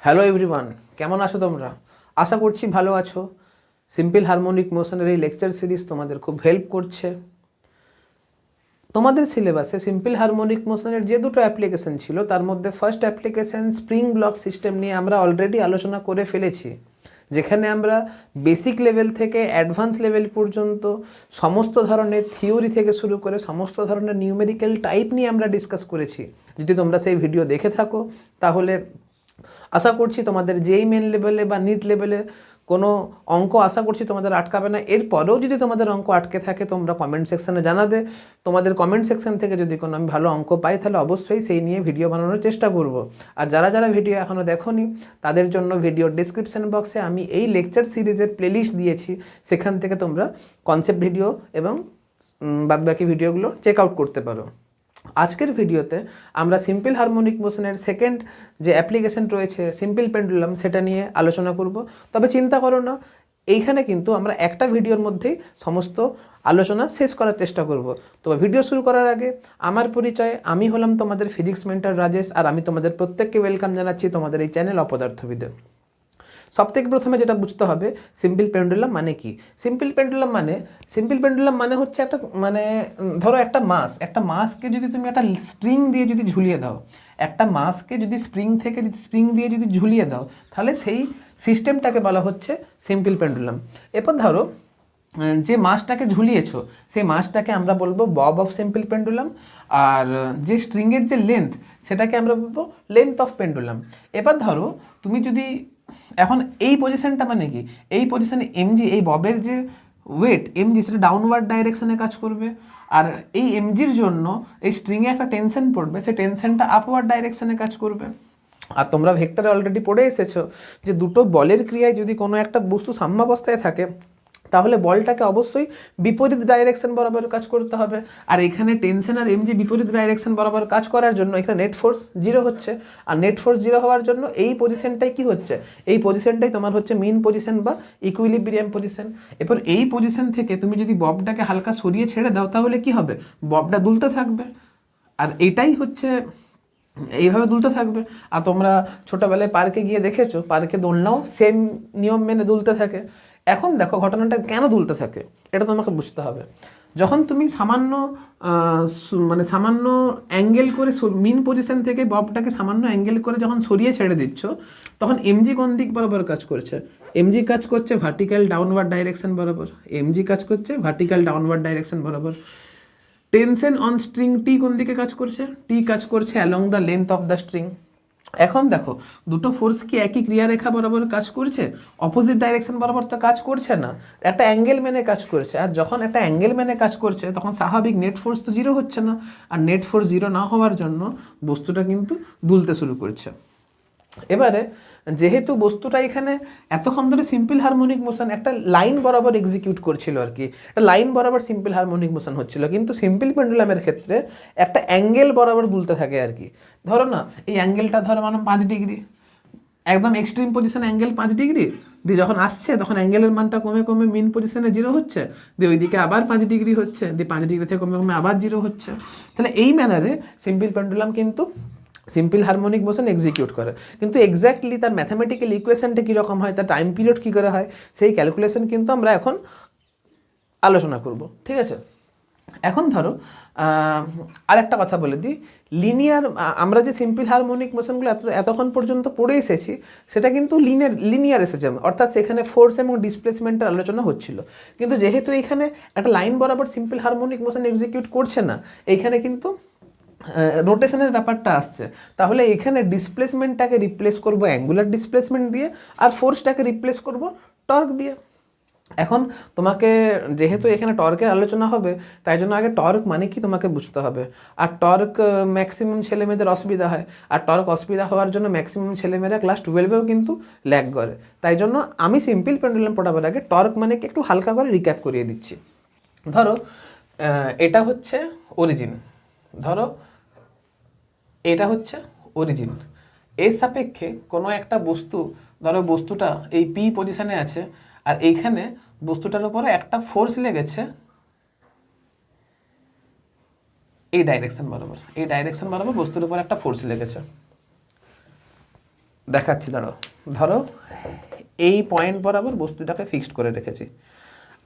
Hello everyone, কেমন আছো তোমরা? আশা করছি ভালো আছো। সিম্পল হারমোনিক মোশনের এই লেকচার সিরিজ তোমাদের খুব হেল্প করছে। তোমাদের সিলেবাসে সিম্পল হারমোনিক মোশনের যে দুটো অ্যাপ্লিকেশন ছিল তার মধ্যে first application spring block system নিয়ে আমরা অলরেডি আলোচনা করে ফেলেছি, যেখানে আমরা বেসিক লেভেল থেকে অ্যাডভান্স লেভেল পর্যন্ত সমস্ত ধরনের থিওরি থেকে শুরু করে সমস্ত ধরনের নিউমেরিক্যাল টাইপ নিয়ে আমরা ডিসকাস করেছি। যদি তোমরা সেই ভিডিও দেখে থাকো তাহলে আশা করছি তোমাদের যেই মেন লেভেলে বা নিট লেভেলে কোনো অঙ্ক আশা করছি তোমাদের আটকাবে না। এরপরেও যদি তোমাদের অঙ্ক আটকে থাকে তোমরা কমেন্ট সেকশানে জানাবে। তোমাদের কমেন্ট সেকশন থেকে যদি কোনো আমি ভালো অঙ্ক পাই তাহলে অবশ্যই সেই নিয়ে ভিডিও বানানোর চেষ্টা করব। আর যারা যারা ভিডিও এখনও দেখোনি তাদের জন্য ভিডিওর ডিসক্রিপশন বক্সে আমি এই লেকচার সিরিজের প্লেলিস্ট দিয়েছি, সেখান থেকে তোমরা কনসেপ্ট ভিডিও এবং বাদবাকি ভিডিওগুলো চেক আউট করতে পারো। আজকের ভিডিওতে আমরা সিম্পল হারমোনিক মোশনের সেকেন্ড যে অ্যাপ্লিকেশন রয়েছে সিম্পল পেন্ডুলাম সেটা নিয়ে আলোচনা করব। তবে চিন্তা করো না, এইখানে কিন্তু আমরা একটা ভিডিওর মধ্যেই সমস্ত আলোচনা শেষ করার চেষ্টা করব। তবে ভিডিও শুরু করার আগে আমার পরিচয়, আমি হলাম তোমাদের ফিজিক্স মেন্টর রাজেশ, আর আমি তোমাদের প্রত্যেককে ওয়েলকাম জানাচ্ছি তোমাদের এই চ্যানেল অপদার্থবিদে। সবথেকে প্রথমে যেটা বুঝতে হবে সিম্পল পেন্ডুলাম মানে কি। সিম্পল পেন্ডুলাম মানে হচ্ছে একটা ধরো একটা মাসকে যদি তুমি একটা স্ট্রিং দিয়ে যদি ঝুলিয়ে দাও, একটা মাসকে যদি স্প্রিং দিয়ে যদি ঝুলিয়ে দাও তাহলে সেই সিস্টেমটাকে বলা হচ্ছে সিম্পল পেন্ডুলাম। এরপর ধরো যে মাসটাকে ঝুলিয়েছো সেই মাসটাকে আমরা বলবো বব অফ সিম্পল পেন্ডুলাম, আর যে স্ট্রিংয়ের যে লেন্থ সেটাকে আমরা বলবো লেন্থ অফ পেন্ডুলাম। এবার ধরো তুমি যদি এখন এই পজিশনটা মানে কি, এই পজিশনে এমজি, এই ববের যে ওয়েট এমজি সেটা ডাউনওয়ার্ড ডাইরেকশনে কাজ করবে, আর এই এমজির জন্য এই স্ট্রিংয়ে একটা টেনশন পড়বে, সেই টেনশনটা আপওয়ার্ড ডাইরেকশনে কাজ করবে। আর তোমরা ভেক্টরে অলরেডি পড়ে এসেছো যে দুটো বলের ক্রিয়ায় যদি কোনো একটা বস্তু সাম্যাবস্থায় থাকে তাহলে বলটাকে অবশ্যই বিপরীত ডাইরেকশন বরাবর কাজ করতে হবে। আর এখানে টেনশন আর এমজি বিপরীত ডাইরেকশন বরাবর কাজ করার জন্য এখানে নেট ফোর্স জিরো হচ্ছে, আর নেট ফোর্স জিরো হওয়ার জন্য এই পজিশনটাই কি হচ্ছে, এই পজিশনটাই তোমার হচ্ছে মিন পজিশন বা ইকুইলিব্রিয়াম পজিশন। এরপর এই পজিশন থেকে তুমি যদি ববটাকে হালকা সরিয়ে ছেড়ে দাও তাহলে কি হবে, ববটা দুলতে থাকবে। আর এটাই হচ্ছে এইভাবে দুলতে থাকবে। আর তোমরা ছোটোবেলায় পার্কে গিয়ে দেখেছো, পার্কে দোলনাও সেম নিয়ম মেনে দুলতে থাকে। এখন দেখো ঘটনাটা কেন দুলতে থাকে এটা তোমাকে বুঝতে হবে। যখন তুমি সামান্য অ্যাঙ্গেল করে মিন পজিশন থেকে ববটাকে সামান্য অ্যাঙ্গেল করে যখন সরিয়ে ছেড়ে দিচ্ছ তখন এমজি কোন দিক বরাবর কাজ করছে, এমজি কাজ করছে ভার্টিক্যাল ডাউনওয়ার্ড ডাইরেকশন বরাবর, এমজি কাজ করছে ভার্টিক্যাল ডাউনওয়ার্ড ডাইরেকশন বরাবর। টেনশন অন স্ট্রিং টি কোন দিকে কাজ করছে, টি কাজ করছে along the length of the string. এখন দেখো দুটো ফোর্স কি একই ক্রিয়ারেখা বরাবর কাজ করছে, অপোজিট ডাইরেকশন বরাবর তো কাজ করছে না, একটা অ্যাঙ্গেল মেনে কাজ করছে। আর যখন একটা অ্যাঙ্গেল মেনে কাজ করছে তখন স্বাভাবিক নেট ফোর্স তো জিরো হচ্ছে না, আর নেট ফোর্স জিরো না হওয়ার জন্য বস্তুটা কিন্তু দুলতে শুরু করছে। এবারে যেহেতু বস্তুটা এখানে এতক্ষণ ধরে সিম্পল হারমোনিক মোশন একটা লাইন বরাবর এক্সিকিউট করছিল আর কি, একটা লাইন বরাবর সিম্পল হারমোনিক মোশন হচ্ছিল, কিন্তু সিম্পল পেন্ডুলামের ক্ষেত্রে একটা অ্যাঙ্গেল বরাবর দুলতে থাকে আর কি। ধরো না এই অ্যাঙ্গেলটা ধরো 5 ডিগ্রি, একদম এক্সট্রিম পজিশনে অ্যাঙ্গেল 5 ডিগ্রি, দিয়ে যখন আসছে তখন অ্যাঙ্গেলের মানটা কমে কমে মিন পজিশনে জিরো হচ্ছে, দিয়ে ওইদিকে আবার 5 ডিগ্রি হচ্ছে, দিয়ে 5 ডিগ্রি থেকে কমে কমে আবার জিরো হচ্ছে। তাহলে এই ম্যানারে সিম্পল পেন্ডুলাম কিন্তু সিম্পল হারমোনিক মোশন এক্সিকিউট করে। কিন্তু এক্স্যাক্টলি তার ম্যাথামেটিক্যাল ইকুয়েশনটা কীরকম হয়, তার টাইম পিরিয়ড কী করে হয়, সেই ক্যালকুলেশন কিন্তু আমরা এখন আলোচনা করব, ঠিক আছে। এখন ধরো আর একটা কথা বলে দিই, আমরা যে সিম্পল হারমোনিক মোশনগুলো এতক্ষণ পর্যন্ত পড়ে এসেছি সেটা কিন্তু লিনিয়ার এসেছে, অর্থাৎ সেখানে ফোর্স এবং ডিসপ্লেসমেন্টের আলোচনা হচ্ছিল। কিন্তু যেহেতু এখানে একটা লাইন বরাবর সিম্পল হারমোনিক মোশন এক্সিকিউট করছে না, এইখানে কিন্তু রোটেশনের ব্যাপারটা আসছে, তাহলে এখানে ডিসপ্লেসমেন্টটাকে রিপ্লেস করব অ্যাঙ্গুলার ডিসপ্লেসমেন্ট দিয়ে, আর ফোর্সটাকে রিপ্লেস করব টর্ক দিয়ে। এখন তোমাকে যেহেতু এখানে টর্কের আলোচনা হবে তাই জন্য আগে টর্ক মানে কি তোমাকে বুঝতে হবে। আর টর্ক ম্যাক্সিমাম ছেলেমেয়েদের অসুবিধা হয়, আর টর্ক অসুবিধা হওয়ার জন্য ম্যাক্সিমাম ছেলেমেয়েরা ক্লাস 12-এও কিন্তু ল্যাগ করে। তাই জন্য আমি সিম্পল পেন্ডুলাম পড়াবার আগে টর্ক মানে কি একটু হালকা করে রিক্যাপ করিয়ে দিচ্ছি। ধরো এটা হচ্ছে অরিজিন, ধরো এটা হচ্ছে অরিজিন, এর সাপেক্ষে কোনো একটা বস্তু, ধরো বস্তুটা এই পি পজিশনে আছে, আর এইখানে বস্তুটার উপরে একটা ফোর্স লেগেছে এই ডাইরেকশন বরাবর বস্তুর উপর একটা ফোর্স লেগেছে। দেখাচ্ছি, দাঁড়াও। ধরো এই পয়েন্ট বরাবর বস্তুটাকে ফিক্সড করে রেখেছি।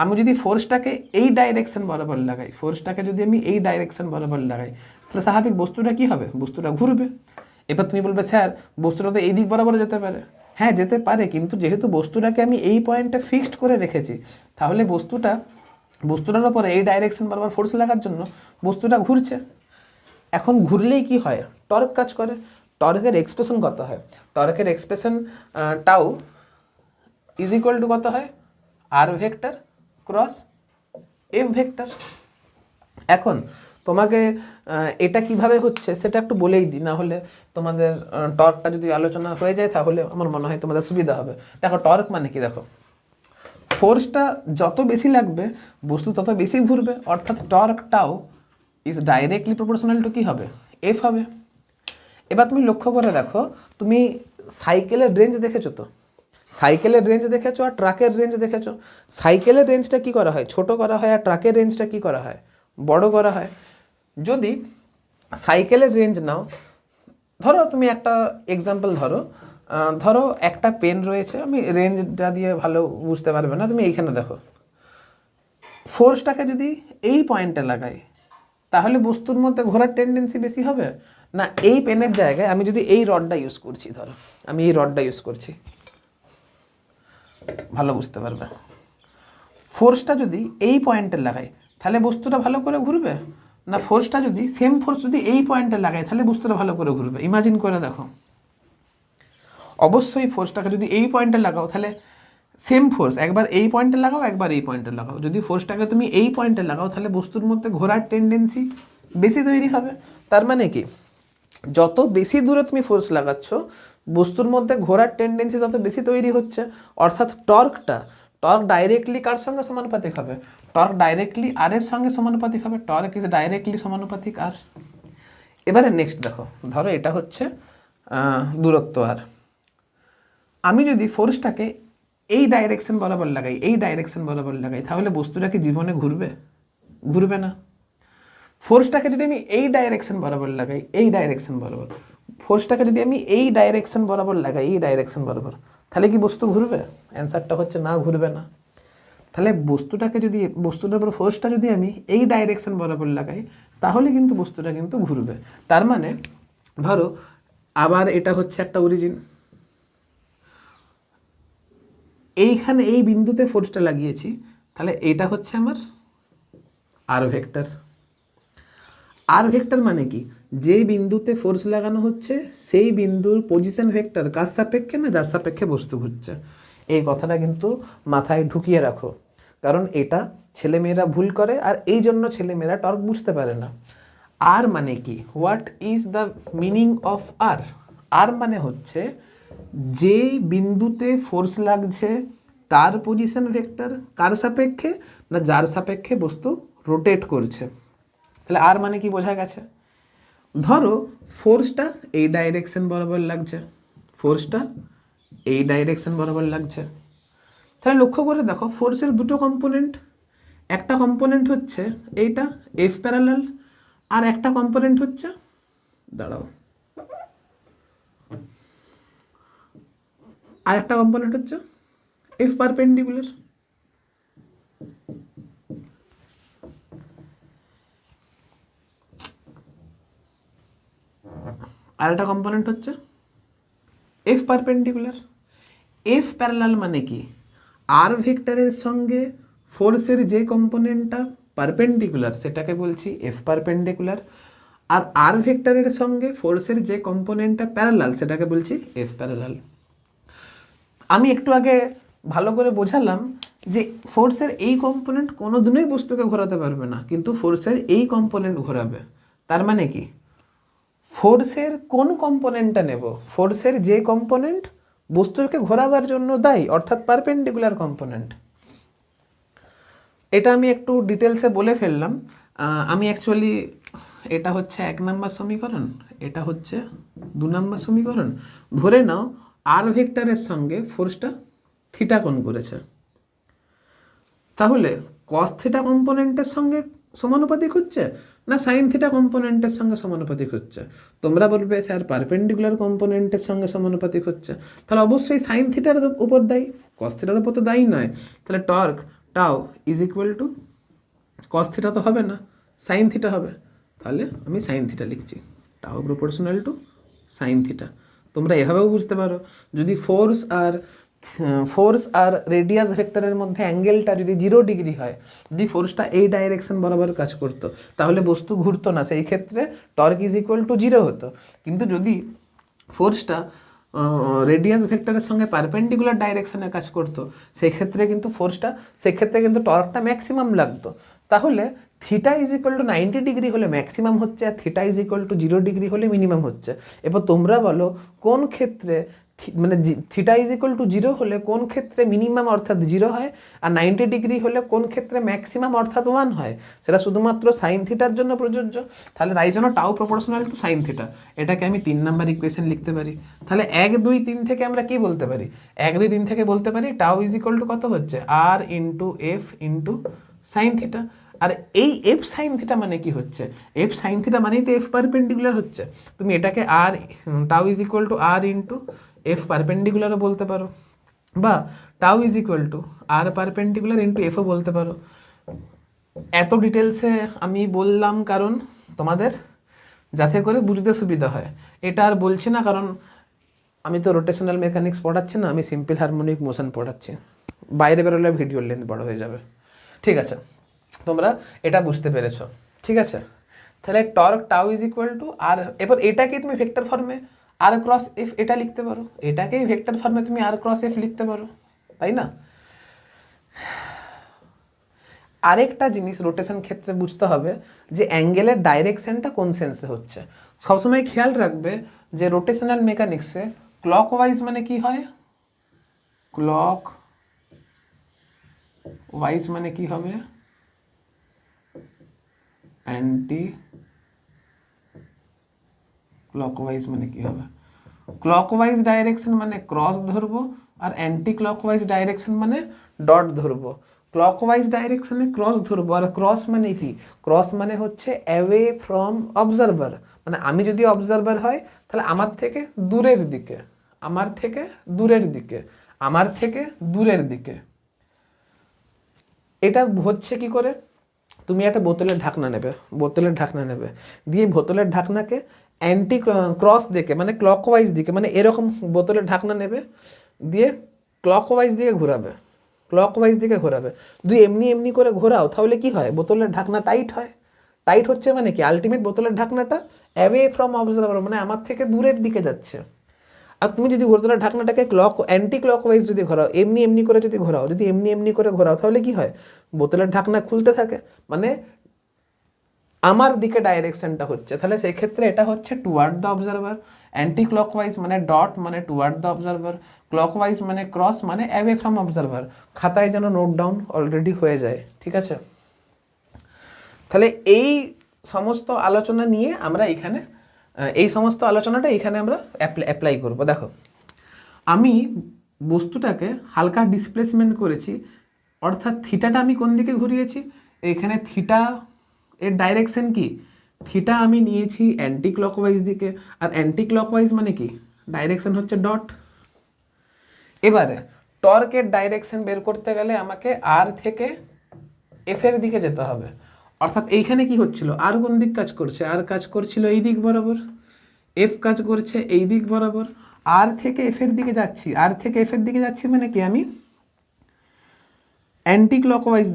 আমি যদি ফোর্সটাকে এই ডাইরেকশন বরাবর লাগাই, ফোর্সটাকে যদি আমি এই ডাইরেকশন বরাবর লাগাই, তাহলে স্বাভাবিক বস্তুটা কি হবে? বস্তুটা ঘুরবে। এবার তুমি বলবে স্যার বস্তুটা তো এই দিক বরাবর যেতে পারে। হ্যাঁ যেতে পারে, কিন্তু যেহেতু বস্তুটাকে আমি এই পয়েন্টে ফিক্সড করে রেখেছি, তাহলে বস্তুটার ওপরে এই ডাইরেকশন বরাবর ফোর্স লাগার জন্য বস্তুটা ঘুরছে। এখন ঘুরলেই কি হয়? টর্ক কাজ করে। টর্কের এক্সপ্রেশন কত হয়? টর্কের expression tau is equal to কত হয়? R vector cross F vector. এখন তোমাকে এটা কিভাবে হচ্ছে সেটা একটু বলেই দিই, না হলে তোমাদের টর্কটা যদি আলোচনা হয়ে যায় তাহলে আমার মনে হয় তোমাদের সুবিধা হবে। দেখো টর্ক মানে কি, দেখো ফোর্সটা যত বেশি লাগবে বস্তু তত বেশি ঘুরবে, অর্থাৎ torque tau is directly proportional to কী হবে? এফ হবে। এবার তুমি লক্ষ্য করে দেখো, তুমি সাইকেলের রেঞ্জ দেখেছো তো? সাইকেলের রেঞ্জ দেখেছো আর ট্রাকের রেঞ্জ দেখেছো। সাইকেলের রেঞ্জটা কি করা হয়? ছোট করা হয়, আর ট্রাকের রেঞ্জটা কি করা হয়? বড় করা হয়। যদি সাইকেলের রেঞ্জ নাও, ধরো তুমি একটা এক্সাম্পল ধরো, ধরো একটা পেন রয়েছে, আমি রেঞ্জটা দিয়ে ভালো বুঝতে পারবে না, তুমি এইখানে দেখো। ফোর্সটাকে যদি এই পয়েন্টে লাগাই তাহলে বস্তুর মধ্যে ঘোরার টেন্ডেন্সি বেশি হবে না? এই পেনের জায়গায় আমি যদি এই রডটা ইউজ করছি, ধরো আমি এই রডটা ইউজ করছি, ভালো বুঝতে পারবে। ফোর্সটা যদি এই পয়েন্টে লাগাই তাহলে বস্তুটা ভালো করে ঘুরবে না? ফোর্সটা যদি সেম ফোর্স যদি এই পয়েন্টে লাগাই তাহলে বস্তুটা ভালো করে ঘুরবে? ইমাজিন করে দেখো। অবশ্যই ফোর্সটাকে যদি এই পয়েন্টে লাগাও তাহলে সেম ফোর্স একবার এই পয়েন্টে লাগাও, একবার এই পয়েন্টে লাগাও, যদি ফোর্সটাকে তুমি এই পয়েন্টে লাগাও তাহলে বস্তুর মধ্যে ঘোরার টেন্ডেন্সি বেশি তৈরি হবে। তার মানে কি, যত বেশি দূরে তুমি ফোর্স লাগাচ্ছ বস্তুর মধ্যে ঘোরার টেন্ডেন্সি তত বেশি তৈরি হচ্ছে। অর্থাৎ টর্ক ডাইরেক্টলি কার সঙ্গে সমানুপাতিক হবে? টর্ক ডাইরেক্টলি আর এর সঙ্গে সমানুপাতিক হবে। টর্ক ইজ ডাইরেক্টলি সমানুপাতিক আর। এবারে নেক্সট দেখো, ধরো এটা হচ্ছে দূরত্ব আর। আমি যদি ফোর্সটাকে এই ডাইরেকশন বরাবর লাগাই তাহলে বস্তুটা কি জীবনে ঘুরবে না। ফোর্সটাকে যদি আমি এই ডাইরেকশন বরাবর লাগাই, ফোর্সটাকে যদি আমি এই ডাইরেকশন বরাবর লাগাই, তাহলে কি বস্তু ঘুরবে? অ্যান্সারটা হচ্ছে না, ঘুরবে না। তাহলে বস্তুটার উপর ফোর্সটা যদি আমি এই ডাইরেকশন বরাবর লাগাই তাহলে কিন্তু বস্তুটা কিন্তু ঘুরবে। তার মানে ধরো আবার এটা হচ্ছে একটা অরিজিন, এইখানে এই বিন্দুতে ফোর্সটা লাগিয়েছি, তাহলে এটা হচ্ছে আমার আর ভেক্টর। আর ভেক্টর মানে কি? যে বিন্দুতে ফোর্স লাগানো হচ্ছে সেই বিন্দুর পজিশন ভেক্টর কার সাপেক্ষে? না যার সাপেক্ষে বস্তু ঘুরছে। এই কথাটা কিন্তু মাথায় ঢুকিয়ে রাখো, কারণ এটা ছেলেমেয়েরা ভুল করে আর এই জন্য ছেলেমেয়েরা টর্ক বুঝতে পারে না। আর মানে কি? What is the meaning of r? R মানে হচ্ছে যে বিন্দুতে ফোর্স লাগছে তার পজিশন ভেক্টর কার সাপেক্ষে? না যার সাপেক্ষে বস্তু রোটেট করছে। তাহলে আর মানে কি বোঝা গেছে? ধরো ফোর্সটা এই ডাইরেকশন বরাবর লাগছে, তাহলে লক্ষ্য করে দেখো ফোর্সের দুটো কম্পোনেন্ট, একটা কম্পোনেন্ট হচ্ছে এইটা এফ প্যারালাল, আর একটা কম্পোনেন্ট হচ্ছে, দাঁড়াও, আর একটা কম্পোনেন্ট হচ্ছে এফ পারপেন্ডিকুলার। আর একটা কম্পোনেন্ট হচ্ছে এফ পারপেন্ডিকুলার। এফ প্যারালাল মানে কি? আর ভেক্টরের সঙ্গে ফোর্সের যে কম্পোনেন্টটা পারপেন্ডিকুলার সেটাকে বলছি এফ পারপেন্ডিকুলার, আর আর ভেক্টরের সঙ্গে ফোর্সের যে কম্পোনেন্টটা প্যারালাল সেটাকে বলছি এফ প্যারালাল। আমি একটু আগে ভালো করে বোঝালাম যে ফোর্সের এই কম্পোনেন্ট কোনো দিনই বস্তুকে ঘোরাতে পারবে না, কিন্তু ফোর্সের এই কম্পোনেন্ট ঘোরাবে। তার মানে কি, ফোর্সের কোন কম্পোনেন্টটা নেব? ফোর্সের যে কম্পোনেন্ট বস্তুকে ঘোরাবার জন্য দায়ী, অর্থাৎ পারপেন্ডিকুলার কম্পোনেন্ট। এটা আমি একটু ডিটেলসে বলে ফেললাম। আমি অ্যাকচুয়ালি এটা হচ্ছে 1 নম্বর সমীকরণ, এটা হচ্ছে 2 নম্বর সমীকরণ। ধরে নাও আর ভেক্টরের সঙ্গে ফোর্সটা থিটা কোণ করেছে, তাহলে কস থিটা কম্পোনেন্টের সঙ্গে সমানুপাতিক হচ্ছে না সাইন থিটা কম্পোনেন্টের সঙ্গে সমানুপাতিক হচ্ছে? তোমরা বলবে স্যার পারপেন্ডিকুলার কম্পোনেন্টের সঙ্গে সমানুপাতিক হচ্ছে, তাহলে অবশ্যই সাইন থিটার উপর দায়ী, কস থিটার উপর তো দায়ী নয়। তাহলে টর্ক টাও is equal to cos theta তো হবে না, সাইন থিটা হবে। তাহলে আমি সাইন থিটা লিখছি, টাও প্রপোর্শনাল টু সাইন থিটা। তোমরা এভাবেও বুঝতে পারো, যদি ফোর্স আর রেডিয়াস ভেক্টরের মধ্যে অ্যাঙ্গেলটা যদি 0 ডিগ্রি হয়, যদি ফোর্সটা এই ডাইরেকশন বরাবর কাজ করতো, তাহলে বস্তু ঘুরতো না, সেই ক্ষেত্রে টর্ক ইজ ইকুয়াল টু 0 হতো। কিন্তু যদি ফোর্সটা রেডিয়াস ভেক্টরের সঙ্গে পারপেন্ডিকুলার ডাইরেকশনে কাজ করতো, সেক্ষেত্রে কিন্তু টর্কটা ম্যাক্সিমাম লাগতো। তাহলে theta is equal to 90 degree হলে ম্যাক্সিমাম হচ্ছে, আর theta is equal to 0 degree হলে মিনিমাম হচ্ছে। এবার তোমরা বলো কোন ক্ষেত্রে মানে থিটা ইজ ইকুয়াল টু 0 হলে কোন ক্ষেত্রে মিনিমাম অর্থাৎ 0 হয়, আর 90 ডিগ্রি হলে কোন ক্ষেত্রে ম্যাক্সিমাম অর্থাৎ 1 হয়? সেটা শুধুমাত্র সাইন থিটার জন্য প্রযোজ্য। তাহলে তাই জন্য টাও প্রপোর্শনাল টু সাইন থিটা, এটাকে আমি 3 নাম্বার ইকুয়েশন লিখতে পারি। তাহলে 1 2 3 থেকে আমরা কি বলতে পারি? 1 2 3 থেকে বলতে পারি টাও ইজ ইকুয়াল টু কত হচ্ছে, r into F into sine theta. আর এই এফ সাইন থিটা মানে কি হচ্ছে? এফ সাইন থিটা মানেই তো এফ পারপেন্ডিকুলার হচ্ছে। তুমি এটাকে আর tau is equal to r into F পারপেন্ডিকুলারও বলতে পারো, বা tau is equal to r perpendicular into এফও বলতে পারো। এত ডিটেলসে আমি বললাম কারণ তোমাদের যাতে করে বুঝতে সুবিধা হয়। এটা আর বলছি না কারণ আমি তো রোটেশনাল মেকানিক্স পড়াচ্ছি না, আমি সিম্পল হারমোনিক মোশন পড়াচ্ছি, বাইরে বেরোলে ভিডিওর লেন্থ বড় হয়ে যাবে। ঠিক আছে, তোমরা এটা বুঝতে পেরেছো? ঠিক আছে, তাহলে টর্ক টাও ইজ ইকুয়াল টু আর, এবার এটাকে তুমি ভেক্টর ফর্মে আর ক্রস এফ এটা লিখতে পারো, এটাকেই ভেক্টর ফর্মে তুমি আর ক্রস এফ লিখতে পারো, তাই না? আরেকটা জিনিস রোটেশন ক্ষেত্রে বুঝতে হবে যে অ্যাঙ্গেলের ডাইরেকশনটা কোন সেন্সে হচ্ছে। সবসময় খেয়াল রাখবে যে রোটেশনাল মেকানিক্সে ক্লকওয়াইজ মানে কি হয়, ক্লক ওয়াইজ মানে কি হবে, অ্যান্টি ক্লকওয়াইজ মানে কি হবে? ক্লকওয়াইজ ডাইরেকশন মানে ক্রস ধরবো, আর অ্যান্টি ক্লকওয়াইজ ডাইরেকশন মানে ডট ধরবো। ক্লকওয়াইজ ডাইরেকশনে ক্রস ধরবো, আর ক্রস মানে কি? ক্রস মানে হচ্ছে অ্যাওয়ে ফ্রম অবজারভার, মানে আমি যদি অবজারভার হয় তাহলে আমার থেকে দূরের দিকে, আমার থেকে দূরের দিকে, আমার থেকে দূরের দিকে। এটা হচ্ছে কি করে? তুমি একটা বোতলের ঢাকনা নেবে, দিয়ে বোতলের ঢাকনাকে অ্যান্টি ক্রস দিকে মানে ক্লকওয়াইজ দিকে, মানে এরকম বোতলের ঢাকনা নেবে, দিয়ে ক্লকওয়াইজ দিকে ঘোরাবে, যদি এমনি এমনি করে ঘোরাও তাহলে কি হয়? বোতলের ঢাকনা টাইট হয়। টাইট হচ্ছে মানে কি? আলটিমেট বোতলের ঢাকনাটা অ্যাওয়ে ফ্রম অবজারভার, মানে আমার থেকে দূরের দিকে যাচ্ছে। আর তুমি যদি বোতলের ঢাকনাটাকে অ্যান্টি ক্লকওয়াইজ যদি ঘোরাও, এমনি এমনি করে ঘোরাও, তাহলে কি হয়? বোতলের ঢাকনা খুলতে থাকে, মানে আমার দিকে ডাইরেকশনটা হচ্ছে। তাহলে সেই ক্ষেত্রে এটা হচ্ছে toward the observer. Anti clockwise মানে ডট মানে টুয়ার্ড দ্য অবজারভার, ক্লকওয়াইজ মানে ক্রস মানে অ্যাওয়ে ফ্রম অবজারভার। খাতায় যেন নোট ডাউন অলরেডি হয়ে যায়, ঠিক আছে? তাহলে এই সমস্ত আলোচনা নিয়ে আমরা এখানে আমরা অ্যাপ্লাই করব। দেখো, আমি বস্তুটাকে হালকা ডিসপ্লেসমেন্ট করেছি, অর্থাৎ থিটাটা আমি কোন দিকে ঘুরিয়েছি? এখানে থিটা এর ডাইরেকশন কি? থিটা আমি নিয়েছি অ্যান্টি ক্লকওয়াইজ দিকে, আর অ্যান্টি ক্লকওয়াইজ মানে কি? ডাইরেকশন হচ্ছে ডট। এবারে টর্কের ডাইরেকশন বের করতে গেলে আমাকে আর থেকে এফ এর দিকে যেতে হবে, অর্থাৎ এইখানে কি হচ্ছিল? আর কোন দিক কাজ করছে? আর কাজ করছিল এই দিক বরাবর, এফ কাজ করছে এই দিক বরাবর। আর থেকে এফ এর দিকে যাচ্ছি, মানে কি? আমি অ্যান্টি ক্লকওয়াইজ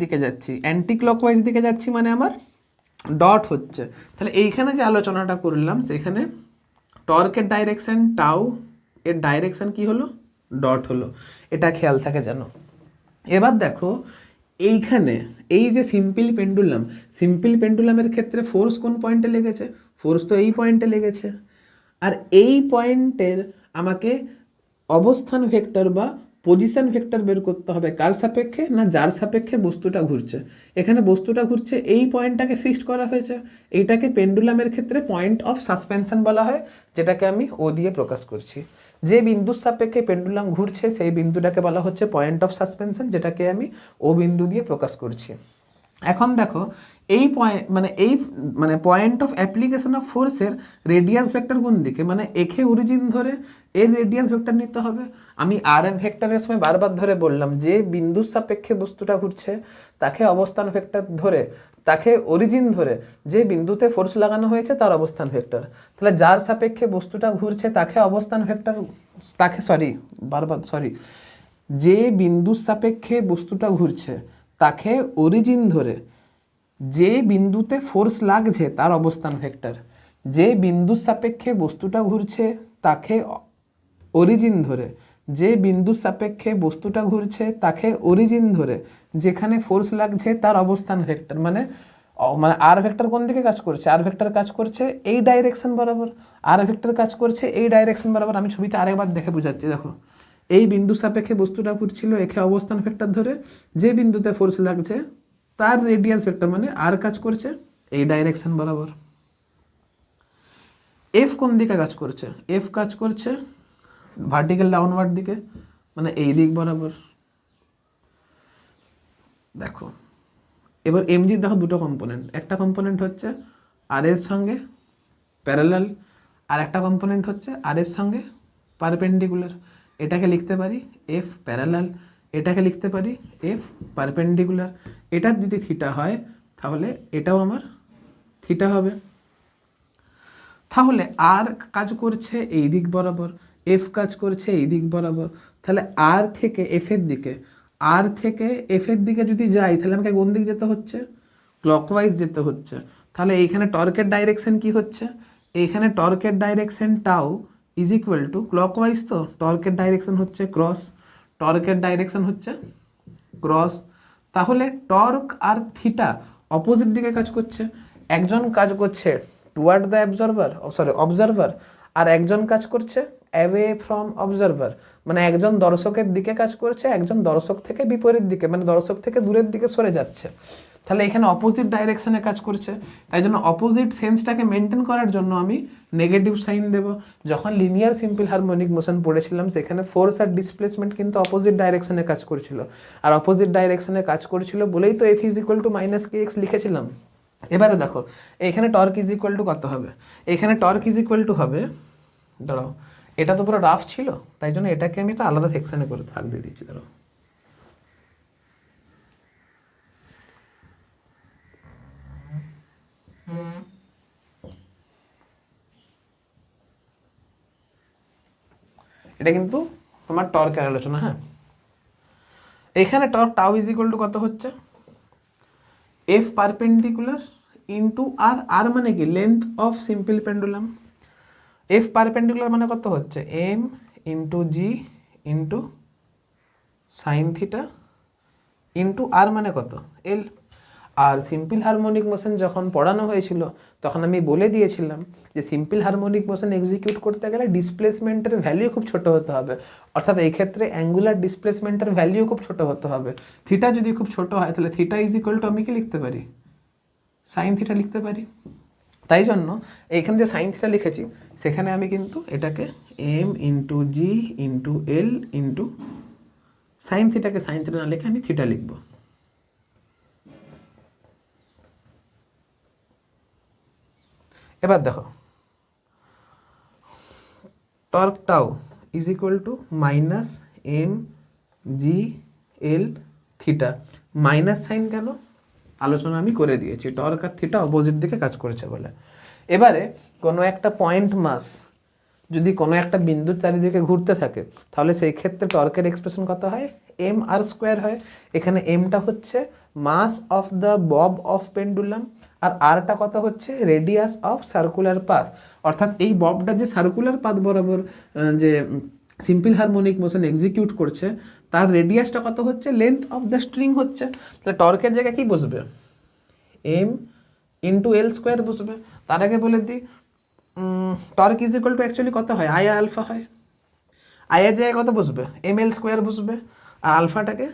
দিকে যাচ্ছি, মানে আমার ডট হচ্ছে। তাহলে এইখানে যে আলোচনাটা করলাম, সেখানে টর্কের ডাইরেকশন টাউ এর ডাইরেকশন কি হলো? ডট হলো। এটা খেয়াল থাকে যেন। এবার দেখো, এইখানে এই যে সিম্পল পেন্ডুলামের ক্ষেত্রে ফোর্স কোন পয়েন্টে লেগেছে? ফোর্স তো এই পয়েন্টে লেগেছে। আর এই পয়েন্টের আমাকে অবস্থান ভেক্টর বা পজিশন ভেক্টর বের করতে হবে। কার সাপেক্ষে? না, যার সাপেক্ষে বস্তুটা ঘুরছে। এখানে বস্তুটা ঘুরছে, এই পয়েন্টটাকে ফিক্সড করা হয়েছে। এইটাকে পেন্ডুলামের ক্ষেত্রে পয়েন্ট অফ সাসপেনশন বলা হয়, যেটাকে আমি ও দিয়ে প্রকাশ করছি। যে বিন্দুর সাপেক্ষে পেন্ডুলাম ঘুরছে সেই বিন্দুটাকে বলা হচ্ছে পয়েন্ট অফ সাসপেনশন, যেটাকে আমি ও বিন্দু দিয়ে প্রকাশ করছি। এখন দেখো এই পয়েন্ট মানে পয়েন্ট অফ অ্যাপ্লিকেশন অফ ফোর্সের রেডিয়াস ভেক্টর কোন দিকে, মানে এখে অরিজিন ধরে এর রেডিয়াস ভেক্টর নিতে হবে। আমি আর এর ভেক্টরের সময় বারবার ধরে বললাম যে বিন্দুর সাপেক্ষে বস্তুটা ঘুরছে তাকে অবস্থান ভেক্টর ধরে, তাকে অরিজিন ধরে যে বিন্দুতে ফোর্স লাগানো হয়েছে তার অবস্থান ভেক্টর। তাহলে যার সাপেক্ষে বস্তুটা ঘুরছে তাকে অবস্থান ভেক্টর, যে বিন্দুর সাপেক্ষে বস্তুটা ঘুরছে তাকে অরিজিন ধরে যে বিন্দুতে ফোর্স লাগছে তার অবস্থান ভেক্টর। যে বিন্দুর সাপেক্ষে বস্তুটা ঘুরছে তাকে অরিজিন ধরে, যে বিন্দুর সাপেক্ষে বস্তুটা ঘুরছে তাকে অরিজিন ধরে যেখানে ফোর্স লাগছে তার অবস্থান ভেক্টর। মানে আর ভেক্টর কোন দিকে কাজ করছে, আর ভেক্টর কাজ করছে এই ডাইরেকশন বরাবর, আর ভেক্টর কাজ করছে এই ডাইরেকশন বরাবর। আমি ছবিতে আরেকবার দেখে বোঝাচ্ছি, দেখো এই বিন্দুর সাপেক্ষে বস্তুটা ঘুরছিল একে অবস্থান ভেক্টর ধরে, যে বিন্দুতে ফোর্স লাগছে তার রেডিয়াস ভেক্টর মানে আর কাজ করছে এই ডাইরেকশন বরাবর। এফ কোন দিকে কাজ করছে, এফ কাজ করছে ভার্টিক্যাল ডাউনওয়ার্ড দিকে মানে এই দিক বরাবর। দেখো এবার এমজির দেখো দুটো কম্পোনেন্ট, একটা কম্পোনেন্ট হচ্ছে আর এর সঙ্গে প্যারালাল, আর একটা কম্পোনেন্ট হচ্ছে আর এর সঙ্গে পারপেন্ডিকুলার। এটাকে লিখতে পারি এফ প্যারালাল, এটাকে লিখতে পারি এফ পারপেন্ডিকুলার। এটার যদি থিটা হয় তাহলে এটাও আমার থিটা হবে। তাহলে আর কাজ করছে এই দিক বরাবর, এফ কাজ করছে এই দিক বরাবর। তাহলে আর থেকে এফের দিকে, আর থেকে এফের দিকে যদি যাই তাহলে আমাকে কোন দিক যেতে হচ্ছে, ক্লকওয়াইজ যেতে হচ্ছে। তাহলে এইখানে টর্কের ডাইরেকশন কি হচ্ছে, এইখানে টর্কের direction tau is equal to clockwise, তো টর্কের ডাইরেকশন হচ্ছে ক্রস, টর্কের ডাইরেকশন হচ্ছে ক্রস। তাহলে টর্ক আর থিটা অপোজিট দিকে কাজ করছে। একজন কাজ করছে টুয়ার্ড দ্য অবজারভার, আর একজন কাজ করছে অ্যাওয়ে ফ্রম অবজারভার, মানে একজন দর্শকের দিকে কাজ করছে, একজন দর্শক থেকে বিপরীত দিকে মানে দর্শক থেকে দূরের দিকে সরে যাচ্ছে। তাহলে এখানে অপোজিট ডাইরেকশনে কাজ করছে, তাই জন্য অপোজিট সেন্সটাকে মেনটেন করার জন্য আমি নেগেটিভ সাইন দেব। যখন লিনিয়ার সিম্পল হারমোনিক মোশন পড়েছিলাম সেখানে ফোর্স আর ডিসপ্লেসমেন্ট কিন্তু অপোজিট ডাইরেকশনে কাজ করছিল, আর অপোজিট ডাইরেকশনে কাজ করছিল বলেই তো F is equal to minus K x লিখেছিলাম। এবারে দেখো এখানে টর্ক ইজ ইকুয়াল টু কত হবে, এখানে টর্ক ইজ ইকুয়াল টু হবে, দাঁড়াও এটা তো পুরো রাফ ছিল তাই জন্য এটাকে আমি একটা আলাদা সেকশনে করে ভাগ দিয়ে দিচ্ছি। দাঁড়াও এটা কিন্তু তোমার টর্কের আলোচনা। হ্যাঁ, এখানে torque tau is equal to কত হচ্ছে, এফ পারপেন্ডিকুলার ইন্টু আর, আর মানে কি length of simple pendulum. F perpendicular মানে কত হচ্ছে M into G into sine theta into আর মানে কত এল। আর সিম্পল হারমোনিক মোশন যখন পড়ানো হয়েছিল তখন আমি বলে দিয়েছিলাম যে সিম্পল হারমোনিক মোশন এক্সিকিউট করতে গেলে ডিসপ্লেসমেন্টের ভ্যালু খুব ছোট হতে হবে, অর্থাৎ এই ক্ষেত্রে অ্যাঙ্গুলার ডিসপ্লেসমেন্টের ভ্যালু খুব ছোট হতে হবে। থিটা যদি খুব ছোট হয় তাহলে থিটা ইজ ইকুয়াল টু আমি কি লিখতে পারি, সাইন থিটা লিখতে পারি। তাই জন্য এইখানে যে সাইন থিটা লিখেছি সেখানে আমি কিন্তু এটাকে M into G into L into sine থিটাকে সাইন থিটা না লিখে আমি থিটা লিখব। এবার দেখো torque tau is equal to minus M G L theta. Minus sine কেন আলোচনা আমি করে দিয়েছি, টর্ক আর থিটা অপোজিট দিকে কাজ করেছে বলে। এবারে কোনো একটা পয়েন্ট মাস যদি কোনো একটা বিন্দুর চারিদিকে ঘুরতে থাকে তাহলে সেই ক্ষেত্রে টর্কের এক্সপ্রেশন কত হয়, এম আর স্কোয়ার হয়। এখানে এমটা হচ্ছে mass of the bob of pendulum আর আরটা কত হচ্ছে রেডিয়াস অফ সার্কুলার পাথ, অর্থাৎ এই ববটা যে সার্কুলার পাথ বরাবর যে সিম্পল হারমোনিক মোশন এক্সিকিউট করছে তার রেডিয়াসটা কত হচ্ছে লেন্থ অফ দ্য স্ট্রিং হচ্ছে। তাহলে টর্কের জায়গায় কি বসবে এম ইন্টু এল স্কোয়ার বসবে। তার আগে বলে দিই torque is equal two actually কত হয় আই আলফা হয়, আয়ের জায়গায় কত বসবে এম এল স্কোয়ার বসবে, আর আলফাটাকে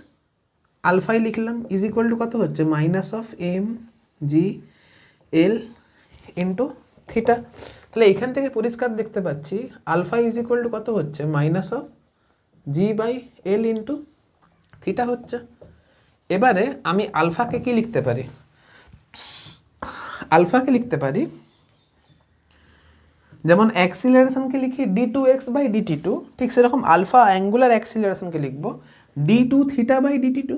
আলফাই লিখলাম ইজ ইকুয়াল টু কত হচ্ছে minus of M G L into theta. তাহলে এখান থেকে পরিষ্কার দেখতে পাচ্ছি আলফা ইজ ইকুয়াল টু কত হচ্ছে minus of G by L into theta হচ্ছে। এবারে আমি আলফাকে কি লিখতে পারি, আলফাকে লিখতে পারি, যেমন অ্যাক্সিলারেশনকে লিখি d2x/dt2, ঠিক সেরকম আলফা অ্যাঙ্গুলার অ্যাক্সিলারেশনকে লিখব d2θ/dt2।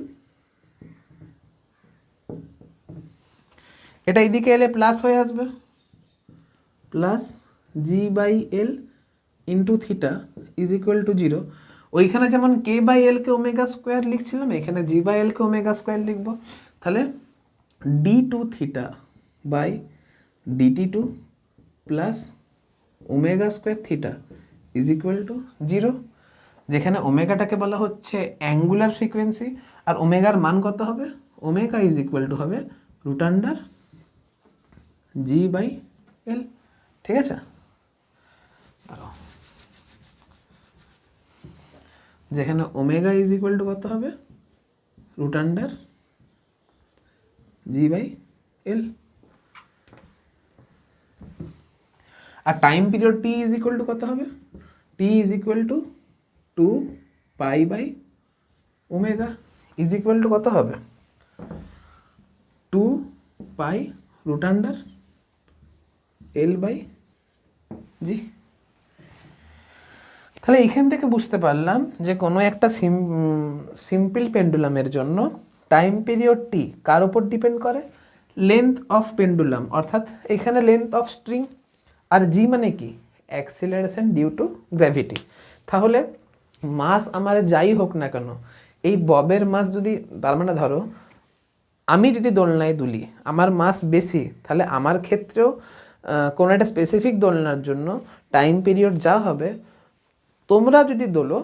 এটা এদিকে এলে প্লাস হয়ে আসবে, plus g/l into theta is equal to 0। ওইখানে যেমন k/l কে ওমেগা স্কোয়ার লিখছিলাম, এখানে g/l কে ওমেগা স্কোয়ার লিখব। তাহলে d2θ/dt2 plus omega square theta is equal to 0, যেখানে ওমেগাটাকে বলা হচ্ছে অ্যাঙ্গুলার ফ্রিকোয়েন্সি, আর ওমেগার মান কত হবে, ওমেগা ইজ ইকুয়াল টু হবে √g/l। ঠিক আছে, যেখানে ওমেগা ইজ ইকুয়াল টু কত হবে, √g/l। আর time period t is equal to কত হবে, t is equal to 2π/ω is equal to কত হবে, 2π√L/g। তাহলে এখান থেকে বুঝতে পারলাম যে কোনো একটা সিম্পল পেন্ডুলামের জন্য টাইম পিরিয়ড টি কার উপর ডিপেন্ড করে, লেন্থ অফ পেন্ডুলাম, অর্থাৎ এখানে লেন্থ অফ স্ট্রিং, আর জি মানে কি, অ্যাক্সিলারেশন ডিউ টু গ্র্যাভিটি। তাহলে মাস আমার যাই হোক না কেন, এই ববের মাস যদি, তার মানে ধরো আমি যদি দোলনায় দুলি, আমার মাস বেশি, তাহলে আমার ক্ষেত্রেও কোনো একটা স্পেসিফিক দোলনার জন্য টাইম পিরিয়ড যা হবে, তোমরা যদি দোলো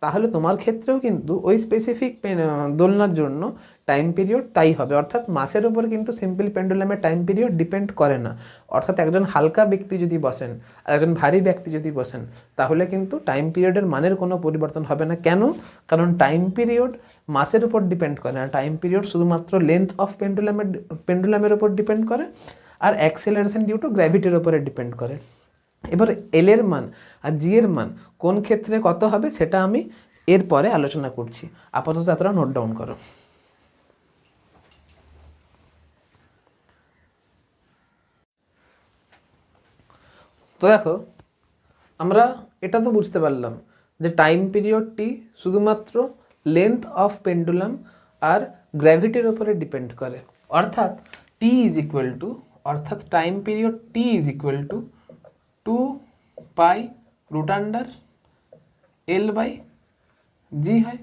তাহলে তোমার ক্ষেত্রেও কিন্তু ওই স্পেসিফিক দোলনার জন্য টাইম পিরিয়ড তাই হবে। অর্থাৎ মাসের উপর কিন্তু সিম্পল পেন্ডুলামের টাইম পিরিয়ড ডিপেন্ড করে না। অর্থাৎ একজন হালকা ব্যক্তি যদি বসেন আর একজন ভারী ব্যক্তি যদি বসেন, তাহলে কিন্তু টাইম পিরিয়ডের মানের কোনো পরিবর্তন হবে না। কেন? কারণ টাইম পিরিয়ড মাসের উপর ডিপেন্ড করে না, টাইম পিরিয়ড শুধুমাত্র লেন্থ অফ পেন্ডুলামের উপর ডিপেন্ড করে, আর অ্যাক্সেলারেশন ডিউ টু গ্র্যাভিটির উপরে ডিপেন্ড করে। এবার এল এর মান আর জি এর মান কোন ক্ষেত্রে কত হবে সেটা আমি এরপরে আলোচনা করছি, আপাতত এতটা নোট ডাউন করো। তো দেখো, আমরা এটা তো বুঝতে পারলাম যে টাইম পিরিয়ডটি শুধুমাত্র লেন্থ অফ পেন্ডুলাম আর গ্র্যাভিটির উপরে ডিপেন্ড করে, অর্থাৎ টি ইজ ইকুয়াল টু, অর্থাৎ time period T is equal to 2π√L/g হয়।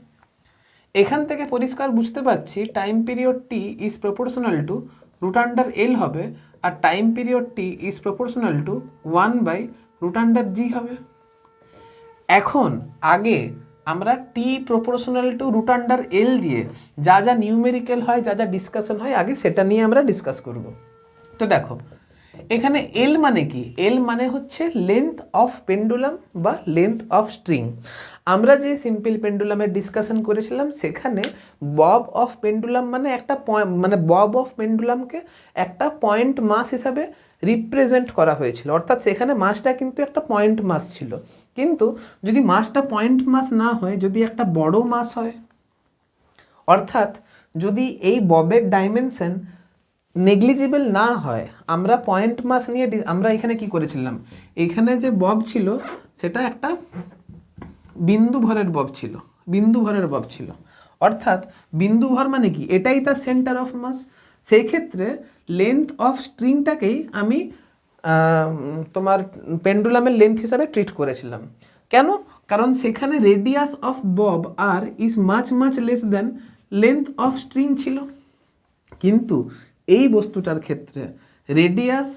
এখান থেকে পরিষ্কার বুঝতে পারছি time period T is proportional to √L হবে, আর time period T is proportional to 1/√g হবে। এখন আগে আমরা টি প্রপোর্শনাল টু √L দিয়ে যা যা নিউমেরিক্যাল হয়, যা যা ডিসকাশন হয়, আগে সেটা নিয়ে আমরা ডিসকাস করব। তো দেখো, এখানে এল মানে কি, এল মানে হচ্ছে লেন্থ অফ পেন্ডুলাম বা লেন্থ অফ স্ট্রিং। আমরা যে সিম্পল পেন্ডুলামের ডিসকাশন করেছিলাম সেখানে বব অফ পেন্ডুলাম মানে একটা মানে বব অফ পেন্ডুলামকে একটা পয়েন্ট মাস হিসাবে রিপ্রেজেন্ট করা হয়েছিল, অর্থাৎ সেখানে মাসটা কিন্তু একটা পয়েন্ট মাস ছিল। কিন্তু যদি মাসটা পয়েন্ট মাস না হয়, যদি একটা বড় মাস হয়, অর্থাৎ যদি এই ববের ডাইমেনশন নেগলিজিবল না হয়, আমরা পয়েন্ট মাস নিয়ে আমরা এখানে কি করেছিলাম, এখানে যে বব ছিল সেটা একটা বিন্দু ভরের বব ছিল, বিন্দু ভরের বব ছিল, অর্থাৎ বিন্দু ভর মানে কি, এটাই তার সেন্টার অফ মাস। সেই ক্ষেত্রে লেন্থ অফ স্ট্রিংটাকেই আমি তোমার পেন্ডুলামের লেন্থ হিসাবে ট্রিট করেছিলাম। কেন? কারণ সেখানে radius of bob r is much much less than length of string ছিল। কিন্তু এই বস্তুটার ক্ষেত্রে radius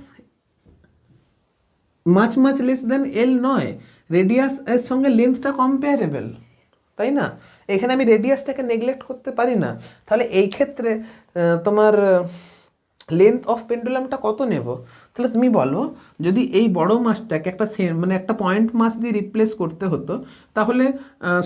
much much less than L নয়, রেডিয়াস এর সঙ্গে লেন্থটা কম্পেয়ারেবল, তাই না? এখানে আমি রেডিয়াসটাকে নেগলেক্ট করতে পারি না। তাহলে এই ক্ষেত্রে তোমার লেন্থ অফ পেন্ডুলামটা কত নেব? তাহলে তুমি বলো, যদি এই বড় মাসটাকে একটা মানে একটা পয়েন্ট মাস দিয়ে রিপ্লেস করতে হতো, তাহলে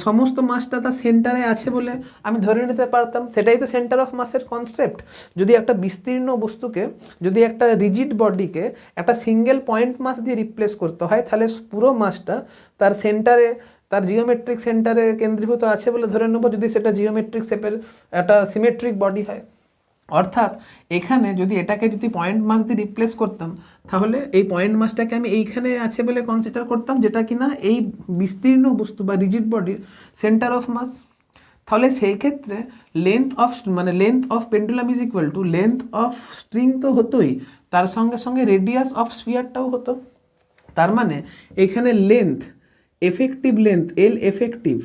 সমস্ত মাসটা তার সেন্টারে আছে বলে আমি ধরে নিতে পারতাম, সেটাই তো সেন্টার অফ মাসের কনসেপ্ট। যদি একটা বিস্তীর্ণ বস্তুকে, যদি একটা রিজিড বডিকে একটা সিঙ্গেল পয়েন্ট মাস দিয়ে রিপ্লেস করতে হয়, তাহলে পুরো মাসটা তার সেন্টারে, তার জিওমেট্রিক সেন্টারে কেন্দ্রীভূত আছে বলে ধরে নেব, যদি সেটা জিওমেট্রিক শেপের একটা সিমেট্রিক বডি হয়। অর্থাৎ এখানে যদি এটাকে যদি পয়েন্ট মাস দিয়ে রিপ্লেস করতাম, তাহলে এই পয়েন্ট মাসটাকে আমি এইখানে আছে বলে কনসিডার করতাম, যেটা কিনা এই বিস্তীর্ণ বস্তু বা রিজিড বডির সেন্টার অফ মাস। তাহলে সেই ক্ষেত্রে length of pendulum is equal two length of string তো হতোই, তার সঙ্গে সঙ্গে রেডিয়াস অফ স্ফিয়ারটাও হতো। তার মানে এখানে effective length L effective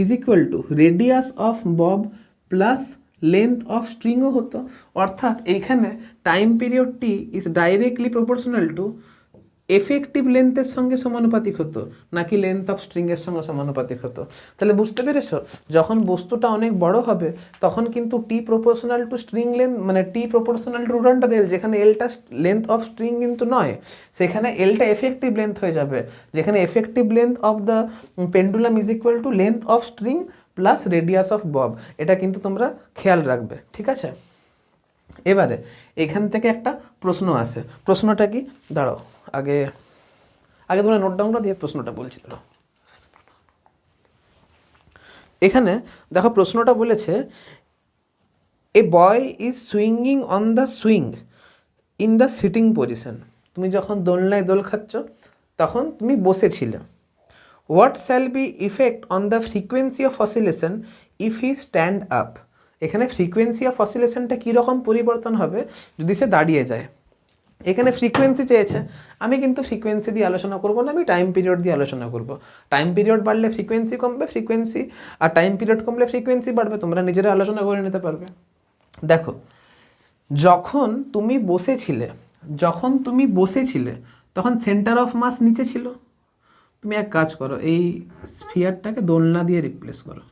is equal to radius of bob plus length of স্ট্রিংও হতো। অর্থাৎ এইখানে টাইম পিরিয়ডটি is directly proportional to effective লেন্থের সঙ্গে সমানুপাতিক হতো, নাকি লেন্থ অফ স্ট্রিংয়ের সঙ্গে সমানুপাতিক হতো। তাহলে বুঝতে পেরেছো, যখন বস্তুটা অনেক বড় হবে তখন কিন্তু টি প্রপোর্শনাল টু স্ট্রিং লেন্থ, মানে টি প্রপোর্শনাল টু রুট আন্ডার এল, যেখানে এলটা লেন্থ অফ স্ট্রিং কিন্তু নয়, সেখানে এলটা এফেক্টিভ লেন্থ হয়ে যাবে, যেখানে effective length of the pendulum is equal two length of string plus radius of Bob. এটা কিন্তু তোমরা খেয়াল রাখবে, ঠিক আছে। এবারে এখান থেকে একটা প্রশ্ন আসে, প্রশ্নটা কি, দাঁড়াও আগে তোমরা নোট ডাউনটা দিয়ে প্রশ্নটা বলছি। দাঁড়াও, এখানে দেখো প্রশ্নটা বলেছে, a boy is swinging on the swing in the sitting position. তুমি যখন দোলনায় দোল খাচ্ছ তখন তুমি বসেছিলে। What shall be effect on the frequency of oscillation if he stand up. এখানে ফ্রিকোয়েন্সি অফ অসিলেশনটা কীরকম পরিবর্তন হবে যদি সে দাঁড়িয়ে যায়। এখানে ফ্রিকোয়েন্সি চেয়েছে, আমি কিন্তু ফ্রিকোয়েন্সি দিয়ে আলোচনা করব না, আমি টাইম পিরিয়ড দিয়ে আলোচনা করব। টাইম পিরিয়ড বাড়লে ফ্রিকোয়েন্সি কমবে, আর টাইম পিরিয়ড কমলে ফ্রিকোয়েন্সি বাড়বে, তোমরা নিজেরা আলোচনা করে নিতে পারবে। দেখো, যখন তুমি বসেছিলে তখন সেন্টার অফ মাস নিচে ছিল। তুমি এক কাজ করো, এই স্ফিয়ারটাকে দোলনা দিয়ে রিপ্লেস করো,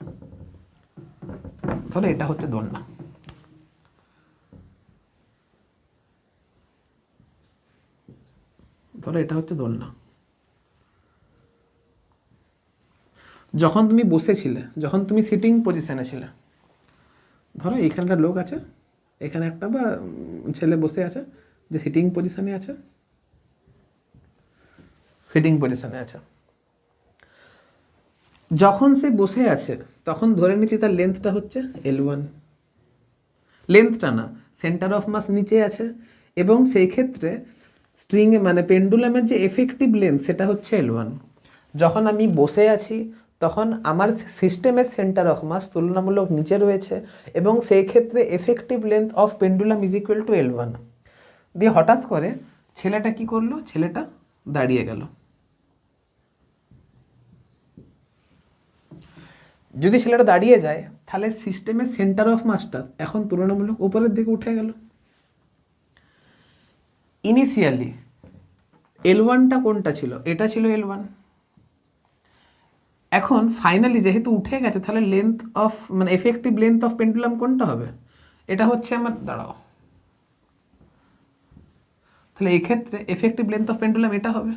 তাহলে এটা হচ্ছে দোলনা। ধরো এটা হচ্ছে দোলনা। যখন তুমি বসেছিলে, যখন তুমি সিটিং পজিশনে ছিলে, ধরো এইখানটা লোক আছে, এখানে একটা বা ছেলে বসে আছে যে সিটিং পজিশনে আছে, যখন সে বসে আছে তখন ধরে নিচ্ছি তার লেন্থটা হচ্ছে L1, লেন্থটা না, সেন্টার অফ মাস নিচে আছে, এবং সেই ক্ষেত্রে মানে পেন্ডুলামের যে এফেক্টিভ লেন্থ সেটা হচ্ছে L1। যখন আমি বসে আছি তখন আমার সিস্টেমের সেন্টার অফ মাস তুলনামূলক নিচে রয়েছে, এবং সেই ক্ষেত্রে effective length of pendulum is equal two L1। দিয়ে হঠাৎ করে ছেলেটা কি করলো, ছেলেটা দাঁড়িয়ে গেল। যদি ছেলেটা দাঁড়িয়ে যায় তাহলে সিস্টেমের সেন্টার অফ মাসটা এখন তুলনামূলক উপরের দিকে উঠে গেল। ইনিশিয়ালি L1টা কোনটা ছিল, এটা ছিল L1। এখন ফাইনালি যেহেতু উঠে গেছে, তাহলে এফেক্টিভ লেন্থ অফ পেন্ডুলাম কোনটা হবে, এটা হচ্ছে আমার, দাঁড়াও, তাহলে এই ক্ষেত্রে এফেক্টিভ লেন্থ অফ পেন্ডুলাম এটা হবে,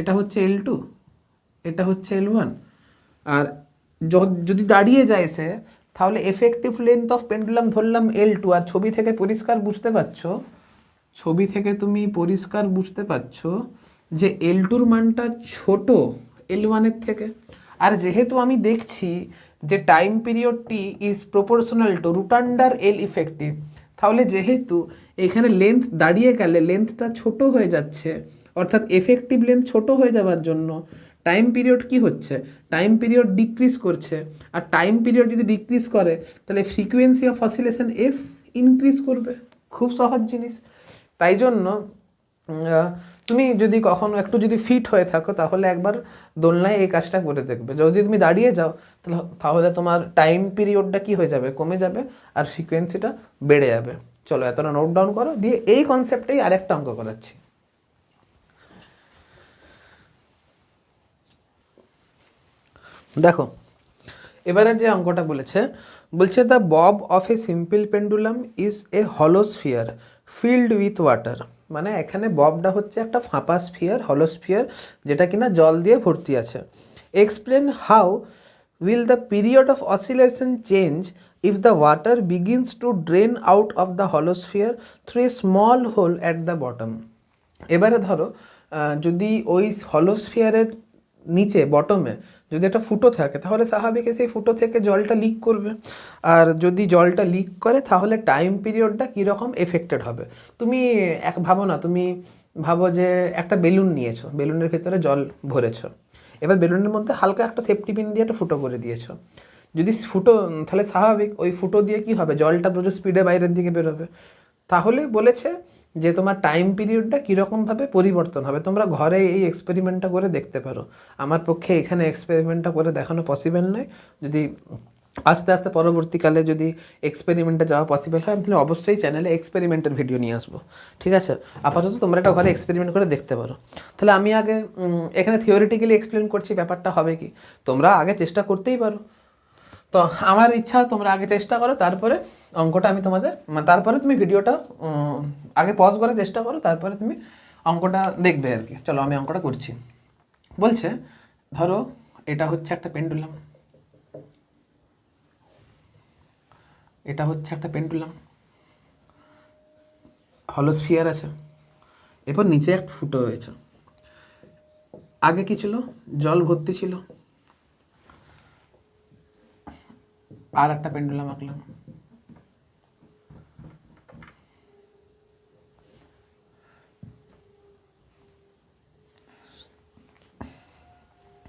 এটা হচ্ছে L2, এটা হচ্ছে L1। আর যদি দাঁড়িয়ে যায় সে, তাহলে এফেক্টিভ লেন্থ অফ পেন্ডুলাম ধরলাম L2। আর ছবি থেকে তুমি পরিষ্কার বুঝতে পারছো যে L2-র মানটা ছোট L1-এর থেকে। আর যেহেতু আমি দেখছি যে টাইম পিরিয়ডটি is proportional to root under L effective, তাহলে যেহেতু এখানে লেন্থ দাঁড়িয়ে গেলে লেন্থটা ছোট হয়ে যাচ্ছে, অর্থাৎ এফেক্টিভ লেন্থ ছোট হয়ে যাওয়ার জন্য টাইম পিরিয়ড কি হচ্ছে, টাইম পিরিয়ড ডিক্রিজ করছে। আর টাইম পিরিয়ড যদি ডিক্রিজ করে তাহলে frequency of oscillation F increase করবে। খুব সহজ জিনিস। তাই জন্য তুমি যদি কখনো একটু যদি ফিট হয়ে থাকো তাহলে একবার দোলনায় এই কাজটা করে দেখবে। যদি তুমি দাঁড়িয়ে যাও তাহলে তোমার টাইম পিরিয়ডটা কি হয়ে যাবে, কমে যাবে, আর ফ্রিকোয়েন্সিটা বেড়ে যাবে। চলো এতটা নোট ডাউন করো, দিয়ে এই কনসেপ্টেই আরেকটা অঙ্ক করাচ্ছি। দেখো এবারে যে অঙ্কটা বলছে the bob of a simple pendulum is a হলো স্ফিয়ার ফিল্ড উইথ ওয়াটার। মানে এখানে ববটা হচ্ছে একটা ফাঁপা স্ফিয়ার, হলো স্ফিয়ার, যেটা কিনা জল দিয়ে ভর্তি আছে। Explain how will the period of oscillation change if the water begins to drain out of the hollow sphere through a small hole at the bottom. এবারে ধরো যদি ওই হলো স্ফিয়ারের নিচে বটমে যদি একটা ফুটো থাকে তাহলে স্বাভাবিক সেই ফুটো থেকে জলটা লিক করবে। আর যদি জলটা লিক করে তাহলে টাইম পিরিয়ডটা কীরকম এফেক্টেড হবে। তুমি ভাবো না, তুমি ভাবো যে একটা বেলুন নিয়েছো, বেলুনের ভেতরে জল ভরেছো, এবার বেলুনের মধ্যে হালকা একটা সেফটি পিন দিয়ে একটা ফুটো করে দিয়েছো। যদি ফুটো, তাহলে স্বাভাবিক ওই ফুটো দিয়ে কি হবে, জলটা প্রচুর স্পিডে বাইরের দিকে বেরোবে। তাহলে বলেছে যে তোমার টাইম পিরিয়ডটা কীরকমভাবে পরিবর্তন হবে। তোমরা ঘরে এই এক্সপেরিমেন্টটা করে দেখতে পারো। আমার পক্ষে এখানে এক্সপেরিমেন্টটা করে দেখানো পসিবল নয়। যদি আস্তে আস্তে পরবর্তীকালে যদি এক্সপেরিমেন্টে যাওয়া পসিবল হয়, আমি তাহলে অবশ্যই চ্যানেলে এক্সপেরিমেন্টের ভিডিও নিয়ে আসবো, ঠিক আছে। আপাতত তোমরা একটা ঘরে এক্সপেরিমেন্ট করে দেখতে পারো। তাহলে আমি আগে এখানে থিওরিটিক্যালি এক্সপ্লেন করছি ব্যাপারটা হবে কি, তোমরা আগে চেষ্টা করতেই পারো। তো আমার ইচ্ছা তোমরা আগে চেষ্টা করো, তারপরে অঙ্কটা আমি তোমাদের, তারপরে তুমি ভিডিওটা আগে পজ করে চেষ্টা করো, তারপরে তুমি অঙ্কটা দেখবে আর কি। চলো আমি অঙ্কটা করছি। বলছে ধরো এটা হচ্ছে একটা পেন্ডুলাম, এটা হচ্ছে একটা পেন্ডুলাম, হলো স্ফিয়ার আছে, এরপর নিচে একটা ফুটো হয়েছে। আগে কি ছিল, জল ভর্তি ছিল, আর একটা পেন্ডুলাম আঁকলাম,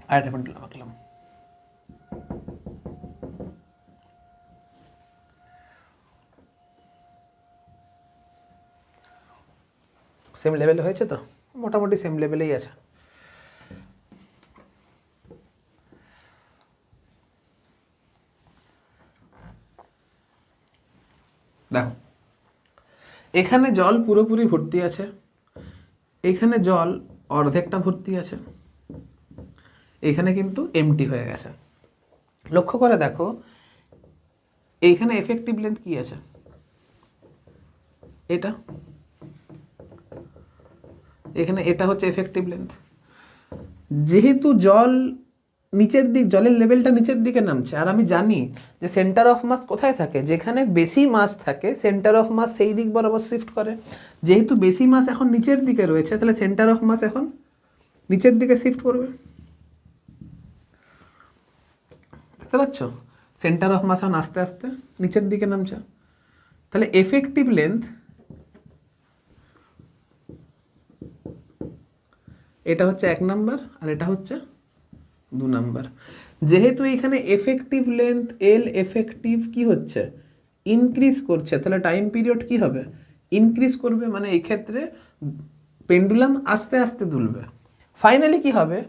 আর একটা পেন্ডুলাম আঁকলাম। সেম লেভেলে হয়েছে তো, মোটামুটি সেম লেভেলেই আছে। দেখো এখানে জল পুরোপুরি ভর্তি আছে, এখানে জল অর্ধেকটা ভর্তি আছে, এখানে কিন্তু এমটি হয়ে গেছে। লক্ষ্য করে দেখো এইখানে এফেক্টিভ লেন্থ কি আছে, এটা, এখানে এটা হচ্ছে এফেক্টিভ লেন্থ। যেহেতু জল নিচের দিক, জলের লেভেলটা নিচের দিকে নামছে, আর আমি জানি যে সেন্টার অফ মাস কোথায় থাকে, যেখানে বেশি মাস থাকে সেন্টার অফ মাস সেই দিক বরাবর শিফট করে। যেহেতু বেশি মাস এখন নিচের দিকে রয়েছে, তাহলে সেন্টার অফ মাস এখন নিচের দিকে শিফট করবে। দেখতে পাচ্ছ, সেন্টার অফ মাস এখন আস্তে আস্তে নিচের দিকে নামছে। তাহলে এফেক্টিভ লেন্থ এটা হচ্ছে 1 নাম্বার আর এটা হচ্ছে 2 নাম্বার। যেহেতু এখানে এফেক্টিভ লেন্থ এল এফেক্টিভ কি হচ্ছে, ইনক্রিজ করছে, তাহলে টাইম পিরিয়ড কি হবে, ইনক্রিজ করবে। মানে এই ক্ষেত্রে পেন্ডুলাম আস্তে আস্তে দুলবে। ফাইনালি কি হবে,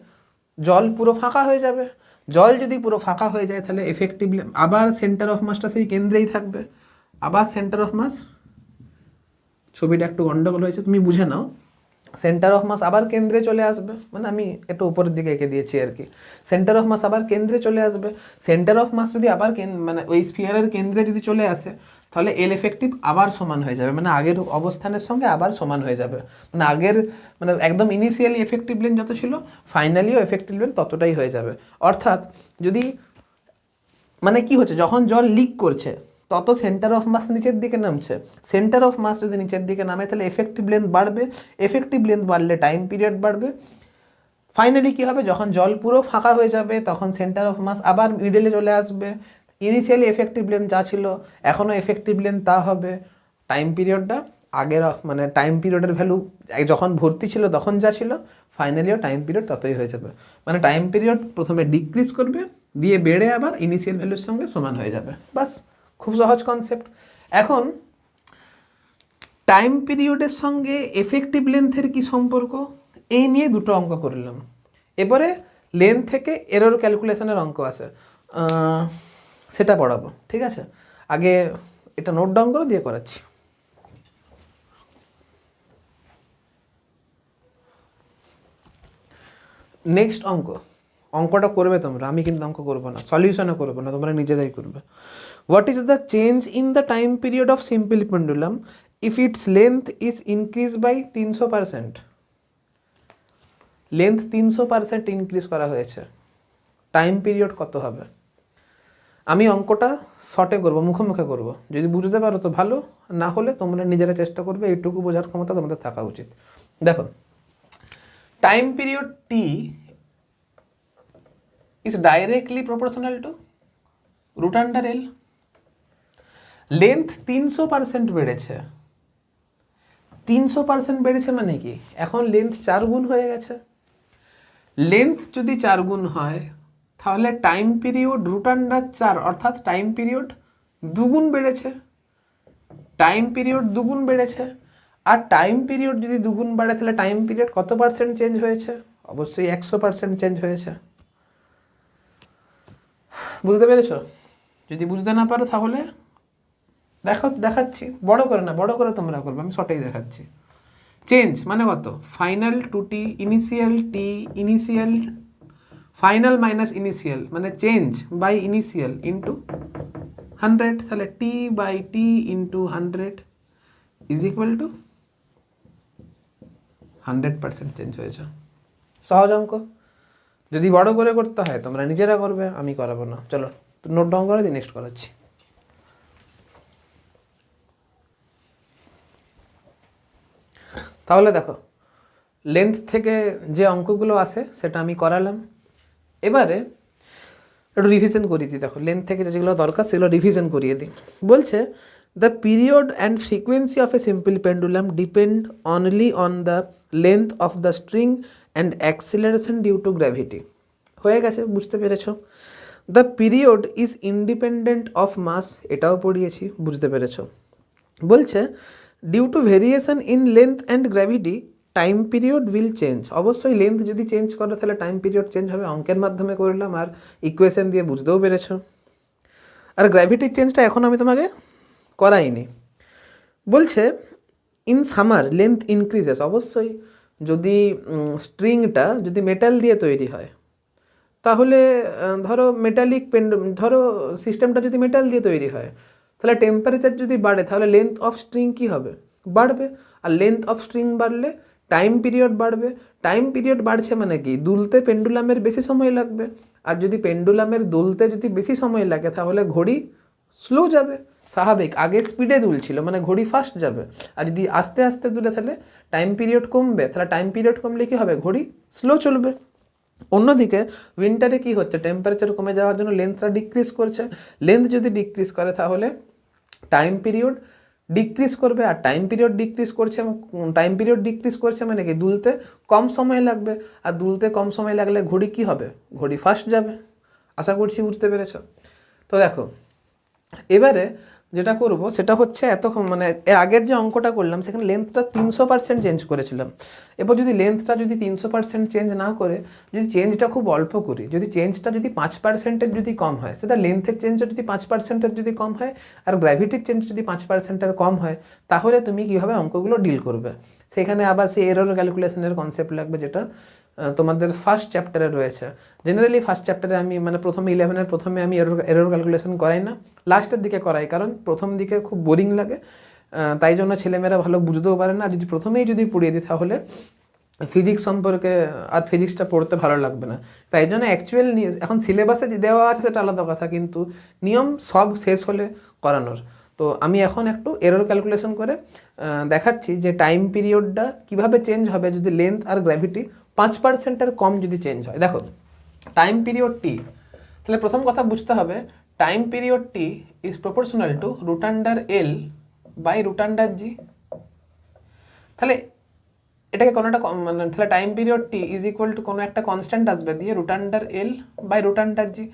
জল পুরো ফাঁকা হয়ে যাবে। জল যদি পুরো ফাঁকা হয়ে যায় তাহলে এফেক্টিভ আবার সেন্টার অফ মাসটা সেই কেন্দ্রেই থাকবে। আবার সেন্টার অফ মাস, ছবিটা একটু গন্ডগোল হয়েছে, তুমি বুঝে নাও। সেন্টার অফ মাস আবার কেন্দ্রে চলে আসবে, মানে আমি একটু উপরের দিকে এঁকে দিয়েছি আর কি। সেন্টার অফ মাস আবার কেন্দ্রে চলে আসবে। সেন্টার অফ মাস যদি আবার মানে ওই স্ফিয়ারের কেন্দ্রে যদি চলে আসে, তাহলে এল এফেক্টিভ আবার সমান হয়ে যাবে, মানে আগের অবস্থানের সঙ্গে আবার সমান হয়ে যাবে। মানে আগের, মানে একদম ইনিশিয়ালি এফেক্টিভ লেন্থ যত ছিল, ফাইনালিও এফেক্টিভ লেন্থ ততটাই হয়ে যাবে। অর্থাৎ যদি, মানে কি হচ্ছে, যখন জল লিক করছে তত সেন্টার অফ মাস নিচের দিকে নামছে। সেন্টার অফ মাস যদি নিচের দিকে নামে তাহলে এফেক্টিভ লেন্থ বাড়বে, এফেক্টিভ লেন্থ বাড়লে টাইম পিরিয়ড বাড়বে। ফাইনালি কী হবে, যখন জল পুরো ফাঁকা হয়ে যাবে তখন সেন্টার অফ মাস আবার মিডলে চলে আসবে। ইনিশিয়ালি এফেক্টিভ লেন্থ যা ছিল এখনও এফেক্টিভ লেন্থ তা হবে। টাইম পিরিয়ডটা আগের, মানে টাইম পিরিয়ডের ভ্যালু যখন ভর্তি ছিল তখন যা ছিল, ফাইনালিও টাইম পিরিয়ড ততই হয়ে যাবে। মানে টাইম পিরিয়ড প্রথমে ডিক্রিজ করবে, দিয়ে বেড়ে আবার ইনিশিয়াল ভ্যালুর সঙ্গে সমান হয়ে যাবে। বাস, খুব সহজ কনসেপ্ট। এখন টাইম পিরিয়ডের সঙ্গে এফেক্টিভ লেন্থের কি সম্পর্ক, এই নিয়ে দুটো অঙ্ক করলাম। এবারে লেন্থ থেকে এরর ক্যালকুলেশনের অঙ্ক আছে, সেটা পড়াবো, ঠিক আছে। আগে এটা নোট ডাউন করে দিয়ে করাচ্ছি। নেক্সট অঙ্কটা করবে তোমরা, আমি কিন্তু অঙ্ক করবো না, সলিউশনও করবো না, তোমরা নিজেরাই করবে। What is the change in the time period of simple pendulum if its length is increase by 300%? Length 300% increase করা হয়েছে, টাইম পিরিয়ড কত হবে? আমি অঙ্কটা শর্টে করবো, মুখে মুখে করবো। যদি বুঝতে পারো তো ভালো, না হলে তোমরা নিজেরা চেষ্টা করবে, এইটুকু বোঝার ক্ষমতা তোমাদের থাকা উচিত। দেখো time period T is directly proportional to root under L. Length 300% বেড়েছে, 300% বেড়েছে মানে কি, এখন লেন্থ 4 গুণ হয়ে গেছে। লেন্থ যদি 4 গুণ হয় তাহলে টাইম পিরিয়ড রুট আন্ডার 4 অর্থাৎ টাইম পিরিয়ড দুগুণ বেড়েছে, টাইম পিরিয়ড দুগুণ বেড়েছে। আর টাইম পিরিয়ড যদি দুগুণ বাড়ে তাহলে টাইম পিরিয়ড কত পার্সেন্ট চেঞ্জ হয়েছে? অবশ্যই 100% চেঞ্জ হয়েছে। বুঝতে পেরেছ? যদি বুঝতে না পারো তাহলে দেখাচ্ছি, বড় করে না, বড় করে তোমরা করবে, আমি শর্টেই দেখাচ্ছি। চেঞ্জ মানে কত? Final to T initial final minus initial মানে চেঞ্জ বাই ইনিশিয়াল ইন্টু 100, তাহলে T by T into 100 is equal to 100% change হয়েছে। সহজ অঙ্ক। যদি বড় করে করতে হয় তোমরা নিজেরা করবে, আমি করাবো না। চলো নোট ডাউন করে দিই, নেক্সট করাচ্ছি। তাহলে দেখো লেন্থ থেকে যে অঙ্কগুলো আসে সেটা আমি করালাম। এবারে একটু রিভিশন করিয়ে দিই। দেখো লেন্থ থেকে যেগুলো দরকার সেগুলো রিভিশন করিয়ে দিই। বলছে the period and frequency of a simple pendulum depend only on the length of the string and acceleration due to gravity. হয়ে গেছে, বুঝতে পেরেছো? The period is independent of mass, এটাও পড়িয়েছি, বুঝতে পেরেছো? বলছে due to variation in length and gravity time period will change. অবশ্যই লেন্থ যদি চেঞ্জ করে তাহলে টাইম পিরিয়ড চেঞ্জ হবে, অঙ্কের মাধ্যমে করলাম আর ইকুয়েশন দিয়ে বুঝতেও পেরেছো। আর গ্র্যাভিটির চেঞ্জটা এখন আমি তোমাকে করাইনি। বলছে ইন সামার লেন্থ ইনক্রিজেস। অবশ্যই যদি স্ট্রিংটা যদি মেটাল দিয়ে তৈরি হয় তাহলে ধরো ধরো সিস্টেমটা যদি মেটাল দিয়ে তৈরি হয় তাহলে টেম্পারেচার যদি বাড়ে তাহলে লেন্থ অফ স্ট্রিং কী হবে? বাড়বে। আর লেন্থ অফ স্ট্রিং বাড়লে টাইম পিরিয়ড বাড়বে। টাইম পিরিয়ড বাড়ছে মানে কি, দুলতে পেন্ডুলামের বেশি সময় লাগবে। আর যদি পেন্ডুলামের দুলতে যদি বেশি সময় লাগে তাহলে ঘড়ি স্লো যাবে, স্বাভাবিক। আগে স্পিডে দুলছিল মানে ঘড়ি ফাস্ট যাবে। আর যদি আস্তে আস্তে দুলে তাহলে টাইম পিরিয়ড কমবে, তাহলে টাইম পিরিয়ড কমলে কী হবে? ঘড়ি স্লো চলবে। অন্যদিকে উইন্টারে কি হচ্ছে, টেম্পারেচার কমে যাওয়ার জন্য লেন্থটা ডিক্রিজ করছে। লেন্থ যদি ডিক্রিজ করে তাহলে টাইম পিরিয়ড ডিক্রিজ করবে। আর টাইম পিরিয়ড ডিক্রিজ করছে মানে কি, দুলতে কম সময় লাগবে। আর দুলতে কম সময় লাগলে ঘড়ি কি হবে? ঘড়ি ফাস্ট যাবে। আশা করছি বুঝতে পেরেছ। তো দেখো এবারে যেটা করব সেটা হচ্ছে মানে এর আগের যে অঙ্কটা করলাম সেখানে লেন্থটা 300% চেঞ্জ করেছিলাম। এবার যদি লেন্থটা যদি 300% চেঞ্জ না করে যদি চেঞ্জটা খুব অল্প করি, যদি চেঞ্জটা যদি 5%-এর যদি কম হয়, সেটা লেন্থের চেঞ্জটা যদি 5%-এর যদি কম হয় আর গ্র্যাভিটির চেঞ্জ যদি 5%-এর কম হয়, তাহলে তুমি কীভাবে অঙ্কগুলো ডিল করবে? সেখানে আবার সেই এরর ক্যালকুলেশনের কনসেপ্ট লাগবে, যেটা তোমাদের ফার্স্ট চ্যাপ্টারে রয়েছে। জেনারেলি ফার্স্ট চ্যাপ্টারে আমি মানে প্রথমে 11-এর প্রথমে আমি এরর ক্যালকুলেশন করাই না, লাস্টের দিকে করাই, কারণ প্রথম দিকে খুব বোরিং লাগে, তাই জন্য ছেলেমেয়েরা ভালো বুঝতেও পারে না। যদি প্রথমেই যদি পড়িয়ে দিই তাহলে ফিজিক্স সম্পর্কে আর ফিজিক্সটা পড়তে ভালো লাগবে না। তাই জন্য অ্যাকচুয়াল এখন সিলেবাসে দেওয়া আছে সেটা আলাদা কথা, কিন্তু নিয়ম সব শেষ হলে করানোর। তো আমি এখন একটু এরর ক্যালকুলেশন করে দেখাচ্ছি যে টাইম পিরিয়ডটা কীভাবে চেঞ্জ হবে যদি লেন্থ আর গ্র্যাভিটি 5%-এর কম যদি চেঞ্জ হয়। দেখো টাইম পিরিয়ড টি, তাহলে প্রথম কথা বুঝতে হবে time period T is proportional to root under L by root under g. তাহলে এটাকে কোনো একটা মানে তাহলে time period T is equal to কোনো একটা কনস্ট্যান্ট আসবে দিয়ে root under L by root under g.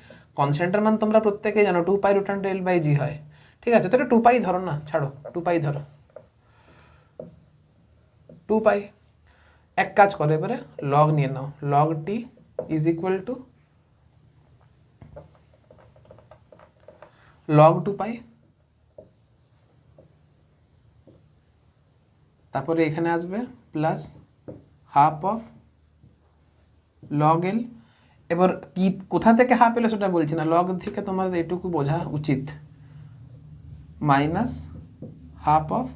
কনস্ট্যান্টের মান তোমরা প্রত্যেকেই জানো 2 pi root under L by g হয়। ঠিক আছে, তো এটা 2 পাই ধরো না, ছাড়ো 2 পাই ধরো, 2 পাই। এক কাজ করো এবারে লগ নিয়ে নাও, log T is equal to log 2 pi, তারপরে এখানে আসবে plus half of log L. এবার কি কোথা থেকে হাফ এলো সেটা বলছি না, লগ থেকে তোমার এটুকু বোঝা উচিত, minus half of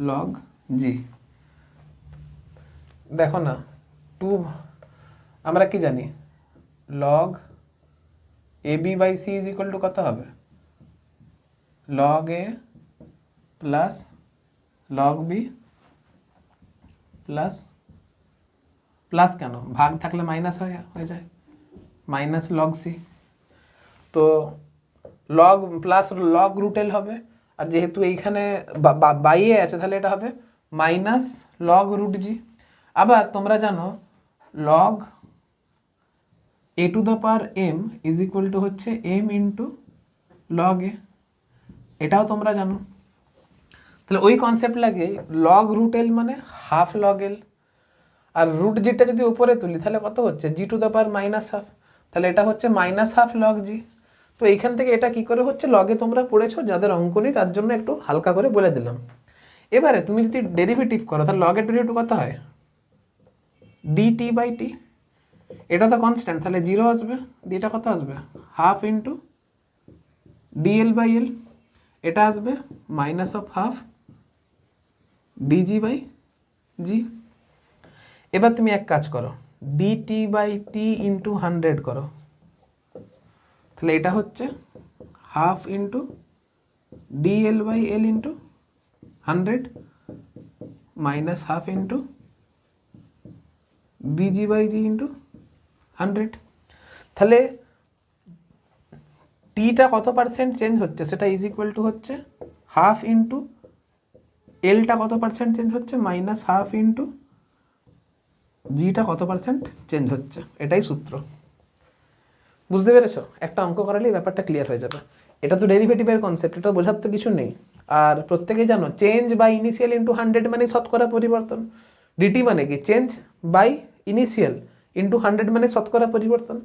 log g. দেখো না 2 আমরা কি জানি, log A B by C is equal to কত হবে? Log A plus log B plus plus কেন, ভাগ থাকলে মাইনাস হয়ে যায়, মাইনাস লগ সি, তো log plus log root L হবে, আর যেহেতু এইখানে বাইয়ে আছে তাহলে এটা হবে মাইনাস লগ রুট জি। আবার তোমরা জানো log A to the power M is equal to হচ্ছে এম ইন্টু লগ এ, এটাও তোমরা জানো। তাহলে ওই কনসেপ্ট লাগে লগ রুট এল মানে হাফ লগ এল, আর রুট জিটা যদি উপরে তুলি তাহলে কত হচ্ছে g to the power minus half, তাহলে এটা হচ্ছে মাইনাস হাফ লগ জি। তো এইখান থেকে এটা কি করে হচ্ছে লগে তোমরা পড়েছো, যাদের অঙ্ক নেই তার জন্য একটু হালকা করে বলে দিলাম। এবারে তুমি যদি ডেরিভেটিভ করো তাহলে লগের ডেরিভেটিভ কত হয় ডিটি বাই টি, এটা তো কনস্ট্যান্ট তাহলে জিরো আসবে, এটা কত আসবে half into DL by L, এটা আসবে minus of half dg by g. এবার তুমি এক কাজ করো ডিটি বাই টি ইন্টু 100 করো, তাহলে এটা হচ্ছে half into DL by L into 100 minus half into D G by G into 100। তাহলে টিটা কত পার্সেন্ট চেঞ্জ হচ্ছে সেটা ইজ ইকুয়াল টু হচ্ছে হাফ ইন্টু এলটা কত পার্সেন্ট চেঞ্জ হচ্ছে মাইনাস হাফ ইন্টু জিটা কত পার্সেন্ট চেঞ্জ হচ্ছে, এটাই সূত্র। বুঝতে পেরেছো? একটা অঙ্ক করালেই ব্যাপারটা ক্লিয়ার হয়ে যাবে। এটা তো ডেরিভেটিভের কনসেপ্ট, এটা বোঝার তো কিছু নেই। আর প্রত্যেকেই জানো চেঞ্জ বাই ইনিশিয়াল ইন্টু 100 মানে শতকরা পরিবর্তন, ডিটি মানে কি চেঞ্জ বাই ইনিশিয়াল ইন্টু 100 মানে শতকরা পরিবর্তন।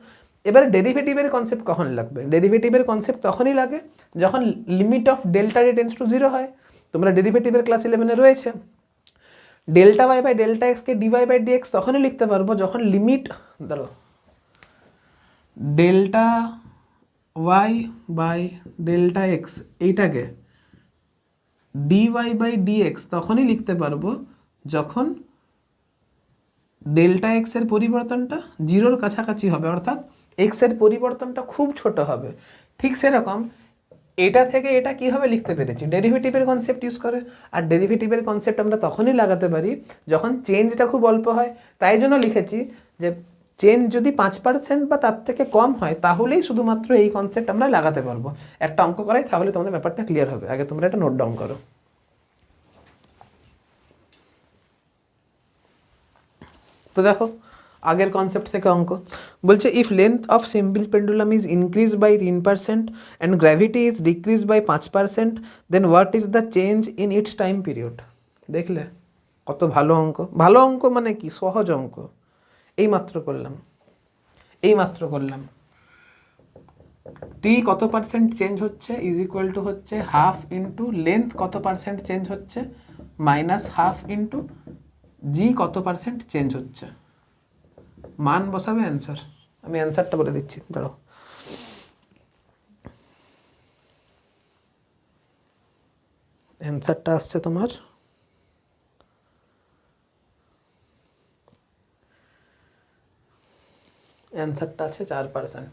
এবারে ডেরিভেটিভের কনসেপ্ট কখন লাগবে? ডেরিভেটিভের কনসেপ্ট তখনই লাগে যখন limit of delta T tends to 0 হয়। তোমরা ডেরিভেটিভের ক্লাস 11-এ রয়েছে ডেল্টা ওয়াই বাই ডেল্টা এক্সকে ডিওয়াই বাই ডিএক্স তখনই লিখতে পারবো যখন লিমিট ধরো delta y by delta x এইটাকে ডিওয়াই বাই ডিএক্স তখনই লিখতে পারবো যখন ডেল্টা এক্সের পরিবর্তনটা জিরোর কাছাকাছি হবে, অর্থাৎ এক্সের পরিবর্তনটা খুব ছোট হবে। ঠিক সেরকম এটা থেকে এটা কীভাবে লিখতে পেরেছি ডেরিভেটিভের কনসেপ্ট ইউজ করে। আর ডেরিভেটিভের কনসেপ্ট আমরা তখনই লাগাতে পারি যখন চেঞ্জটা খুব অল্প হয়। তাই জন্য লিখেছি যে চেঞ্জ যদি 5% বা তার থেকে কম হয় তাহলেই শুধুমাত্র এই কনসেপ্ট আমরা লাগাতে পারবো। একটা অঙ্ক করাই তাহলে তোমাদের ব্যাপারটা ক্লিয়ার হবে। আগে তোমরা এটা নোট ডাউন করো। তো দেখো আগের কনসেপ্ট থেকে অঙ্ক বলছে if length of simple pendulum is increase by 3% and gravity is decrease by 5%, then what is the change in its time period. দেখলে কত ভালো অঙ্ক। ভালো অঙ্ক মানে কি সহজ অঙ্ক। এইমাত্র করলাম টি কত পার্সেন্ট চেঞ্জ হচ্ছে ইজ ইকুয়াল টু হচ্ছে হাফ ইন্টু লেন্থ কত পার্সেন্ট চেঞ্জ হচ্ছে মাইনাস হাফ ইন্টু জি কত পার্সেন্ট চেঞ্জ হচ্ছে। মান বসাবে অ্যান্সার, আমি অ্যান্সারটা বলে দিচ্ছি দাঁড়াও। অ্যান্সারটা আসছে তোমার অ্যান্সারটা আছে 4%।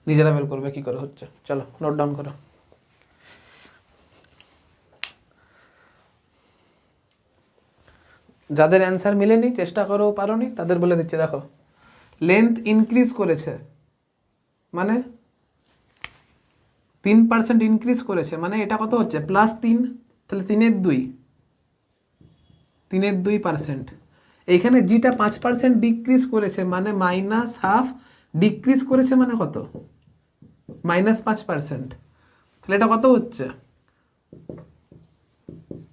নিজেরা বের করবে কি করে হচ্ছে। চলো নোট ডাউন করো। যাদের অ্যান্সার মিলেনি চেষ্টা করো পারোনি তাদের বলে দিচ্ছি দেখো লেন্থ ইনক্রিজ করেছে মানে 3% ইনক্রিজ করেছে মানে এটা কত হচ্ছে +3, তাহলে 3/2%। এইখানে জিটা 5% ডিক্রিজ করেছে মানে -1/2, ডিক্রিজ করেছে মানে কত -5%, তাহলে এটা কত হচ্ছে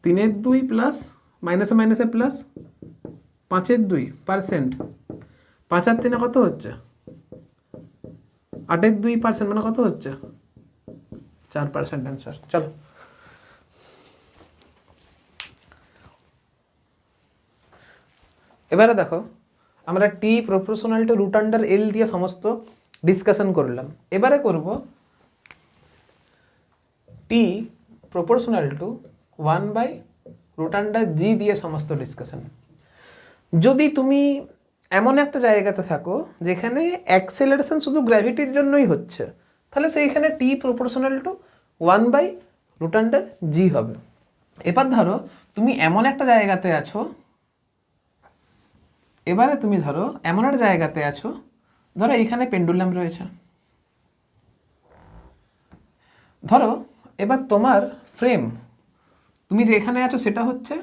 3/2 প্লাস মাইনাসে মাইনাসে প্লাস 5/2%, 5/3 কত হচ্ছে 8/2% মানে কত হচ্ছে 4% অ্যান্সার। চলো এবারে দেখো আমরা টি প্রপোর্শনাল টু রুট আন্ডার এল দিয়ে সমস্ত ডিসকাশন করলাম। এবারে করব টি প্রপোর্শনাল টু 1/রুট আন্ডার জি দিয়ে সমস্ত ডিসকাশন। যদি তুমি এমন একটা জায়গাতে থাকো যেখানে অ্যাক্সেলারেশন শুধু গ্র্যাভিটির জন্যই হচ্ছে তাহলে সেইখানে টি প্রপোর্শনাল টু 1/রুট আন্ডার জি হবে। এবার ধরো তুমি এমন একটা জায়গাতে আছো এবারে তুমি ধরো এমন একটা জায়গাতে আছো, ধরো এইখানে পেন্ডুলাম রয়েছে, ধরো এবার তোমার ফ্রেম, তুমি যে এখানে আছো সেটা হচ্ছে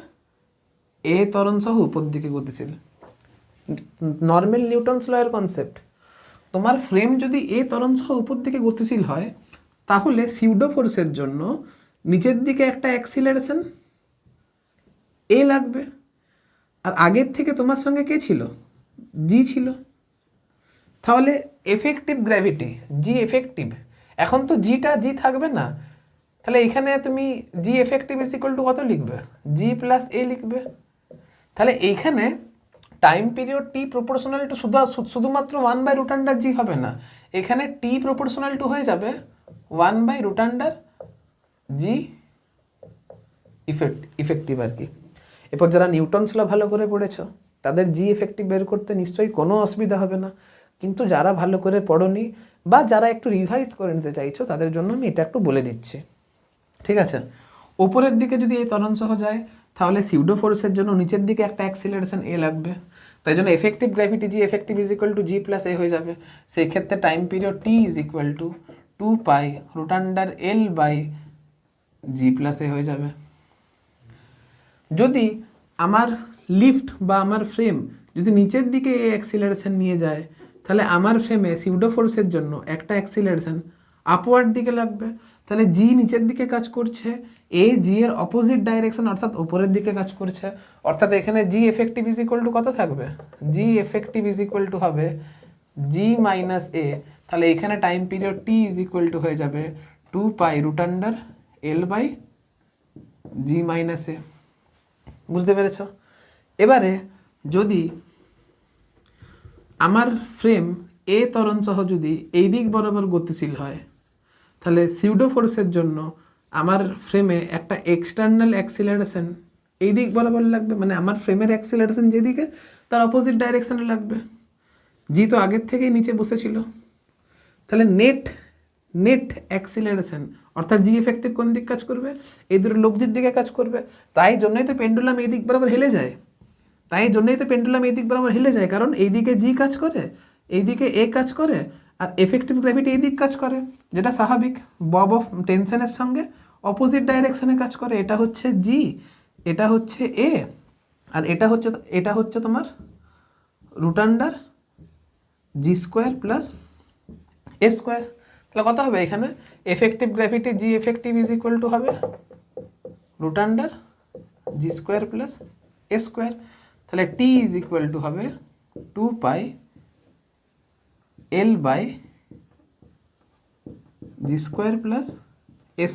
এ ত্বরণ সহ উপর দিকে গতিশীল, নর্মাল নিউটনস ল এর কনসেপ্ট। তোমার ফ্রেম যদি এ ত্বরণ সহ উপর দিকে গতিশীল হয়, তাহলে সিউডো ফোর্সের জন্য নিচের দিকে একটা অ্যাক্সিলারেশন এ লাগবে, আর আগের থেকে তোমার সঙ্গে কে ছিল, জি ছিল। তাহলে এফেক্টিভ গ্র্যাভিটি, জি এফেক্টিভ, এখন তো জিটা জি থাকবে না, তাহলে এখানে তুমি জি এফেক্টিভ ইজ ইকুয়াল টু কত লিখবে, জি প্লাস এ লিখবে। তাহলে এইখানে টাইম পিরিয়ড টি প্রপোর্শনাল টু শুধুমাত্র 1/√জি হবে না, এখানে টি প্রপোর্শনাল টু হয়ে যাবে 1/√জি ইফেক্টিভ আর কি। এরপর যারা নিউটনস ল ভালো করে পড়েছো তাদের জি এফেক্টিভ বের করতে নিশ্চয়ই কোনো অসুবিধা হবে না, কিন্তু যারা ভালো করে পড়োনি বা যারা একটু রিভাইজ করে নিতে চাইছো তাদের জন্য আমি এটা একটু বলে দিচ্ছি, ঠিক আছে। ওপরের দিকে যদি এই ত্বরণ সহ যায়, তাহলে সিউডো ফোর্সের জন্য নিচের দিকে একটা অ্যাক্সিলারেশন এ লাগবে, তাই জন্য effective gravity G effective is equal to g plus a হয়ে যাবে। সেই ক্ষেত্রে time period T is equal to 2π√L/জি প্লাস এ হয়ে যাবে। যদি আমার লিফট বা আমার ফ্রেম যদি নিচের দিকে এই অ্যাক্সিলারেশন নিয়ে যায়, তাহলে আমার ফ্রেমে সিউডো ফোর্সের জন্য একটা অ্যাক্সিলারেশন আপওয়ার্ড দিকে লাগবে, তাহলে জি নিচের দিকে কাজ করছে, এ জি এর অপোজিট ডাইরেকশন অর্থাৎ উপরের দিকে কাজ করছে, অর্থাৎ এখানে জি এফেক্টিভ ইজ ইকুয়াল টু কত থাকবে, জি এফেক্টিভ ইজ ইকুয়াল টু হবে জি মাইনাস এ। তাহলে এখানে time period T is equal two হয়ে যাবে 2π√L/জি মাইনাস এ। বুঝতে পেরেছ? এবারে যদি আমার ফ্রেম এ ত্বরণ সহ যদি এই দিক বরাবর গতিশীল হয়, তাহলে সিউডো ফোর্সের জন্য আমার ফ্রেমে একটা এক্সটার্নাল অ্যাক্সিলারেশন এই দিক বরাবর লাগবে, মানে আমার ফ্রেমের অ্যাক্সিলারেশন যেদিকে তার অপোজিট ডাইরেকশনে লাগবে। জি তো আগের থেকেই নিচে বসেছিল, তাহলে নেট অ্যাক্সিলারেশন অর্থাৎ জি এফেক্টিভ কোন দিক কাজ করবে, এই দুটো লব্ধির দিকে কাজ করবে। তাই জন্যই তো পেন্ডুলাম এই দিক বরাবর হেলে যায়, কারণ এইদিকে জি কাজ করে, এইদিকে এ কাজ করে, আর এফেক্টিভ গ্র্যাভিটি এই দিক কাজ করে, যেটা স্বাভাবিক বব অফ টেনশনের সঙ্গে অপোজিট ডাইরেকশনে কাজ করে। এটা হচ্ছে জি, এটা হচ্ছে এ, আর এটা হচ্ছে তোমার √জি² প্লাস এ²। তাহলে কত হবে এখানে, effective gravity G effective is equal to হবে √জি² প্লাস এ²। তাহলে টি ইজ ইকুয়াল টু হবে 2πL/জি² প্লাস এ²,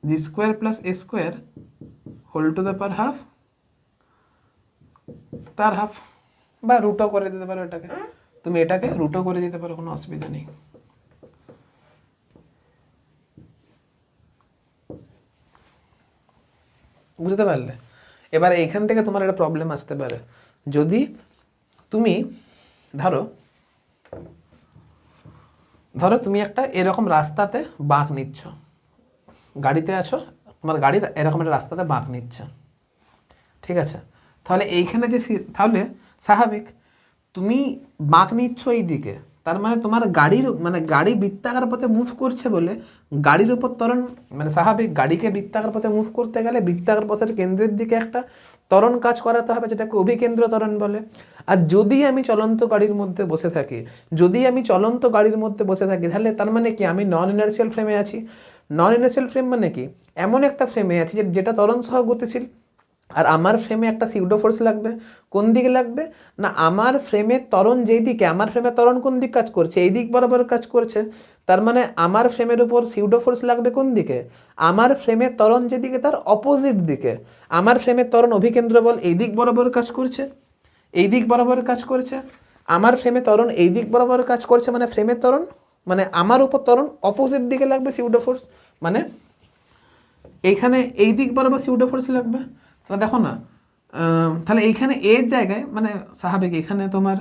জি² প্লাস এ² whole to the power half, তার হাফ, বা রুটও করে দিতে পারো এটাকে, তুমি এটাকে রুটও করে দিতে পারো, কোনো অসুবিধা নেই। বুঝতে পারলে? এবার এইখান থেকে তোমার একটা প্রবলেম আসতে পারে, যদি তুমি ধরো তুমি একটা এরকম রাস্তাতে বাঁক নিচ্ছ, গাড়িতে আছো, তোমার গাড়ির এরকম একটা রাস্তাতে বাঁক নিচ্ছে, ঠিক আছে। তাহলে এইখানে তাহলে স্বাভাবিক তুমি বাঁক নিচ্ছ এই দিকে, তার মানে তোমার গাড়ি বৃত্তাকার পথে মুভ করছে বলে গাড়ির উপর ত্বরণ, মানে স্বাভাবিক গাড়িকে বৃত্তাকার পথে মুভ করতে গেলে বৃত্তাকার পথের কেন্দ্রের দিকে একটা ত্বরণ কাজ করাতে হবে, যেটাকে অভিকেন্দ্র ত্বরণ বলে। আর যদি আমি চলন্ত গাড়ির মধ্যে বসে থাকি, তাহলে তার মানে কি আমি নন ইনার্শিয়াল ফ্রেমে আছি। নন ইনার্শিয়াল ফ্রেম মানে কি, এমন একটা ফ্রেমে আছি যেটা ত্বরণ সহ গতিশীল, আর আমার ফ্রেমে একটা সিউডো ফোর্স লাগবে। কোন দিকে লাগবে না, আমার ফ্রেমের ত্বরণ যেই দিকে, আমার ফ্রেমের ত্বরণ কোন দিক কাজ করছে, এই দিক বরাবর কাজ করছে, তার মানে আমার ফ্রেমের উপর সিউডো ফোর্স লাগবে কোন দিকে, আমার ফ্রেমের ত্বরণ যেদিকে তার অপোজিট দিকে। আমার ফ্রেমের ত্বরণ অভিকেন্দ্র বল এই দিক বরাবর কাজ করছে, আমার ফ্রেমের ত্বরণ এই দিক বরাবর কাজ করছে, মানে ফ্রেমের ত্বরণ মানে আমার উপর ত্বরণ অপোজিট দিকে লাগবে সিউডো ফোর্স, মানে এইখানে এই দিক বরাবর সিউডো ফোর্স লাগবে। তাহলে দেখো না, তাহলে এইখানে এর জায়গায় মানে স্বাভাবিক এখানে তোমার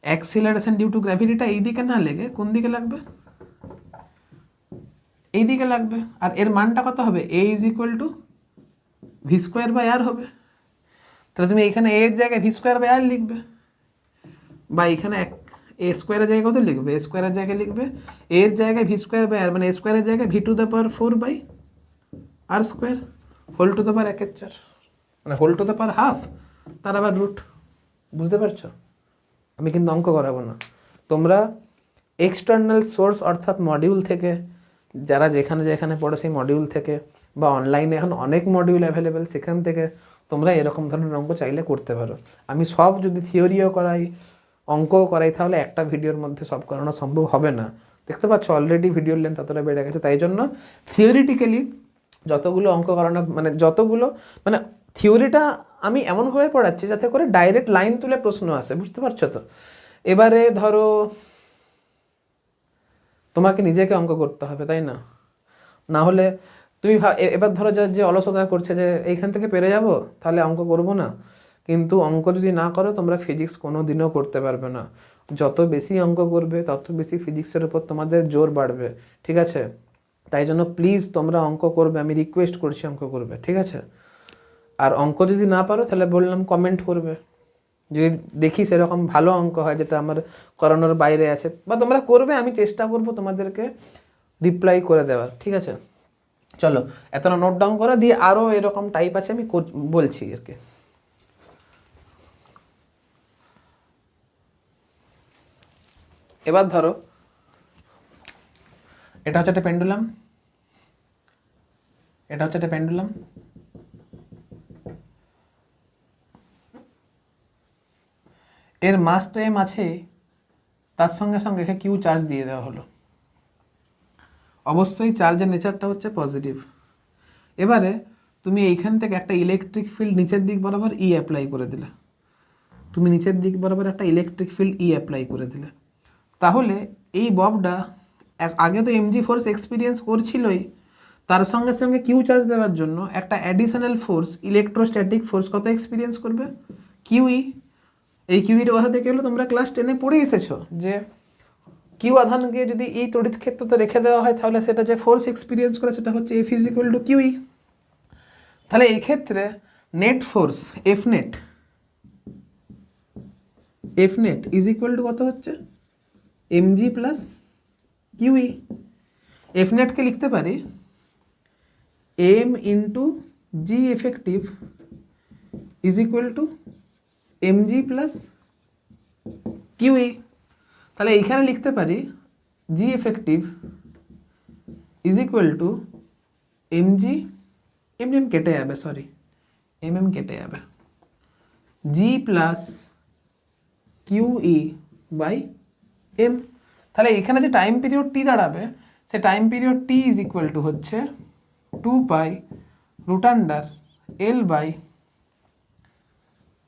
অ্যাক্সিলারেশন ডিউ টু গ্র্যাভিটিটা এই দিকে না লেগে কোন দিকে লাগবে, এই দিকে লাগবে, আর এর মানটা কত হবে, a is equal to v square by R হবে। তাহলে তুমি এখানে a এর জায়গায় ভি স্কোয়ার বাই আর লিখবে, বা এখানে এ স্কোয়ারের জায়গায় কত লিখবে, এ স্কোয়ারের জায়গায় লিখবে এর জায়গায় ভি স্কোয়ার বাই আর, মানে এ স্কোয়ারের জায়গায় V to the power 4 by R square whole to the power 1/4, মানে whole to the power half, তার আবার রুট। বুঝতে পারছো? আমি কিন্তু অঙ্ক করাবো না, তোমরা এক্সটার্নাল সোর্স অর্থাৎ মডিউল থেকে, যারা যেখানে যেখানে পড়ো সেই মডিউল থেকে, বা অনলাইনে এখন অনেক মডিউল অ্যাভেলেবেল, সেখান থেকে তোমরা এরকম ধরনের অঙ্ক চাইলে করতে পারো। আমি সব যদি থিওরিও করাই, অঙ্কও করাই, তাহলে একটা ভিডিওর মধ্যে সব করানো সম্ভব হবে না। দেখতে পাচ্ছ অলরেডি ভিডিওর লেন্থ ততটা বেড়ে গেছে। তাই জন্য থিওরিটিক্যালি যতগুলো অঙ্ক করানো, মানে যতগুলো, মানে থিওরিটা আমি এমনভাবে পড়াচ্ছি যাতে করে ডাইরেক্ট লাইন তুলে প্রশ্ন আসে। বুঝতে পারছো তো? এবারে ধরো তোমাকে নিজেকে অঙ্ক করতে হবে, তাই না? না হলে তুমি এবার ধরো যে অলসতা করছে যে এইখান থেকে পেরে যাব, তাহলে অঙ্ক করবো না। কিন্তু অঙ্ক যদি না করো তোমরা ফিজিক্স কোনো দিনও করতে পারবে না। যত বেশি অঙ্ক করবে তত বেশি ফিজিক্সের উপর তোমাদের জোর বাড়বে, ঠিক আছে? তাই জন্য প্লিজ তোমরা অঙ্ক করবে, আমি রিকোয়েস্ট করছি অঙ্ক করবে, ঠিক আছে? আর অঙ্ক যদি না পারো তাহলে বললাম কমেন্ট করবে, যদি দেখি সেরকম ভালো অঙ্ক হয় যেটা আমার করানোর বাইরে আছে, বা তোমরা করবে, আমি চেষ্টা করব তোমাদেরকে রিপ্লাই করে দেওয়ার, ঠিক আছে? চলো এতটা নোট ডাউন করা দিয়ে, আরও এরকম টাইপ আছে আমি বলছি আর কি। এবার ধরো এটা হচ্ছে একটা পেন্ডুলাম, এটা হচ্ছে একটা পেন্ডুলাম, এর মাস তো এম আছে, তার সঙ্গে সঙ্গে এখানে কিউ চার্জ দিয়ে দেওয়া হলো। অবশ্যই চার্জের নেচারটা হচ্ছে পজিটিভ। এবারে তুমি এইখান থেকে একটা ইলেকট্রিক ফিল্ড নিচের দিক বরাবর ই অ্যাপ্লাই করে দিলে, তুমি নিচের দিক বরাবর একটা ইলেকট্রিক ফিল্ড ই অ্যাপ্লাই করে দিলে, তাহলে এই ববটা আগে তো এমজি ফোর্স এক্সপিরিয়েন্স করছিলই, তার সঙ্গে সঙ্গে কিউ চার্জ দেওয়ার জন্য একটা অ্যাডিশনাল ফোর্স, ইলেকট্রোস্ট্যাটিক ফোর্স কত এক্সপিরিয়েন্স করবে, কিউই। এই কিউইটা কথা থেকে হলো তোমরা ক্লাস 10-এ পড়ে এসেছো যে কিউ আধানকে যদি এই তড়িৎ ক্ষেত্রতে রেখে দেওয়া হয় তাহলে সেটা যে ফোর্স এক্সপিরিয়েন্স করে সেটা হচ্ছে F is equal to qE. তাহলে এই ক্ষেত্রে net force F net is equal to কত হচ্ছে, এমজি প্লাস কিউই। এফ নেটকে লিখতে পারি m into g effective is equal to mg plus qE. তাহলে এইখানে লিখতে পারি g effective is equal to mg, m কেটে যাবে, সরি এম কেটে যাবে, g plus kiwi by m. তাহলে এখানে যে টাইম পিরিয়ড টি দাঁড়াবে, সে time period T is equal to হচ্ছে 2 √, L by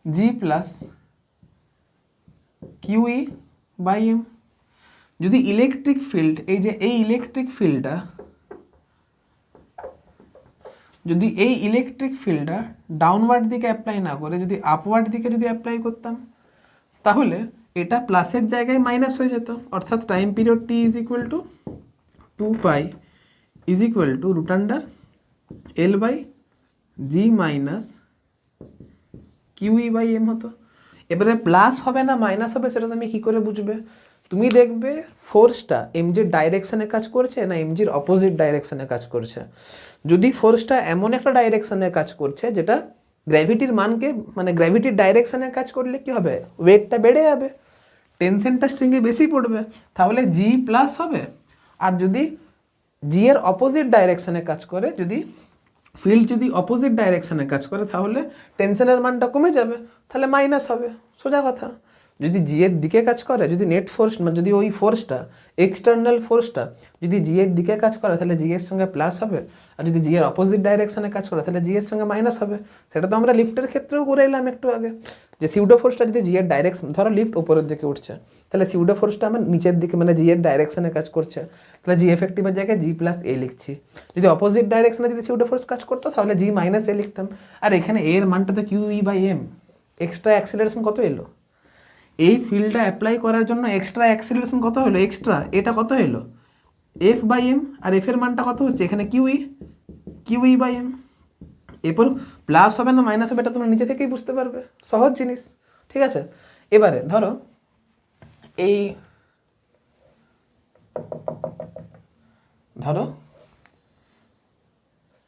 G plus kiwi by M. যদি ইলেকট্রিক ফিল্ড, এই যে এই ইলেকট্রিক ফিল্ডটা, যদি এই ইলেকট্রিক ফিল্ডটা ডাউনওয়ার্ড দিকে অ্যাপ্লাই না করে যদি আপওয়ার্ড দিকে যদি অ্যাপ্লাই করতাম, তাহলে এটা প্লাসের জায়গায় মাইনাস হয়ে যেত, অর্থাৎ time period T is equal to 2 is equal to √, L by G minus Q E by M হতো। এবারে প্লাস হবে না মাইনাস হবে সেটা তুমি কী করে বুঝবে? তুমি দেখবে ফোর্সটা এমজির ডাইরেকশানে কাজ করছে না এমজির অপোজিট ডাইরেকশানে কাজ করছে। যদি ফোর্সটা এমন একটা ডাইরেকশানে কাজ করছে যেটা গ্র্যাভিটির মানকে, মানে গ্র্যাভিটির ডাইরেকশানে কাজ করলে কি হবে, ওয়েটটা বেড়ে যাবে, টেনশনটা স্ট্রিংয়ে বেশি পড়বে, তাহলে জি প্লাস হবে। আর যদি জি এর অপোজিট ডাইরেকশানে কাজ করে, যদি ফিল্ড যদি অপোজিট ডাইরেকশানে কাজ করে, তাহলে টেনশনের মানটা কমে যাবে, তাহলে মাইনাস হবে, সোজা কথা। যদি জি এর দিকে কাজ করে, যদি নেট ফোর্স, যদি ওই ফোর্সটা এক্সটার্নাল ফোর্সটা যদি জি এর দিকে কাজ করে তাহলে জি এর সঙ্গে প্লাস হবে, আর যদি জি এর অপোজিট ডাইরেকশানে কাজ করে তাহলে জি এর সঙ্গে মাইনাস হবে। সেটা তো আমরা লিফটের ক্ষেত্রেও করে এলাম একটু আগে, যে সিউডো ফোর্সটা যদি জি এর ডাইরেকশন, ধরো লিফট উপরের দিকে উঠছে, তাহলে সিউডো ফোর্সটা আমার নিচের দিকে, মানে জি এর ডাইরেকশানে কাজ করছে, তাহলে জি এফেক্টিভের জায়গায় জি প্লাস এ লিখছি। যদি অপোজিট ডাইরেকশনে যদি সিউডো ফোর্স কাজ করতো তাহলে জি মাইনাস এ লিখতাম। আর এখানে এর মানটা তো Q E by M, extra acceleration কত এলো, এই ফিল্ডটা অ্যাপ্লাই করার জন্য এক্সট্রা অ্যাক্সিলারেশন কত হলো, এক্সট্রা এটা কত এলো, এফ বাই এম, আর এফের মানটা কত হচ্ছে এখানে কিউই বাই এম। এরপর প্লাস হবে না মাইনাস হবে এটা তোমরা নিজে থেকেই বুঝতে পারবে, সহজ জিনিস, ঠিক আছে। এবারে ধরো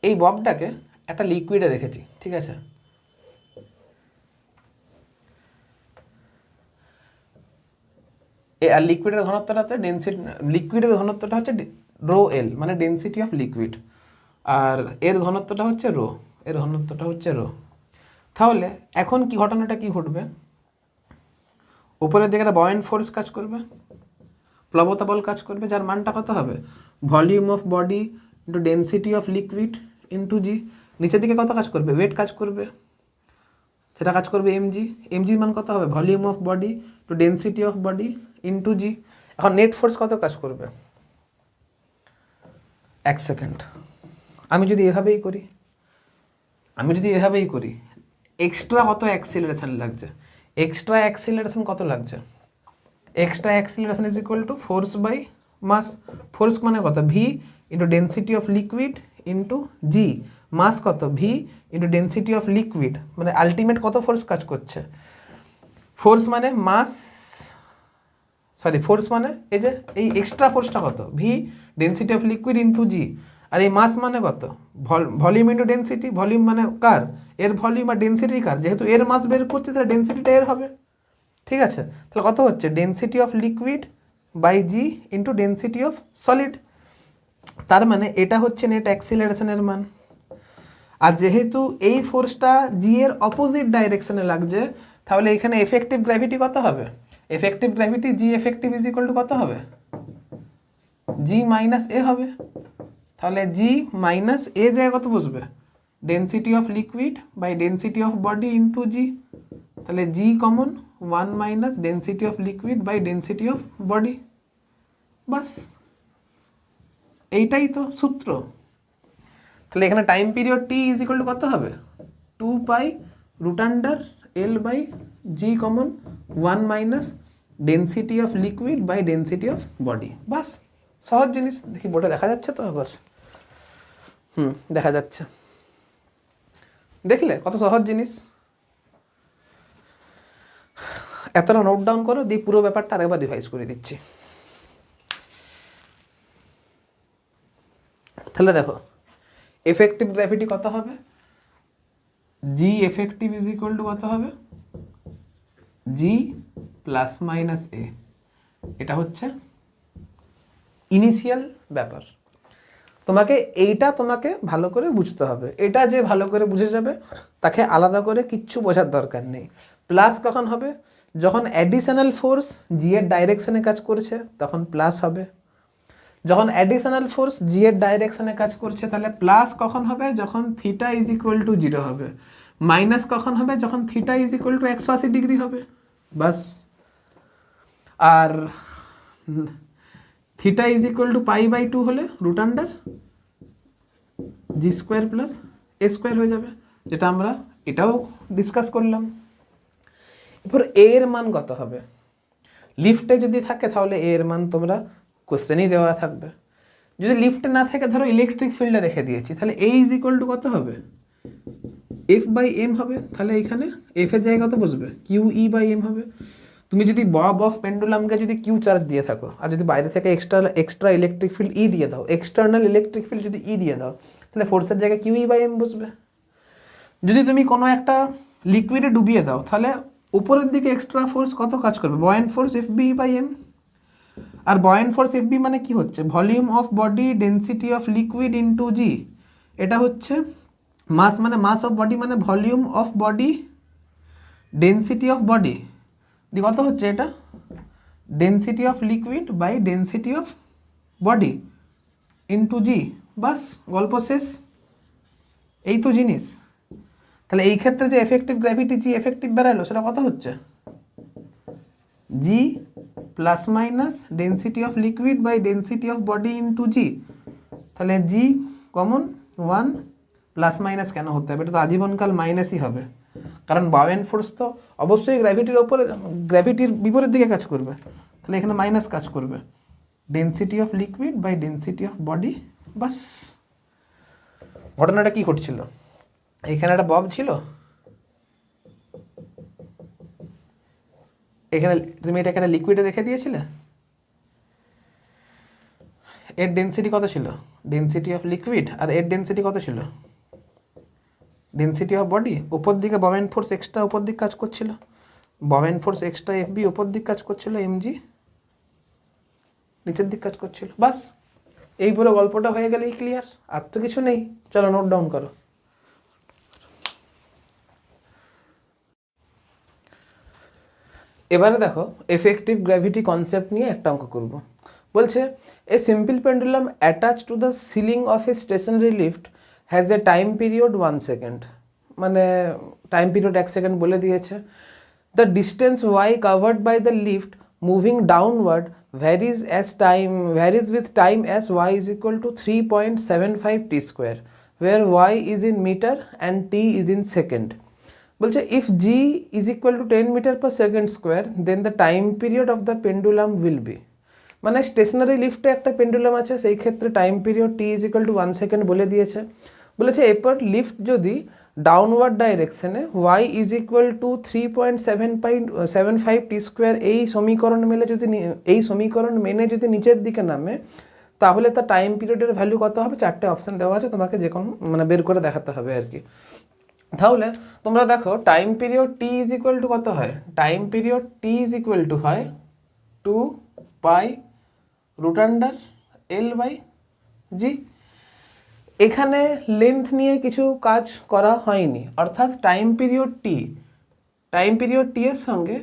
এই ববটাকে একটা লিকুইডে রেখেছি, ঠিক আছে। আর লিকুইডের ঘনত্বটা হচ্ছে লিকুইডের ঘনত্বটা হচ্ছে রো এল, মানে ডেনসিটি অফ লিকুইড, আর এর ঘনত্বটা হচ্ছে রো। তাহলে এখন কি ঘটনাটা কি ঘটবে, উপরের দিকে একটা বয়েন্ট ফোর্স কাজ করবে, প্লবতা বল কাজ করবে, যার মানটা কত হবে volume of body into density of liquid into g. নিচের দিকে কত কাজ করবে, ওয়েট কাজ করবে, সেটা কাজ করবে এমজির মান কত হবে volume of body to density of body into g. এখন নেট ফোর্স কত কাজ করবে, 1 সেকেন্ড, আমি যদি এভাবেই করি এক্সট্রা কত অ্যাক্সিলারেশন লাগছে, extra acceleration is equal to force by mass. Force মানে কত V into density of liquid into g, mass কত V into density of liquid, মানে আলটিমেট কত ফোর্স কাজ করছে। ফোর্স মানে এই যে এই এক্সট্রা ফোর্সটা কত V density of liquid into g, আর এই মাস মানে কত ভলিউম ইন্টু ডেনসিটি। ভলিউম মানে কার, এর ভলিউম আর ডেনসিটি কার, যেহেতু এর মাস বের করছে তাহলে ডেনসিটিটা এর হবে, ঠিক আছে। তাহলে কত হচ্ছে density of liquid by G into density of solid, তার মানে এটা হচ্ছে নেট অ্যাক্সিলারেশনের মান। আর যেহেতু এই ফোর্সটা জি এর অপোজিট ডাইরেকশনে লাগছে, তাহলে এখানে এফেক্টিভ গ্র্যাভিটি কত হবে, effective gravity G effective is equal to কত হবে জি মাইনাস এ হবে। তাহলে জি মাইনাস এ জায়গায় কত বসবে density of liquid by density of body into g, তাহলে g common 1 minus density of liquid by density of body, বাস এইটাই তো সূত্র। তাহলে এখানে time period T is equal to কত হবে 2 pi root under L by g common 1 minus density of liquid by density of body, বাস সহজ জিনিস। দেখি বোর্ডে দেখা যাচ্ছে তো আবার, দেখা যাচ্ছে, দেখলে কত সহজ জিনিস। এতটা নোট ডাউন করো, দিয়ে পুরো ব্যাপারটা আরেকবার রিভাইজ করে দিচ্ছি। তাহলে দেখো এফেক্টিভ গ্র্যাভিটি কত হবে, জি এফেক্টিভ ইজ ইকুয়াল টু কত হবে জি প্লাস মাইনাস এ, এটা হচ্ছে ইনিশিয়াল ব্যাপার। তোমাকে ভালো করে বুঝতে হবে, এটা যে ভালো করে বুঝে যাবে তাকে আলাদা করে কিচ্ছু বোঝার দরকার নেই। প্লাস কখন হবে, যখন অ্যাডিশনাল ফোর্স জি এর ডাইরেকশনে কাজ করছে তখন প্লাস হবে। যখন অ্যাডিশনাল ফোর্স জি এর ডাইরেকশনে কাজ করছে তাহলে প্লাস কখন হবে, যখন থিটা ইজ ইকুয়াল টু 0 হবে। মাইনাস কখন হবে, যখন theta is equal to 180 degree হবে, বাস। আর theta is equal to pi by 2 হলে root under g square plus a square হয়ে যাবে, যেটা আমরা এটাও ডিসকাস করলাম। এরপর এর মান কত হবে, লিফটে যদি থাকে তাহলে এর মান তোমরা কোশ্চেনই দেওয়া থাকবে। যদি লিফটে না থাকে, ধরো ইলেকট্রিক ফিল্ডে রেখে দিয়েছি, তাহলে এ ইজ ইকুয়াল টু কত হবে এফ বাই এম হবে। তাহলে এখানে এফ এর জায়গায় কত বসবে কিউ ই বাই এম হবে। তুমি যদি বব অফ পেন্ডুলামকে যদি কিউ চার্জ দিয়ে থাকো, আর যদি বাইরে থেকে এক্সট্রা ইলেকট্রিক ফিল্ড ই দিয়ে দাও, এক্সটার্নাল ইলেকট্রিক ফিল্ড যদি ই দিয়ে দাও, তাহলে ফোর্সের জায়গায় কিউ ই বাই এম বসবে। যদি তুমি কোনো একটা লিকুইডে ডুবিয়ে দাও, তাহলে উপরের দিকে এক্সট্রা ফোর্স কত কাজ করবে, buoyant force F B by M. আর বয়েন্ট ফোর্স এফ বি মানে কি হচ্ছে volume of body density of liquid into g, এটা হচ্ছে মাস, মানে মাস অফ বডি মানে volume of body density of body দি কত হচ্ছে এটা density of liquid by density of body into g, বাস গল্প শেষ। এই তো জিনিস। তাহলে এই ক্ষেত্রে যে এফেক্টিভ গ্র্যাভিটি জি এফেক্টিভ বেরালো সেটা কত হচ্ছে g plus minus density of liquid by density of body into g. তাহলে জি কমন 1, প্লাস মাইনাস কেন হতে হবে, এটা তো আজীবনকাল মাইনাসই হবে, কারণ বাউয়েন্ট ফোর্স তো অবশ্যই গ্র্যাভিটির বিপরীত দিকে কাজ করবে, তাহলে এখানে মাইনাস কাজ করবে। Density of liquid by density of body. বাস, ঘটনাটা কি ঘটছিল, এখানে একটা বব ছিল, এখানে তুমি এটা এখানে লিকুইডে রেখে দিয়েছিলে, এর ডেন্সিটি কত ছিল, ডেন্সিটি অফ লিকুইড, আর এর ডেন্সিটি কত ছিল, ডেন্সিটি অফ বডি। উপর দিকে বমেন্ট ফোর্স এক্সট্রা উপর দিক কাজ করছিল, বমেন্ট ফোর্স এক্সট্রা এফবি উপর দিক কাজ করছিল, এমজি নিচের দিক কাজ করছিল। বাস, এই পুরো গল্পটা হয়ে গেলেই ক্লিয়ার, আর তো কিছু নেই। চলো নোট ডাউন করো। এবারে দেখো এফেক্টিভ গ্র্যাভিটি কনসেপ্ট নিয়ে একটা অঙ্ক করব। বলছে a simple pendulum attach to the ceiling of a stationary lift has a time period 1 second, মানে টাইম পিরিয়ড 1 সেকেন্ড বলে দিয়েছে। The distance Y covered by the lift moving downward varies with time as Y is equal to 3.75 T square, where y is in meter and t is in second. বলছে if g is equal to 10 meter per second square then the time period of the pendulum will be, মানে stationery লিফটে একটা pendulum আছে, সেই ক্ষেত্রে time period t is equal to 1 second বলে দিয়েছে। বলেছে এরপর লিফট যদি ডাউনওয়ার্ড ডাইরেকশনে y is equal to 3.75 T square এই সমীকরণ মেনে যদি নিচের দিকে নামে, তাহলে তার টাইম পিরিয়ডের ভ্যালু কত হবে, 4টে অপশান দেওয়া আছে, তোমাকে যে কোনো মানে বের করে দেখাতে হবে আর কি। তাহলে তোমরা দেখো time period T is equal to কত হয়, time period T is equal two হয় 2π√L/G। এখানে লেন্থ নিয়ে কিছু কাজ করা হয়নি, অর্থাৎ টাইম পিরিয়ড টি এর সঙ্গে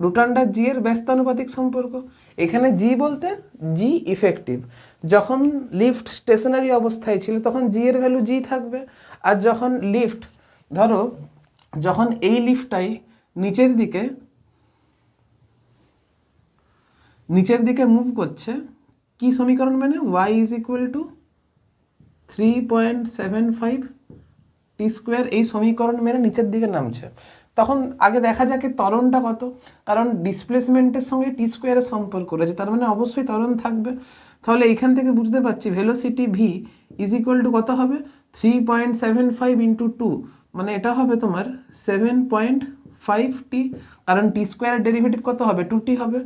√G এর ব্যস্তানুপাতিক সম্পর্ক। এখানে জি বলতে জি ইফেক্টিভ, যখন লিফট স্টেশনারি অবস্থায় ছিল তখন জি এর ভ্যালু জি থাকবে, আর যখন লিফট ধরো যখন এই লিফটটাই নিচের দিকে মুভ করছে, কি সমীকরণ মানে y is equal to 3.75 T square এই সমীকরণ মেনে নিচের দিকে নামছে, তখন আগে দেখা যাক ত্বরণটা কত, কারণ ডিসপ্লেসমেন্টের সঙ্গে টি স্কোয়ারের সম্পর্ক রয়েছে, তার মানে অবশ্যই ত্বরণ থাকবে। তাহলে এইখান থেকে বুঝতে পারছি velocity V is equal to কত হবে, 3.75 ইন্টু 2, মানে এটা হবে তোমার 7.5 টি, কারণ টি স্কোয়ারের ডেরিভেটিভ কত হবে, 2t হবে।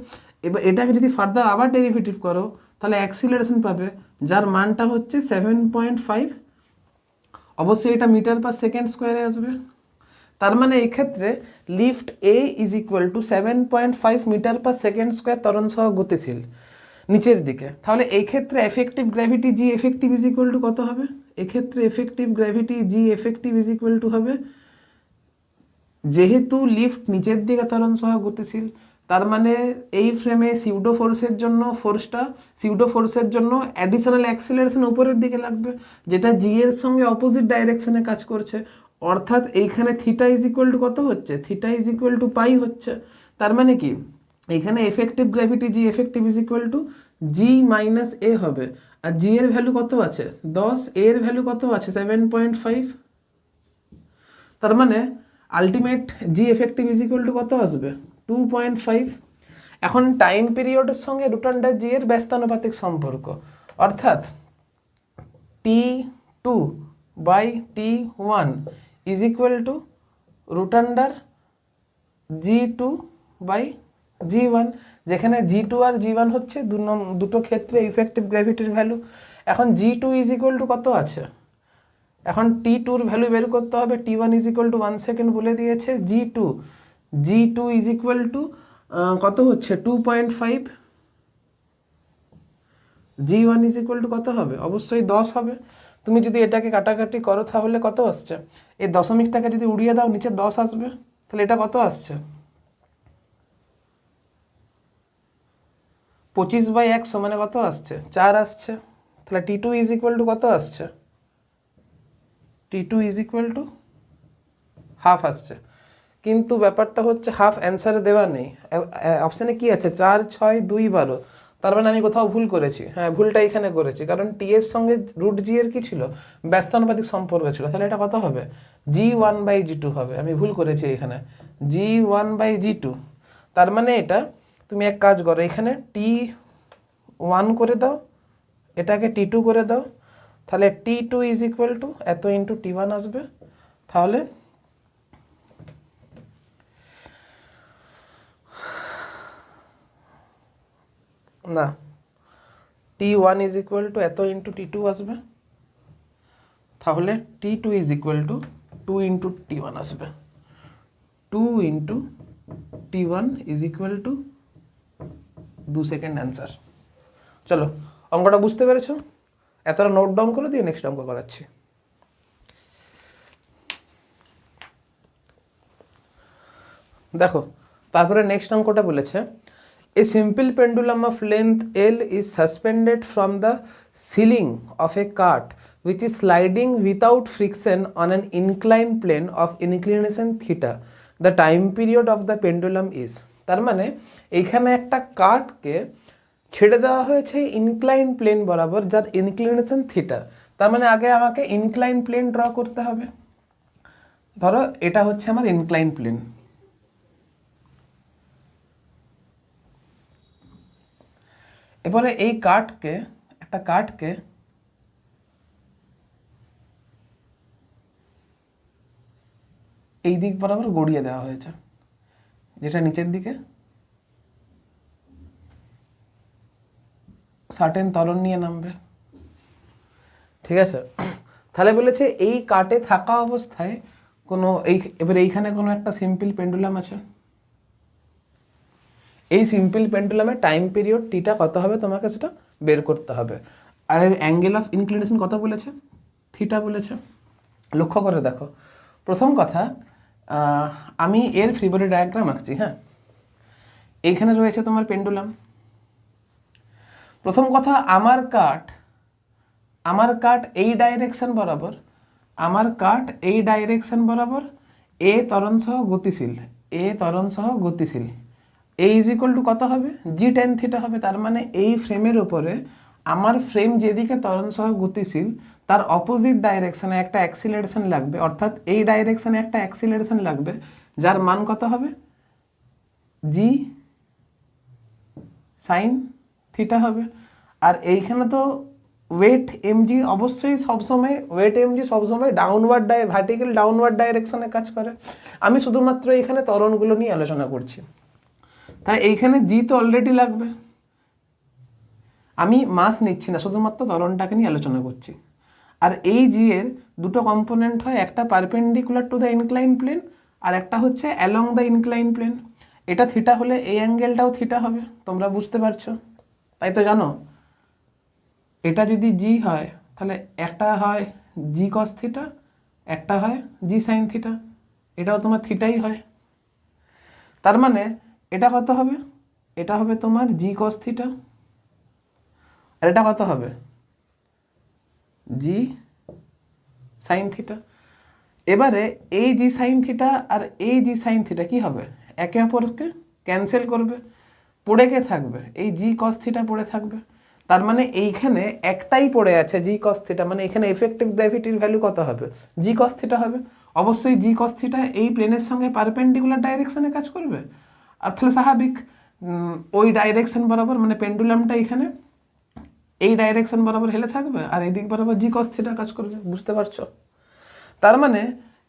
এবার এটাকে যদি ফার্দার আবার ডেরিভেটিভ করো তাহলে অ্যাক্সিলারেশন পাবে, যার মানটা হচ্ছে 7.5, অবশ্যই এটা মিটার পার সেকেন্ড স্কোয়ারে আসবে। তার মানে এই ক্ষেত্রে lift A is equal to 7.5 metre per second square ত্বরণ সহ গতিশীল নিচের দিকে। তাহলে এই ক্ষেত্রে effective gravity G effective is equal to কত হবে, এক্ষেত্রে effective gravity G effective is equal to হবে, যেহেতু লিফট নিচের দিকে ত্বরণ সহ গতিশীল, তার মানে এই ফ্রেমে সিউডো ফোর্সের জন্য অ্যাডিশনাল অ্যাক্সিলারেশন উপরের দিকে লাগবে, যেটা জি এর সঙ্গে অপোজিট ডাইরেকশনে কাজ করছে, অর্থাৎ এইখানে থিটা ইজ ইকুয়াল টু কত হচ্ছে, theta is equal to pi হচ্ছে। তার মানে কি এখানে effective gravity G effective is equal to g minus a হবে, আর জি এর ভ্যালু কত আছে 10, এর ভ্যালু কত আছে 7.5, তার মানে ultimate G effective is equal to কত আসবে 2.5। এখন টাইম পিরিয়ডের সঙ্গে √G এর ব্যস্তানুপাতিক সম্পর্ক, অর্থাৎ T2/T1 is equal two √G2/G1, যেখানে G2 আর G1 হচ্ছে দুটো ক্ষেত্রে ইফেক্টিভ গ্র্যাভিটির ভ্যালু। এখন G2 ইজ ইকুয়াল টু কত আছে, এখন T2 এর ভ্যালু বের করতে হবে, T1 is equal to 1 second বলে দিয়েছে, G2 ইজ ইকুয়াল টু কত হচ্ছে 2.5, G1 ইজ ইকুয়াল টু কত হবে, অবশ্যই 10 হবে। তুমি যদি এটাকে কাটাকাটি করো তাহলে কত আসছে, এই দশমিকটাকে যদি উড়িয়ে দাও নিচে 10 আসবে, তাহলে এটা কত আসছে 25/100, মানে কত আসছে 4 আসছে। তাহলে T2 ইজ ইকুয়াল টু কত আসছে, T2 is equal to half আসছে, কিন্তু ব্যাপারটা হচ্ছে হাফ অ্যান্সারে দেওয়া নেই, অপশানে কি আছে 4, 6, 2, 12, তার মানে আমি কোথাও ভুল করেছি, হ্যাঁ ভুলটা এখানে করেছি, কারণ টি এর সঙ্গে √G এর কি ছিল ব্যস্তানুপাতিক সম্পর্ক ছিল, তাহলে এটা কত হবে G1/G2 হবে, আমি ভুল করেছি এখানে G1/G2। তার মানে এটা তুমি এক কাজ করো, এখানে 1 করে দাও, এটাকে T2 করে দাও, তাহলে T2 ইজ ইকুয়াল টু এত ইন্টু T1 আসবে। তাহলে না, T1 ইজ ইকুয়াল টু এত ইন্টু T2 আসবে, তাহলে T2 is equal to 2 into T1 আসবে। 2 into T1 is equal to 2 second answer. চলো অঙ্কটা বুঝতে পেরেছো? এতটা নোট ডাউন করে দিয়ে নেক্সট অঙ্ক করাচ্ছি। দেখো তারপরে নেক্সট অঙ্কটা বলেছে এ simple pendulum of length L is suspended from the ceiling of a cart which is sliding without friction on an inclined plane of inclination theta. The time period of the pendulum is, তার মানে এইখানে একটা কার্টকে ছেড়ে দেওয়া হয়েছে incline plane বরাবর যার inclination theta. তার মানে আগে আমাকে ইনক্লাইন প্লেন ড্র করতে হবে। ধরো এটা হচ্ছে আমার ইনক্লাইন প্লেন, এবারে এই একটা কার্টকে এই দিক বরাবর গড়িয়ে দেওয়া হয়েছে, যেটা নিচের দিকে সার্টেন ত্বরণ নিয়ে নামবে। ঠিক আছে, তাহলে বলেছে এই কার্টে থাকা অবস্থায় কোনো এবার এইখানে কোনো একটা সিম্পল পেন্ডুলাম আছে, এই সিম্পল পেন্ডুলামের টাইম পিরিয়ড টিটা কত হবে তোমাকে সেটা বের করতে হবে। আর এর অ্যাঙ্গেল অফ ইনক্লিনেশন কত বলেছে? থিটা বলেছে। লক্ষ্য করে দেখো, প্রথম কথা আমি এর ফ্রি বডি ডায়াগ্রাম আঁকছি। হ্যাঁ, এইখানে রয়েছে তোমার পেন্ডুলাম। প্রথম কথা আমার কাট এই ডাইরেকশন বরাবর এ ত্বরণ সহ গতিশীল এ ইজ ইকুয়াল টু কত হবে? জি টেন থিটা হবে। তার মানে এই ফ্রেমের উপরে আমার ফ্রেম যেদিকে ত্বরণ সহ গতিশীল তার অপোজিট ডাইরেকশনে একটা অ্যাক্সিলারেশন লাগবে, অর্থাৎ এই ডাইরেকশনে একটা অ্যাক্সিলারেশন লাগবে যার মান কত হবে? জি সাইন থিটা হবে। আর এইখানে তো ওয়েট এমজি অবশ্যই সবসময় ভার্টিক্যাল ডাউনওয়ার্ড ডাইরেকশনে কাজ করে। আমি শুধুমাত্র এখানে ত্বরণগুলো নিয়ে আলোচনা করছি, তাই এইখানে জি তো অলরেডি লাগবে। আমি মাস নিচ্ছি না, শুধুমাত্র ত্বরণটাকে নিয়ে আলোচনা করছি। আর এই জি এর দুটো কম্পোনেন্ট হয়, একটা perpendicular to the incline plane আর একটা হচ্ছে অ্যালং দ্য ইনক্লাইন প্লেন। এটা থিটা হলে এই অ্যাঙ্গেলটাও থিটা হবে, তোমরা বুঝতে পারছো? তাই তো জানো এটা যদি জি হয় তাহলে একটা হয় জি কস থিটা, একটা হয় জি সাইন থিটা, এটাও তোমার থিটাই হয়। তার মানে এটা কত হবে? এটা হবে তোমার জি কস থিটা, আর এটা কত হবে? জি সাইন থিটা। এবারে এই জি সাইন থিটা আর এই জি সাইন থিটা কি হবে? একে অপরকে ক্যান্সেল করবে, পড়ে কে থাকবে? এই জি কস থিটা পড়ে থাকবে। তার মানে এইখানে একটাই পড়ে আছে জি কস থিটা, মানে এখানে এফেক্টিভ গ্র্যাভিটির ভ্যালু কত হবে? জি কস থিটা হবে। অবশ্যই জি কস থিটা এই প্লেনের সঙ্গে পারপেন্ডিকুলার ডাইরেকশনে কাজ করবে, আর তাহলে স্বাভাবিক ওই ডাইরেকশন বরাবর মানে পেন্ডুলামটা এখানে এই ডাইরেকশন বরাবর হেলে থাকবে আর এই দিক বরাবর জি কস থিটা কাজ করবে। বুঝতে পারছো? তার মানে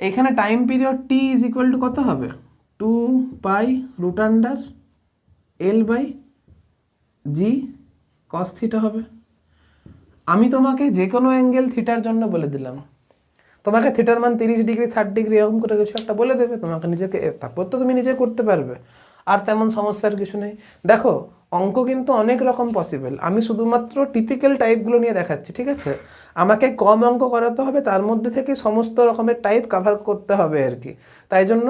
এখানে time period T is equal to কত হবে? 2π√L/জি কস থিটা হবে। আমি তোমাকে যে কোনো অ্যাঙ্গেল থিটার জন্য বলে দিলাম, তোমাকে থিটার মান 30 ডিগ্রি 60 ডিগ্রি এরকম করে কিছু একটা বলে দেবে, তোমাকে নিজেকে তারপর তো তুমি নিজে করতে পারবে, আর তেমন সমস্যার কিছু নেই। দেখো অঙ্ক কিন্তু অনেক রকম পসিবল, আমি শুধুমাত্র টিপিক্যাল টাইপগুলো নিয়ে দেখাচ্ছি। ঠিক আছে, আমাকে কম অঙ্ক করাতে হবে, তার মধ্যে থেকে সমস্ত রকমের টাইপ কভার করতে হবে আর কি। তাই জন্য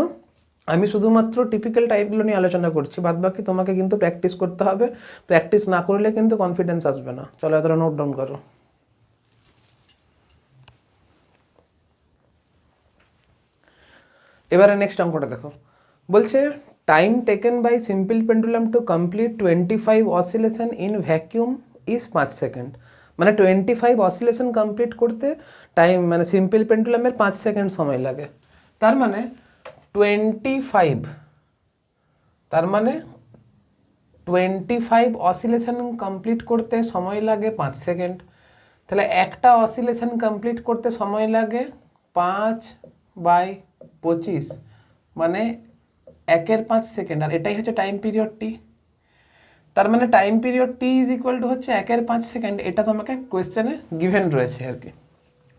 আমি শুধুমাত্র টিপিক্যাল টাইপগুলো নিয়ে আলোচনা করছি, বাদবাকি তোমাকে কিন্তু প্র্যাকটিস করতে হবে। প্র্যাকটিস না করলে কিন্তু কনফিডেন্স আসবে না। চলো এতটা নোট ডাউন করো। এবারে নেক্সট অঙ্কটা দেখো, বলছে time taken by simple pendulum to complete 25 oscillation in vacuum is 5 second. মানে 25 অসিলেশন কমপ্লিট করতে টাইম মানে সিম্পল পেন্ডুলামের 5 সেকেন্ড সময় লাগে। তার মানে 25, তার মানে 25 অসিলেশন কমপ্লিট করতে সময় লাগে 5 সেকেন্ড, তাহলে একটা অসিলেশন কমপ্লিট করতে সময় লাগে 5/25, মানে 1/5 সেকেন্ড, আর এটাই হচ্ছে টাইম পিরিয়ড টি। তার মানে time period T is equal to হচ্ছে 1/5 সেকেন্ড। এটা তোমাকে কোয়েশ্চেনে গিভেন রয়েছে আর কি।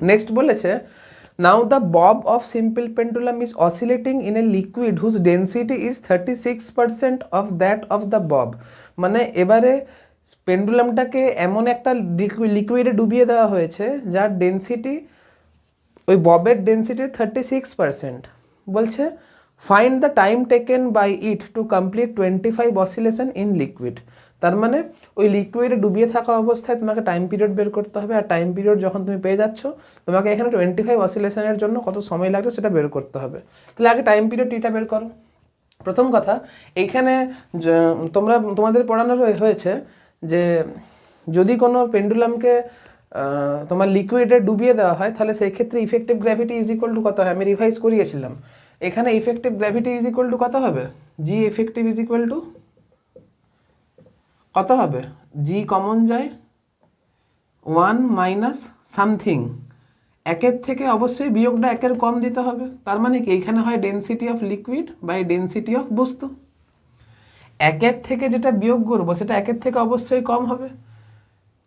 নেক্সট বলেছে, now the bob of simple pendulum is oscillating in a liquid whose density is 36% of that of the bob. মানে এবারে পেন্ডুলামটাকে এমন একটা লিকুইডে ডুবিয়ে দেওয়া হয়েছে যার ডেন্সিটি, ওই ববের ডেন্সিটি 36%। বলছে find the time taken by it to complete 25 oscillation in liquid. তার মানে ওই লিকুইডে ডুবিয়ে থাকা অবস্থায় তোমাকে টাইম পিরিয়ড বের করতে হবে, আর টাইম পিরিয়ড যখন তুমি পেয়ে যাচ্ছ তোমাকে এখানে 25 অসিলেশনের জন্য কত সময় লাগছে সেটা বের করতে হবে। তাহলে আগে টাইম পিরিয়ড টিটা বের করো। প্রথম কথা, এইখানে তোমাদের পড়ানো হয়েছে যে যদি কোনো পেন্ডুলামকে তোমার লিকুইডে ডুবিয়ে দেওয়া হয় তাহলে সেই ক্ষেত্রে effective gravity is equal to কত হয়, আমি রিভাইজ করিয়েছিলাম। এখানে effective gravity is equal to কত হবে, জি এফেক্টিভ ইজ ইকুয়াল টু কত হবে, জি কমন যায় 1 মাইনাস সামথিং, একের থেকে অবশ্যই বিয়োগটা একের কম দিতে হবে। তার মানে কি এইখানে হয় density of liquid by density of বস্তু। একের থেকে যেটা বিয়োগ করবো সেটা একের থেকে অবশ্যই কম হবে।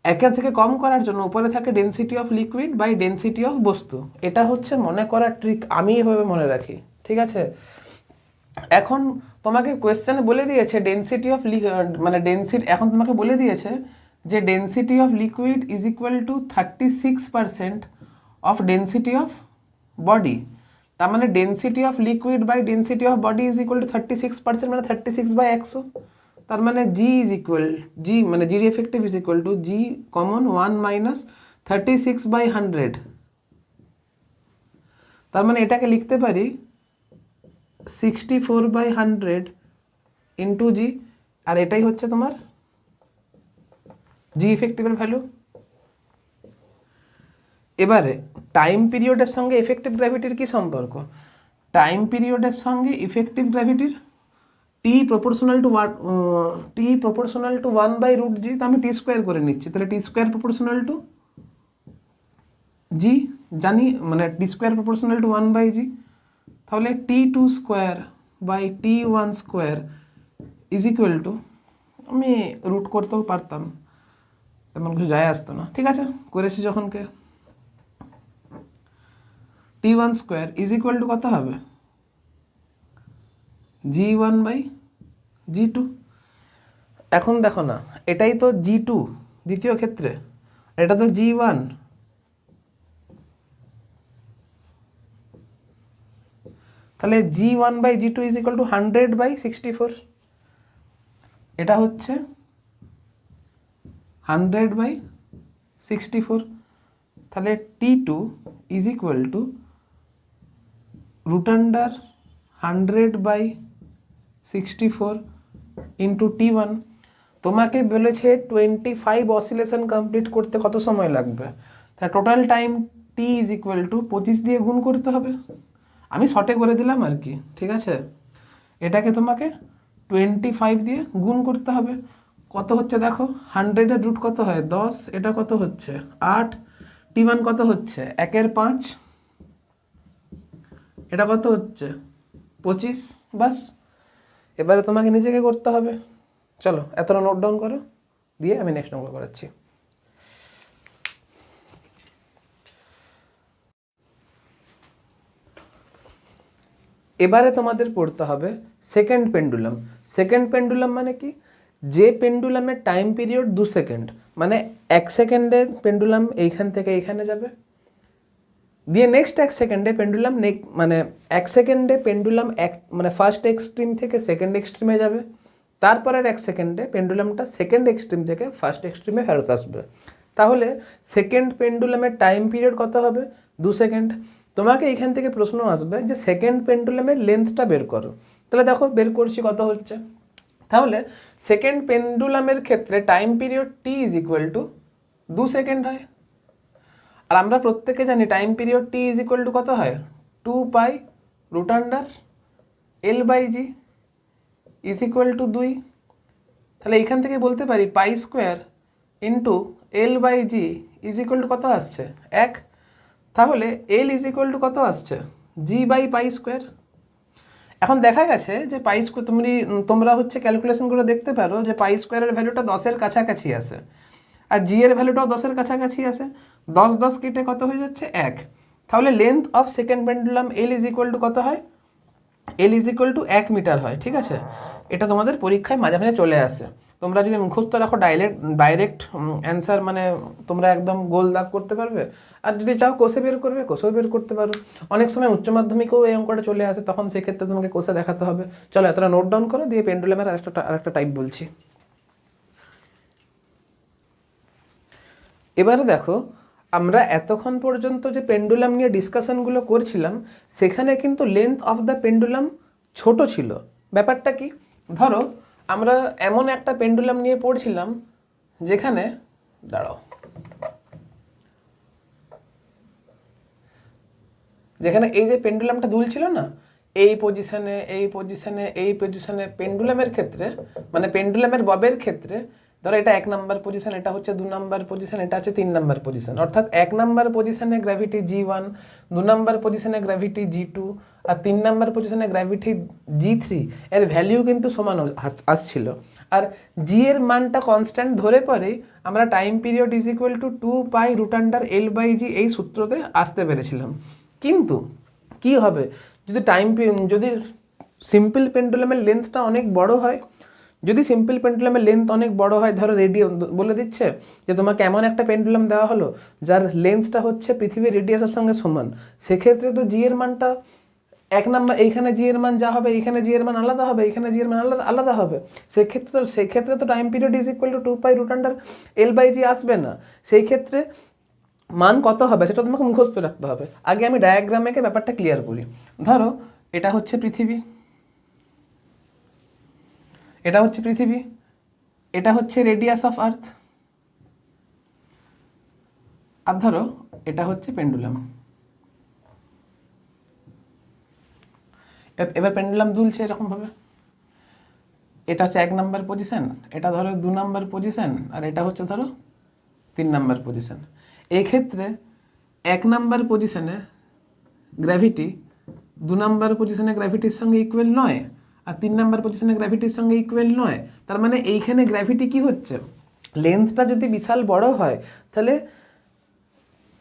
একের থেকে কম করার জন্য উপরে থাকে density of liquid by density of বস্তু। এটা হচ্ছে মনে করার ট্রিক, আমি এভাবে মনে রাখি, ঠিক আছে। এখন তোমাকে কোয়েশ্চেনে বলে দিয়েছে ডেন্সিটি অফ মানে ডেন্সিটি, এখন তোমাকে বলে দিয়েছে যে density of liquid is equal to 36% of density of body. তার মানে density of liquid by density of body is equal to 36%, মানে 36/100। তার মানে জি ইজ ইকুয়াল, জি মানে g effective is equal to g common 1 minus 36/100। তার মানে এটাকে লিখতে পারি 64/100 ইন্টু জি, আর এটাই হচ্ছে তোমার জি ইফেক্টিভের ভ্যালু। এবারে টাইম পিরিয়ডের সঙ্গে এফেক্টিভ গ্র্যাভিটির কি সম্পর্ক? টাইম পিরিয়ডের সঙ্গে ইফেক্টিভ গ্র্যাভিটির টি প্রপোর্শনাল টু 1/√g, তো আমি টি স্কোয়ার করে নিচ্ছি। তাহলে T square proportional to g জানি, মানে T square proportional to 1/g, তাহলে t2 square by t1 square is equal to, আমি রুট করতেও পারতাম, তেমন কিছু যায় আসতো না, ঠিক আছে করেছি যখনকে। t1 square is equal to কত হবে, g1/g2। এখন দেখো না, এটাই তো g2 দ্বিতীয় ক্ষেত্রে, এটা তো g1, তাহলে g1/g2 ইজ ইকুয়াল টু 100/64। এটা হচ্ছে 100/64। তাহলে t2 is equal two √100/64 into t1। তোমাকে বলেছে 25 অসিলেশন কমপ্লিট করতে কত সময় লাগবে, তাহলে total time t is equal two 25 দিয়ে গুণ করতে হবে। আমি শর্টে করে দিলাম আর কি, ঠিক আছে। এটাকে তোমাকে 25 দিয়ে গুণ করতে হবে। কত হচ্ছে দেখো, 100-এর রুট কত হয় 10, এটা কত হচ্ছে 8, t1 কত হচ্ছে 1/5, এটা কত হচ্ছে 25। বাস, এবারে তোমাকে নিজেকে করতে হবে। চলো এতটা নোট ডাউন করো, দিয়ে আমি নেক্সট অঙ্ক করাচ্ছি। এবারে তোমাদের পড়তে হবে সেকেন্ড পেন্ডুলাম। সেকেন্ড পেন্ডুলাম মানে কি, যে পেন্ডুলামের টাইম পিরিয়ড 2 সেকেন্ড, মানে 1 সেকেন্ডে পেন্ডুলাম এইখান থেকে এইখানে যাবে, দিয়ে নেক্সট 1 সেকেন্ডে পেন্ডুলাম মানে 1 সেকেন্ডে পেন্ডুলাম মানে ফার্স্ট এক্সট্রিম থেকে সেকেন্ড এক্সট্রিমে যাবে, তারপরের 1 সেকেন্ডে পেন্ডুলামটা সেকেন্ড এক্সট্রিম থেকে ফার্স্ট এক্সট্রিমে ফেরত আসবে। তাহলে সেকেন্ড পেন্ডুলামের টাইম পিরিয়ড কত হবে, 2 সেকেন্ড। তোমাকে এইখান থেকে প্রশ্ন আসবে যে সেকেন্ড পেন্ডুলামের লেন্থটা বের করো। তাহলে দেখো বের করছি কত হচ্ছে। তাহলে সেকেন্ড পেন্ডুলামের ক্ষেত্রে time period T is equal to 2 second হয়। আর আমরা প্রত্যেকে জানি time period T is equal to কত হয়, 2π√L/g ইজ ইকুয়াল টু 2। তাহলে এইখান থেকে বলতে পারি pi square into L by G is equal to কত আসছে 1। তাহলে এল ইজ ইকুয়াল টু কত আসছে জি বাই পাই স্কোয়ার। এখন দেখা গেছে যে পাই স্কোয়ার তোমরা হচ্ছে ক্যালকুলেশন করে দেখতে পারো যে পাই স্কোয়ারের ভ্যালুটা 10-এর কাছাকাছি আসে, আর জি এর ভ্যালুটাও 10-এর কাছাকাছি আসে। 10 কেটে কত হয়ে যাচ্ছে 1। তাহলে length of second pendulum L is equal to কত হয়, L is equal to 1 metre হয়। ঠিক আছে, এটা তোমাদের পরীক্ষায় মাঝে মাঝে চলে আসে। তোমরা যদি মুখস্থ রাখো ডাইরেক্ট অ্যান্সার মানে তোমরা একদম গোল দাগ করতে পারবে, আর যদি চাও কোষে বের করবে কোষেও বের করতে পারো। অনেক সময় উচ্চ মাধ্যমিকেও এই অঙ্কটা চলে আসে, তখন সেক্ষেত্রে তোমাকে কোষে দেখাতে হবে। চলো এতটা নোট ডাউন করো, দিয়ে পেন্ডুলামের আরেকটা টাইপ বলছি। এবারে দেখো, আমরা এতক্ষণ পর্যন্ত যে পেন্ডুলাম নিয়ে ডিসকাশনগুলো করছিলাম, সেখানে কিন্তু লেন্থ অফ দ্য পেন্ডুলাম ছোট ছিল। ব্যাপারটা কি, ধরো আমরা এমন একটা পেন্ডুলাম নিয়ে পড়ছিলাম যেখানে যেখানে এই যে পেন্ডুলামটা দুলছিল না, এই পজিশনে পেন্ডুলামের ক্ষেত্রে, মানে পেন্ডুলামের ববের ক্ষেত্রে, ধরো এটা 1 নাম্বার পজিশন, এটা হচ্ছে 2 নাম্বার পজিশন, এটা হচ্ছে 3 নাম্বার পজিশন। অর্থাৎ 1 নাম্বার পজিশনে গ্র্যাভিটি G1, 2 নাম্বার পজিশনে গ্র্যাভিটি G2, আর 3 নাম্বার পজিশনে গ্র্যাভিটি G3 এর ভ্যালিউ কিন্তু সমান আসছিল। আর জি এর মানটা কনস্ট্যান্ট ধরে পরে আমরা time period is equal to 2π√L/G এই সূত্রতে আসতে পেরেছিলাম। কিন্তু কি হবে যদি সিম্পল পেন্ডুলামের লেন্থটা অনেক বড় হয়, যদি সিম্পল পেন্ডুলামের লেন্থ অনেক বড় হয়, ধরো বলে দিচ্ছে যে তোমাকে এমন একটা পেন্ডুলাম দেওয়া হলো যার লেন্থটা হচ্ছে পৃথিবীর রেডিয়াসের সঙ্গে সমান, সেক্ষেত্রে তো জি এর মানটা 1 নাম্বার, এইখানে জি এর মান যা হবে এইখানে জি এর মান আলাদা হবে, এইখানে জি এর মান আলাদা হবে। সেক্ষেত্রে তো time period is equal to 2π√L/G আসবে না। সেই ক্ষেত্রে মান কত হবে সেটা তোমাকে মুখস্থ রাখতে হবে। আগে আমি ডায়াগ্রামে ব্যাপারটা ক্লিয়ার করি। ধরো এটা হচ্ছে পৃথিবী, এটা হচ্ছে রেডিয়াস অফ আর্থ, আর ধরো এটা হচ্ছে পেন্ডুলাম। এবার পেন্ডুলাম দুলছে এরকমভাবে, এটা হচ্ছে 1 নাম্বার পজিশন, এটা ধরো 2 নাম্বার পজিশন, আর এটা হচ্ছে ধরো 3 নাম্বার পজিশন। এই ক্ষেত্রে 1 নাম্বার পজিশনে গ্র্যাভিটি 2 নাম্বার পজিশনে গ্র্যাভিটির সঙ্গে ইকুয়াল নয়, আর 3 নাম্বার পজিশনে গ্র্যাভিটির সঙ্গে ইকুয়াল নয়। তার মানে এইখানে গ্র্যাভিটি কি হচ্ছে, লেন্থটা যদি বিশাল বড় হয় তাহলে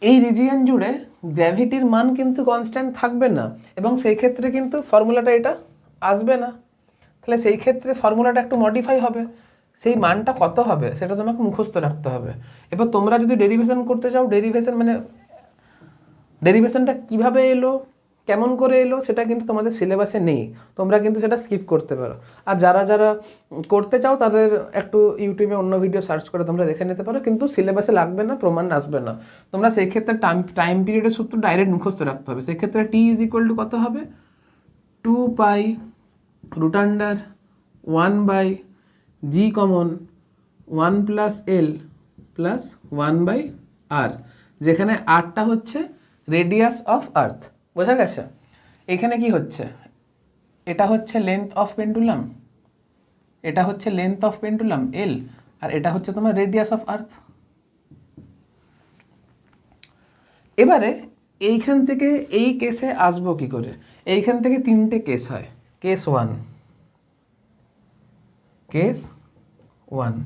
এই রিজিয়ন জুড়ে গ্র্যাভিটির মান কিন্তু কনস্ট্যান্ট থাকবে না, এবং সেই ক্ষেত্রে কিন্তু ফর্মুলাটা এটা আসবে না। তাহলে সেই ক্ষেত্রে ফর্মুলাটা একটু মডিফাই হবে। সেই মানটা কত হবে সেটা তোমাকে মুখস্থ রাখতে হবে। এবার তোমরা যদি ডেরিভেশন করতে চাও, ডেরিভেশনটা কিভাবে এলো, কেমন করে এলো, সেটা কিন্তু তোমাদের সিলেবাসে নেই, তোমরা কিন্তু সেটা স্কিপ করতে পারো। আর যারা করতে চাও তাদের একটু ইউটিউবে অন্য ভিডিও সার্চ করে তোমরা দেখে নিতে পারো, কিন্তু সিলেবাসে লাগবে না, প্রমাণ আসবে না। তোমরা সেই ক্ষেত্রে টাইম পিরিয়ডের সূত্র ডাইরেক্ট মুখস্থ রাখতে হবে। সেক্ষেত্রে টি ইজ ইকুয়াল টু কত হবে, 2π√1/G কমন 1+L + 1/R, যেখানে আরটা হচ্ছে রেডিয়াস অফ আর্থ। বোঝা গেছে? এখানে কি হচ্ছে, এটা হচ্ছে লেন্থ অফ পেন্ডুলাম, এল, আর এটা হচ্ছে তোমার রেডিয়াস অফ আর্থ। এবারে এইখান থেকে এই কেসে আসবো কি করে, এইখান থেকে 3টে কেস হয়। কেস 1,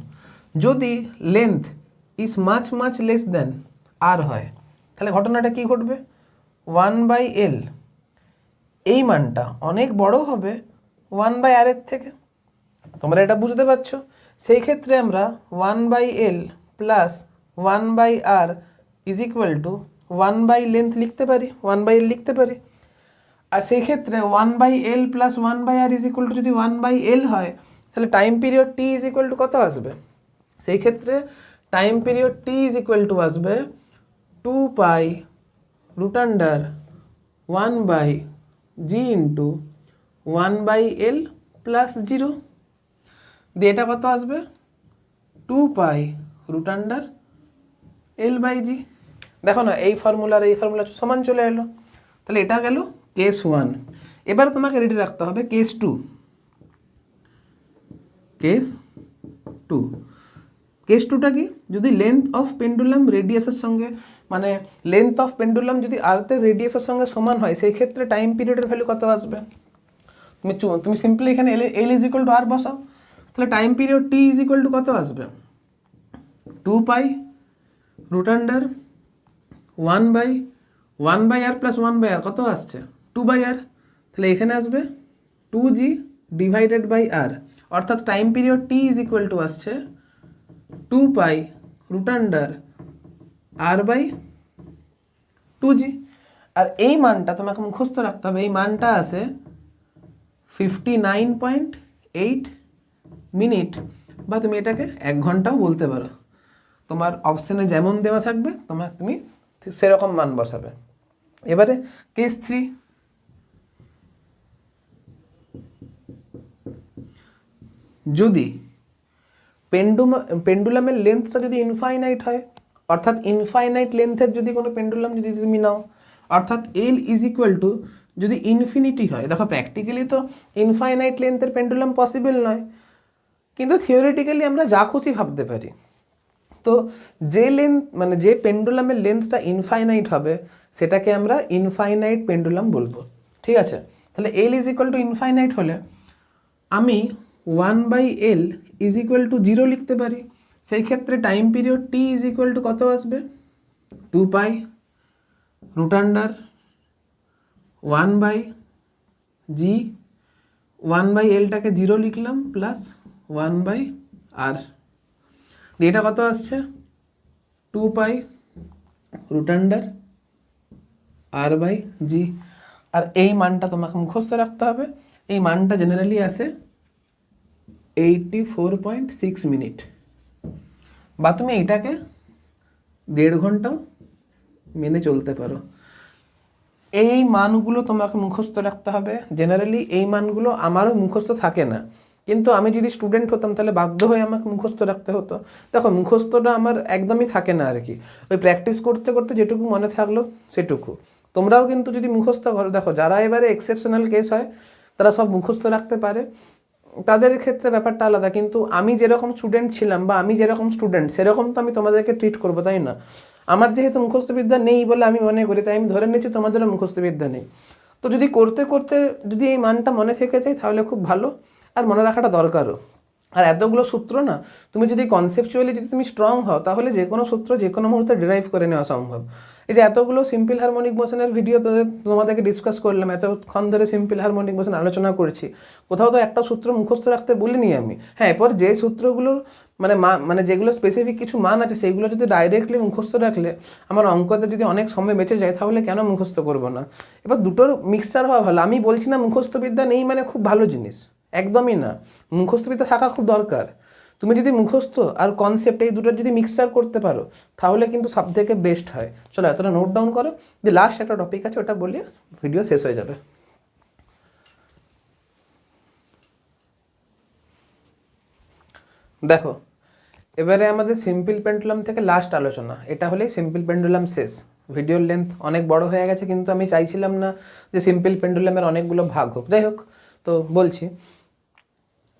যদি length is much less than R হয়, তাহলে ঘটনাটা কি ঘটবে, 1/L এই মানটা অনেক বড় হবে 1/R এর থেকে। তোমরা এটা বুঝতে পারছো? সেই ক্ষেত্রে আমরা 1/L + 1/R is equal two 1/লেন্থ লিখতে পারি, 1/L লিখতে পারি। আর সেই ক্ষেত্রে 1/L + 1/R is equal two যদি 1/L হয়, তাহলে time period T is equal to কত আসবে, সেই ক্ষেত্রে time period T is equal two আসবে 2π√1/G ইন্টু 1/L + 0, দিয়ে এটা কত আসবে 2π√L/G। দেখো না, এই ফর্মুলা সমান চলে এলো। তাহলে এটা গেল কেস 1। এবারে তোমাকে রেডি রাখতে হবে কেস 2। টু। কেস টুটা কি, যদি লেন্থ অফ পেন্ডুলাম রেডিয়াসের সঙ্গে মানে লেন্থ অফ পেন্ডুলাম যদি আর্থের রেডিয়াসের সঙ্গে সমান হয় সেই ক্ষেত্রে টাইম পিরিয়ডের ভ্যালু কত আসবে? তুমি সিম্পলি এখানে এল ইজ ইকুয়াল টু আর বসাও, তাহলে time period T is equal to কত আসবে? 2 pi root under 1/r plus 1/r কত আসছে? 2/r। তাহলে এখানে আসবে 2g ডিভাইডেড বাই আর, অর্থাৎ time period T is equal two আসছে 2 পাই রুট আন্ডার r/2g। আর এই মানটা তোমাকে মুখস্থ রাখতে হবে, এই মানটা আসে 59.8 মিনিট, বা তুমি এটাকে 1 ঘন্টাও বলতে পারো। তোমার অপশানে যেমন দেওয়া থাকবে তুমি সেরকম মান বসাবে। এবারে কেস 3, যদি পেন্ডুলামের লেন্থটা যদি ইনফাইনাইট হয়, অর্থাৎ ইনফাইনাইট লেন্থের যদি কোনো পেন্ডুলাম যদি তুমি নাও, অর্থাৎ এল ইজ ইকুয়াল টু যদি ইনফিনিটি হয়, দেখো প্র্যাকটিক্যালি তো ইনফাইনাইট লেন্থের পেন্ডুলাম পসিবল নয়, কিন্তু থিওরিটিক্যালি আমরা যা খুশি ভাবতে পারি। তো যে লেন্থ মানে যে পেন্ডুলামের লেন্থটা ইনফাইনাইট হবে সেটাকে আমরা ইনফাইনাইট পেন্ডুলাম বলবো, ঠিক আছে? তাহলে এল ইজ ইকুয়াল টু ইনফাইনাইট হলে আমি 1/l ইজ ইকুয়াল টু 0 লিখতে পারি। সেই ক্ষেত্রে time period T is equal to কত আসবে? 2 পাই রুট আন্ডার 1/g, 1/lটাকে 0 লিখলাম প্লাস 1/r, এটা কত আসছে? 2 পাই রুট আন্ডার r/g। আর এই মানটা তোমাকে মুখস্থ রাখতে হবে, এই মানটা জেনারেলি আসে 84.6 মিনিট, বা তুমি এইটাকে 1.5 ঘন্টাও মেনে চলতে পারো। এই মানগুলো তোমাকে মুখস্থ রাখতে হবে। জেনারেলি এই মানগুলো আমারও মুখস্থ থাকে না, কিন্তু আমি যদি স্টুডেন্ট হতাম তাহলে বাধ্য হয়ে আমাকে মুখস্থ রাখতে হতো। দেখো মুখস্থটা আমার একদমই থাকে না আর কি, ওই প্র্যাকটিস করতে করতে যেটুকু মনে থাকলো সেটুকু। তোমরাও কিন্তু যদি মুখস্থ করো, দেখো যারা এবারে এক্সেপশনাল কেস হয় তারা সব মুখস্থ রাখতে পারে, তাদের ক্ষেত্রে ব্যাপারটা আলাদা। কিন্তু আমি যেরকম স্টুডেন্ট ছিলাম বা আমি যেরকম স্টুডেন্ট সেরকম তো আমি তোমাদেরকে ট্রিট করবো, তাই না? আমার যেহেতু মুখস্থবিদ্যা নেই বলে আমি মনে করি, তাই আমি ধরে নিচ্ছি তোমাদেরও মুখস্থবিদ্যা নেই। তো যদি করতে করতে যদি এই মানটা মনে থেকে যায় তাহলে খুব ভালো, আর মনে রাখাটা দরকারও। আর এতগুলো সূত্র না, তুমি যদি কনসেপচুয়ালি যদি তুমি স্ট্রং হও তাহলে যে কোনো সূত্র যে কোনো মুহূর্তে ডিরাইভ করে নেওয়া সম্ভব। এই যে এতগুলো সিম্পল হারমোনিক মোশনের ভিডিও তোমাদেরকে ডিসকাস করলাম, এতক্ষণ ধরে সিম্পল হারমোনিক মোশন আলোচনা করছি, কোথাও তো একটা সূত্র মুখস্থ রাখতে বলিনি আমি। হ্যাঁ, এরপর যে সূত্রগুলোর মানে যেগুলো স্পেসিফিক কিছু মান আছে সেইগুলো যদি ডাইরেক্টলি মুখস্থ রাখলে আমার অঙ্কতে যদি অনেক সময় বেঁচে যায় তাহলে কেন মুখস্থ করবো না? এবার দুটোর মিক্সচার হওয়া ভালো। আমি বলছি না মুখস্থবিদ্যা নেই মানে খুব ভালো জিনিস, একদমই না। মুখস্থবিদ্যা থাকা খুব দরকার। তুমি যদি মুখস্থ আর কনসেপ্ট এই দুটো যদি মিক্সচার করতে পারো তাহলে কিন্তু সব থেকে বেস্ট হয়। চলো এতটা নোট ডাউন করো, যে লাস্ট একটা টপিক আছে ওটা বলে ভিডিও শেষ হয়ে যাবে। দেখো এবারে আমাদের সিম্পল পেন্ডুলাম থেকে লাস্ট আলোচনা, এটা হলেই সিম্পল পেন্ডুলাম শেষ। ভিডিওর লেন্থ অনেক বড় হয়ে গেছে, কিন্তু আমি চাইছিলাম না যে সিম্পল পেন্ডুলামের অনেকগুলো ভাগ হোক। যাই হোক, তো বলছি,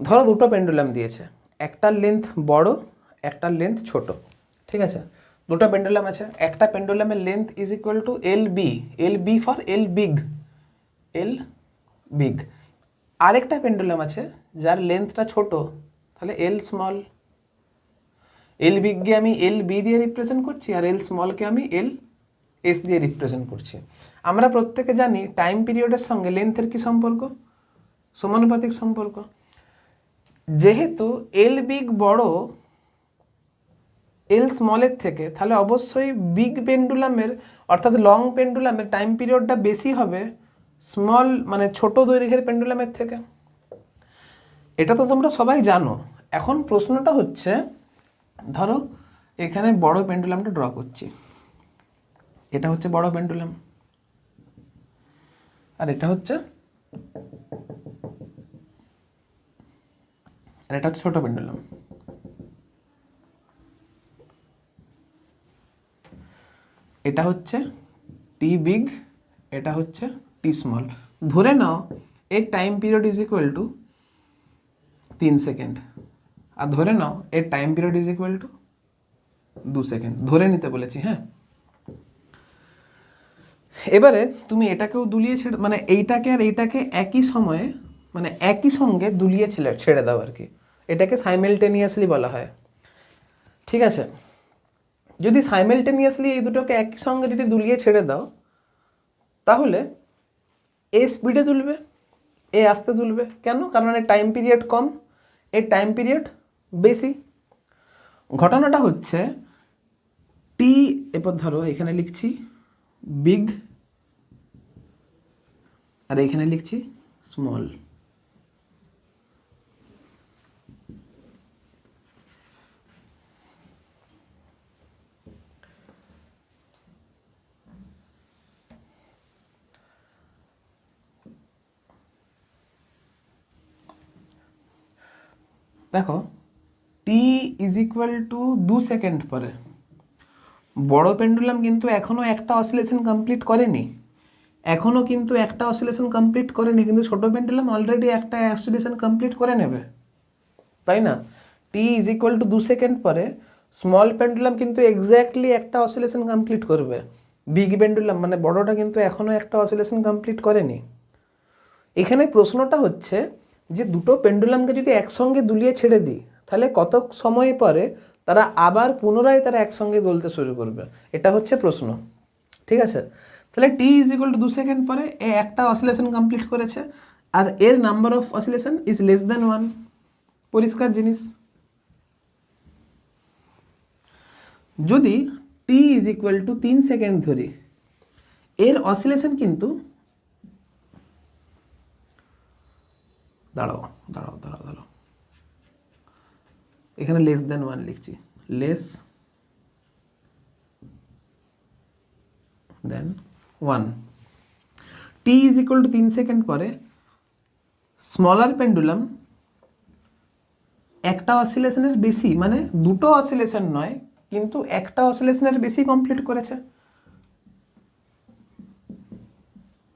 ধরো দুটো পেন্ডুলাম দিয়েছে, একটার লেন্থ বড় একটার লেন্থ ছোট, ঠিক আছে? দুটো পেন্ডুলাম আছে, একটা পেন্ডুলামের length is equal to L B for L big. আরেকটা পেন্ডুলাম আছে যার লেন্থটা ছোট, তাহলে এল স্মল। এল বিগকে আমি এল বি দিয়ে রিপ্রেজেন্ট করছি, আর এল স্মলকে আমি এল এস দিয়ে রিপ্রেজেন্ট করছি। আমরা প্রত্যেকে জানি টাইম পিরিয়ডের সঙ্গে লেন্থের কি সম্পর্ক? সমানুপাতিক সম্পর্ক। যেহেতু এল বিগ বড় এল স্মলের থেকে, তাহলে অবশ্যই বিগ পেন্ডুলামের অর্থাৎ লং পেন্ডুলামের টাইম পিরিয়ডটা বেশি হবে স্মল মানে ছোট দৈর্ঘ্যের পেন্ডুলামের থেকে। এটা তো তোমরা সবাই জানো। এখন প্রশ্নটা হচ্ছে, ধরো এখানে বড় পেন্ডুলামটা ড্র করছি, এটা হচ্ছে বড় পেন্ডুলাম আর এটা হচ্ছে ছোট পেন্ডুলাম। এটা হচ্ছে টি বিগ, এটা হচ্ছে টি স্মল। ধরে নাও এর time period is equal to 3 second আর ধরে নাও এর time period is equal to 2 second, ধরে নিতে বলেছি। হ্যাঁ, এবারে তুমি এটাকেও দুলিয়ে ছেড়ে, মানে এইটাকে আর এইটাকে একই সময়ে, মানে একই সঙ্গে দুলিয়ে ছেড়ে দাও আর কি, এটাকে সাইমেলটেনিয়াসলি বলা হয়। ঠিক আছে, যদি সাইমেলটেনিয়াসলি এই দুটোকে একই সঙ্গে যদি দুলিয়ে ছেড়ে দাও, তাহলে এ স্পিডে দুলবে, এ আস্তে দুলবে। কেন? কারণ এর টাইম পিরিয়ড কম, এর টাইম পিরিয়ড বেশি। ঘটনাটা হচ্ছে টি, এরপর ধরো এখানে লিখছি বিগ আর এখানে লিখছি স্মল। দেখো টি ইজ ইকুয়াল টু 2 সেকেন্ড পরে বড় পেন্ডুলাম কিন্তু এখনও একটা অসিলেশন কমপ্লিট করেনি, এখনও কিন্তু একটা অসিলেশন কমপ্লিট করেনি, কিন্তু ছোটো পেন্ডুলাম অলরেডি একটা অসিলেশন কমপ্লিট করে নেবে, তাই না? টি ইজ ইকুয়াল টু 2 সেকেন্ড পরে স্মল পেন্ডুলাম কিন্তু এক্স্যাক্টলি একটা অসিলেশন কমপ্লিট করবে, বিগ পেন্ডুলাম মানে বড়টা কিন্তু এখনও একটা অসিলেশন কমপ্লিট করেনি। এখানে প্রশ্নটা হচ্ছে যে দুটো পেন্ডুলামকে যদি একসঙ্গে দুলিয়ে ছেড়ে দিই, তাহলে কত সময় পরে তারা আবার পুনরায় তারা একসঙ্গে দুলতে শুরু করবে, এটা হচ্ছে প্রশ্ন। ঠিক আছে, তাহলে টি ইজ ইকুয়াল টু 2 সেকেন্ড পরে এ একটা অসিলেশন কমপ্লিট করেছে, আর এর number of oscillation is less than 1, পরিষ্কার জিনিস। যদি টি ইজ ইকুয়াল টু 3 সেকেন্ড ধরি, এর অসিলেশন কিন্তু দাঁড়াও দাঁড়াও দাঁড়াও দাঁড়াও, এখানে লেস দেন 1 লিখছি, less than 1। T is equal to 3 second পরে স্মলার পেন্ডুলাম একটা অসিলেশনের বেশি, মানে দুটো অসিলেশন নয় কিন্তু একটা অসিলেশনের বেশি কমপ্লিট করেছে,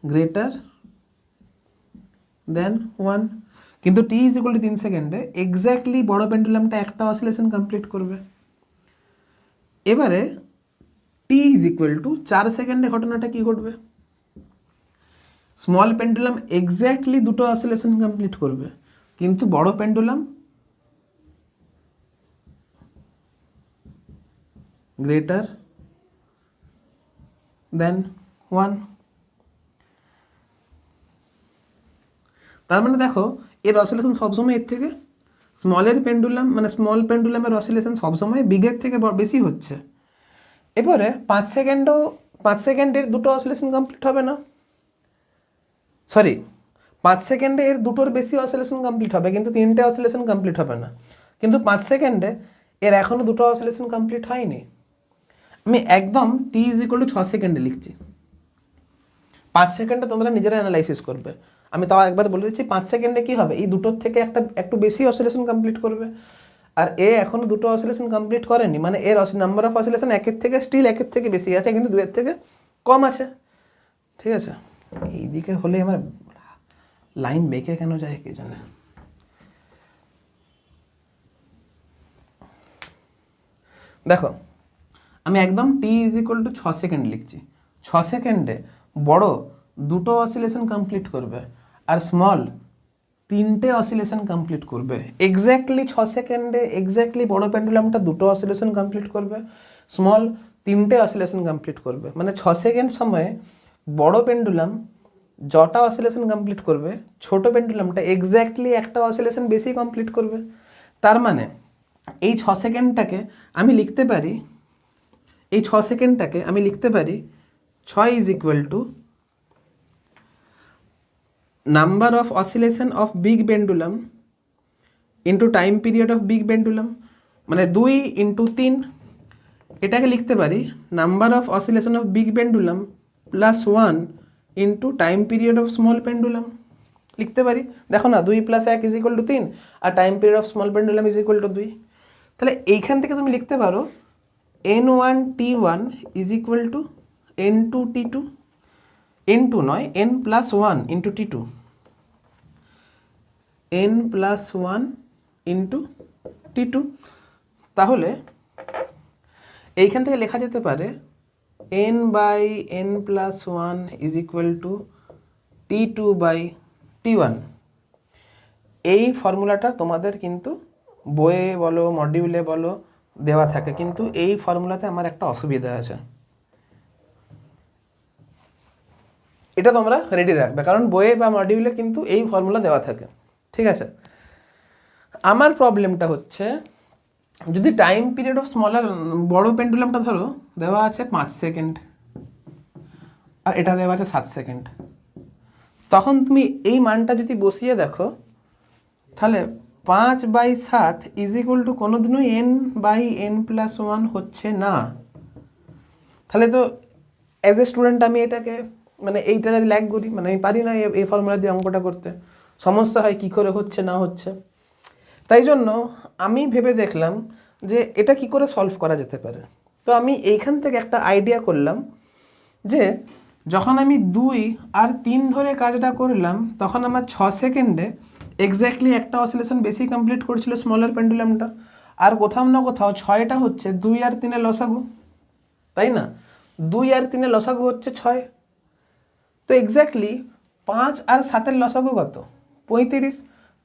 গ্রেটার দেন 1। কিন্তু টি ইজ ইকুয়াল টু 3 সেকেন্ডে এক্স্যাক্টলি বড় পেন্ডুলামটা একটা অসিলেশন কমপ্লিট করবে। এবারে টি ইজ ইকুয়াল টু 4 সেকেন্ডে ঘটনাটা কি ঘটবে? স্মল পেন্ডুলাম এক্স্যাক্টলি দুটো অসিলেশন কমপ্লিট করবে, কিন্তু বড় পেন্ডুলাম গ্রেটার দেন 1। তার মানে দেখো এর অসিলেশন সবসময় এর থেকে, স্মলের পেন্ডুলাম মানে স্মল পেন্ডুলামের অসিলেশন সবসময় বিগের থেকে বেশি হচ্ছে। এবারে 5 সেকেন্ডের দুটো অসিলেশন কমপ্লিট হবে না, সরি 5 সেকেন্ডে এর দুটোর বেশি অসিলেশন কমপ্লিট হবে, কিন্তু 3টে অসিলেশন কমপ্লিট হবে না। কিন্তু 5 সেকেন্ডে এর এখনও দুটো অসিলেশন কমপ্লিট হয়নি। আমি একদম টি ইজ ইকুয়াল টু 6 সেকেন্ডে লিখছি, 5 সেকেন্ডে তোমরা নিজেরা অ্যানালাইসিস করবে। আমি তাও একবার বলে দিচ্ছি 5 সেকেন্ডে কী হবে, এই দুটোর থেকে একটু বেশি অসিলেশন কমপ্লিট করবে, আর এ এখনও দুটো অসিলেশন কমপ্লিট করেনি, মানে এর নাম্বার অফ অসিলেশন একের থেকে বেশি আছে, কিন্তু 2 থেকে কম আছে। ঠিক আছে, এইদিকে হলে আমার লাইন বেঁকে কেন যায় কে জানে। দেখো আমি একদম টি ইজ ইকুয়াল টু 6 সেকেন্ড লিখছি, 6 সেকেন্ডে বড় দুটো অসিলেশন কমপ্লিট করবে আর স্মল 3টে অসিলেশন কমপ্লিট করবে। এক্স্যাক্টলি 6 সেকেন্ডে এক্স্যাক্টলি বড় পেন্ডুলামটা দুটো অসিলেশন কমপ্লিট করবে, স্মল 3টে অসিলেশন কমপ্লিট করবে। মানে 6 সেকেন্ড সময়ে বড় পেন্ডুলাম যটা অসিলেশন কমপ্লিট করবে, ছোট পেন্ডুলামটা এক্স্যাক্টলি একটা অসিলেশন বেশি কমপ্লিট করবে। তার মানে এই 6 সেকেন্ডটাকে আমি লিখতে পারি, এই 6 সেকেন্ডটাকে আমি লিখতে পারি 6 is equal to number of oscillation of big pendulum into time period of big pendulum, মানে 2 ইন্টু 3। এটাকে লিখতে পারি number of oscillation of big pendulum plus 1 into time period of small pendulum লিখতে পারি। দেখো না 2 + 1 ইজ ইকুয়াল টু 3, আর time period of small pendulum is equal to 2। তাহলে এইখান থেকে তুমি লিখতে পারো n1 t1 is equal two n2 t2, n2 নয় n plus 1 into t2, n plus 1 into T2। তাহলে এইখান থেকে লেখা যেতে পারে n/n+1 = T2/T1। এই ফর্মুলাটা তোমাদের কিন্তু বইয়ে বলো মডিউলে বলো দেওয়া থাকে, কিন্তু এই ফর্মুলাতে আমার একটা অসুবিধা আছে, এটা তোমরা রেডি রাখবে, কারণ বইয়ে বা মডিউলে কিন্তু এই ফর্মুলা দেওয়া থাকে, ঠিক আছে। আমার প্রবলেমটা হচ্ছে যদি টাইম পিরিয়ড অফ স্মলার বড় পেন্ডুলামটা ধরো দেওয়া আছে 5 সেকেন্ড আর এটা দেওয়া আছে 7 সেকেন্ড, তখন তুমি এই মানটা যদি বসিয়ে দেখো তাহলে 5/7 = কোনোদিনও n/n+1 হচ্ছে না। তাহলে তো অ্যাজ এ স্টুডেন্ট আমি এটাকে মানে এইটা ল্যাগ করি, মানে আমি পারি না এই ফর্মুলা দিয়ে অঙ্কটা করতে, সমস্যা হয় কী করে হচ্ছে না হচ্ছে। তাই জন্য আমি ভেবে দেখলাম যে এটা কি করে সলভ করা যেতে পারে। তো আমি এইখান থেকে একটা আইডিয়া করলাম যে যখন আমি 2 আর 3 ধরে কাজটা করলাম তখন আমার 6 সেকেন্ডে এক্স্যাক্টলি একটা অসিলেশন বেশি কমপ্লিট করছিল স্মলার পেন্ডুলামটা, আর কোথাও না কোথাও 6টা হচ্ছে 2 আর 3 লসাগু, তাই না? 2 আর 3 লসাগু হচ্ছে 6। তো এক্স্যাক্টলি 5 আর 7 লসাগু কত? 35।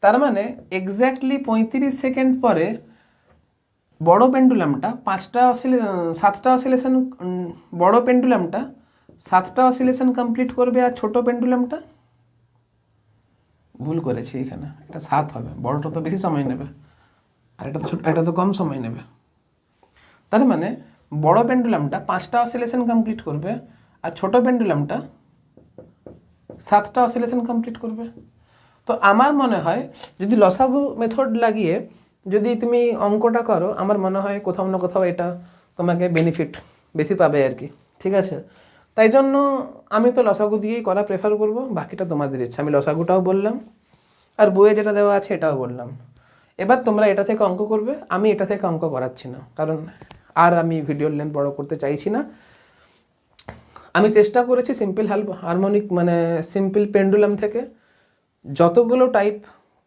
তার মানে এক্স্যাক্টলি 35 সেকেন্ড পরে বড় পেন্ডুলামটা 7টা অসিলেশন, বড় পেন্ডুলামটা 7টা অসিলেশন কমপ্লিট করবে আর ছোট পেন্ডুলামটা, ভুল করেছি এখানে, এটা 7 হবে, বড়টা তো বেশি সময় নেবে আর এটা তো কম সময় নেবে। তার মানে বড় পেন্ডুলামটা 5টা অসিলেশন কমপ্লিট করবে আর ছোট পেন্ডুলামটা 7টা অসিলেশন কমপ্লিট করবে। তো আমার মনে হয় যদি লসাগু মেথড লাগিয়ে যদি তুমি অঙ্কটা করো, আমার মনে হয় কোথাও না কোথাও এটা তোমাকে বেনিফিট বেশি পাবে আর কি, ঠিক আছে। তাই জন্য আমি তো লসাগু দিয়েই করা প্রেফার করব, বাকিটা তোমাদের ইচ্ছা। আমি লসাগুটাও বললাম আর বইয়ে যেটা দেওয়া আছে এটাও বললাম। এবার তোমরা এটা থেকে অঙ্ক করবে, আমি এটা থেকে অঙ্ক করাচ্ছি না, কারণ আর আমি ভিডিওর লেন্থ বড় করতে চাইছি না। আমি চেষ্টা করেছি সিম্পল হারমোনিক মানে সিম্পল পেন্ডুলাম থেকে যতগুলো টাইপ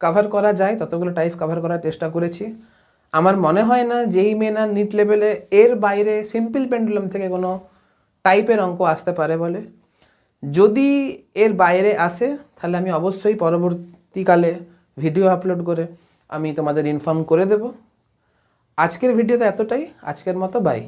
কভার করা যায় ততগুলো টাইপ কভার করার চেষ্টা করেছি। আমার মনে হয় না যেই মেন আর নিট লেভেলে এর বাইরে সিম্পল পেন্ডুলাম থেকে কোনো টাইপের অঙ্ক আসতে পারে বলে। যদি এর বাইরে আসে তাহলে আমি অবশ্যই পরবর্তীকালে ভিডিও আপলোড করে আমি তোমাদের ইনফর্ম করে দেব। আজকের ভিডিওতে এতটাই, আজকের মতো বাই।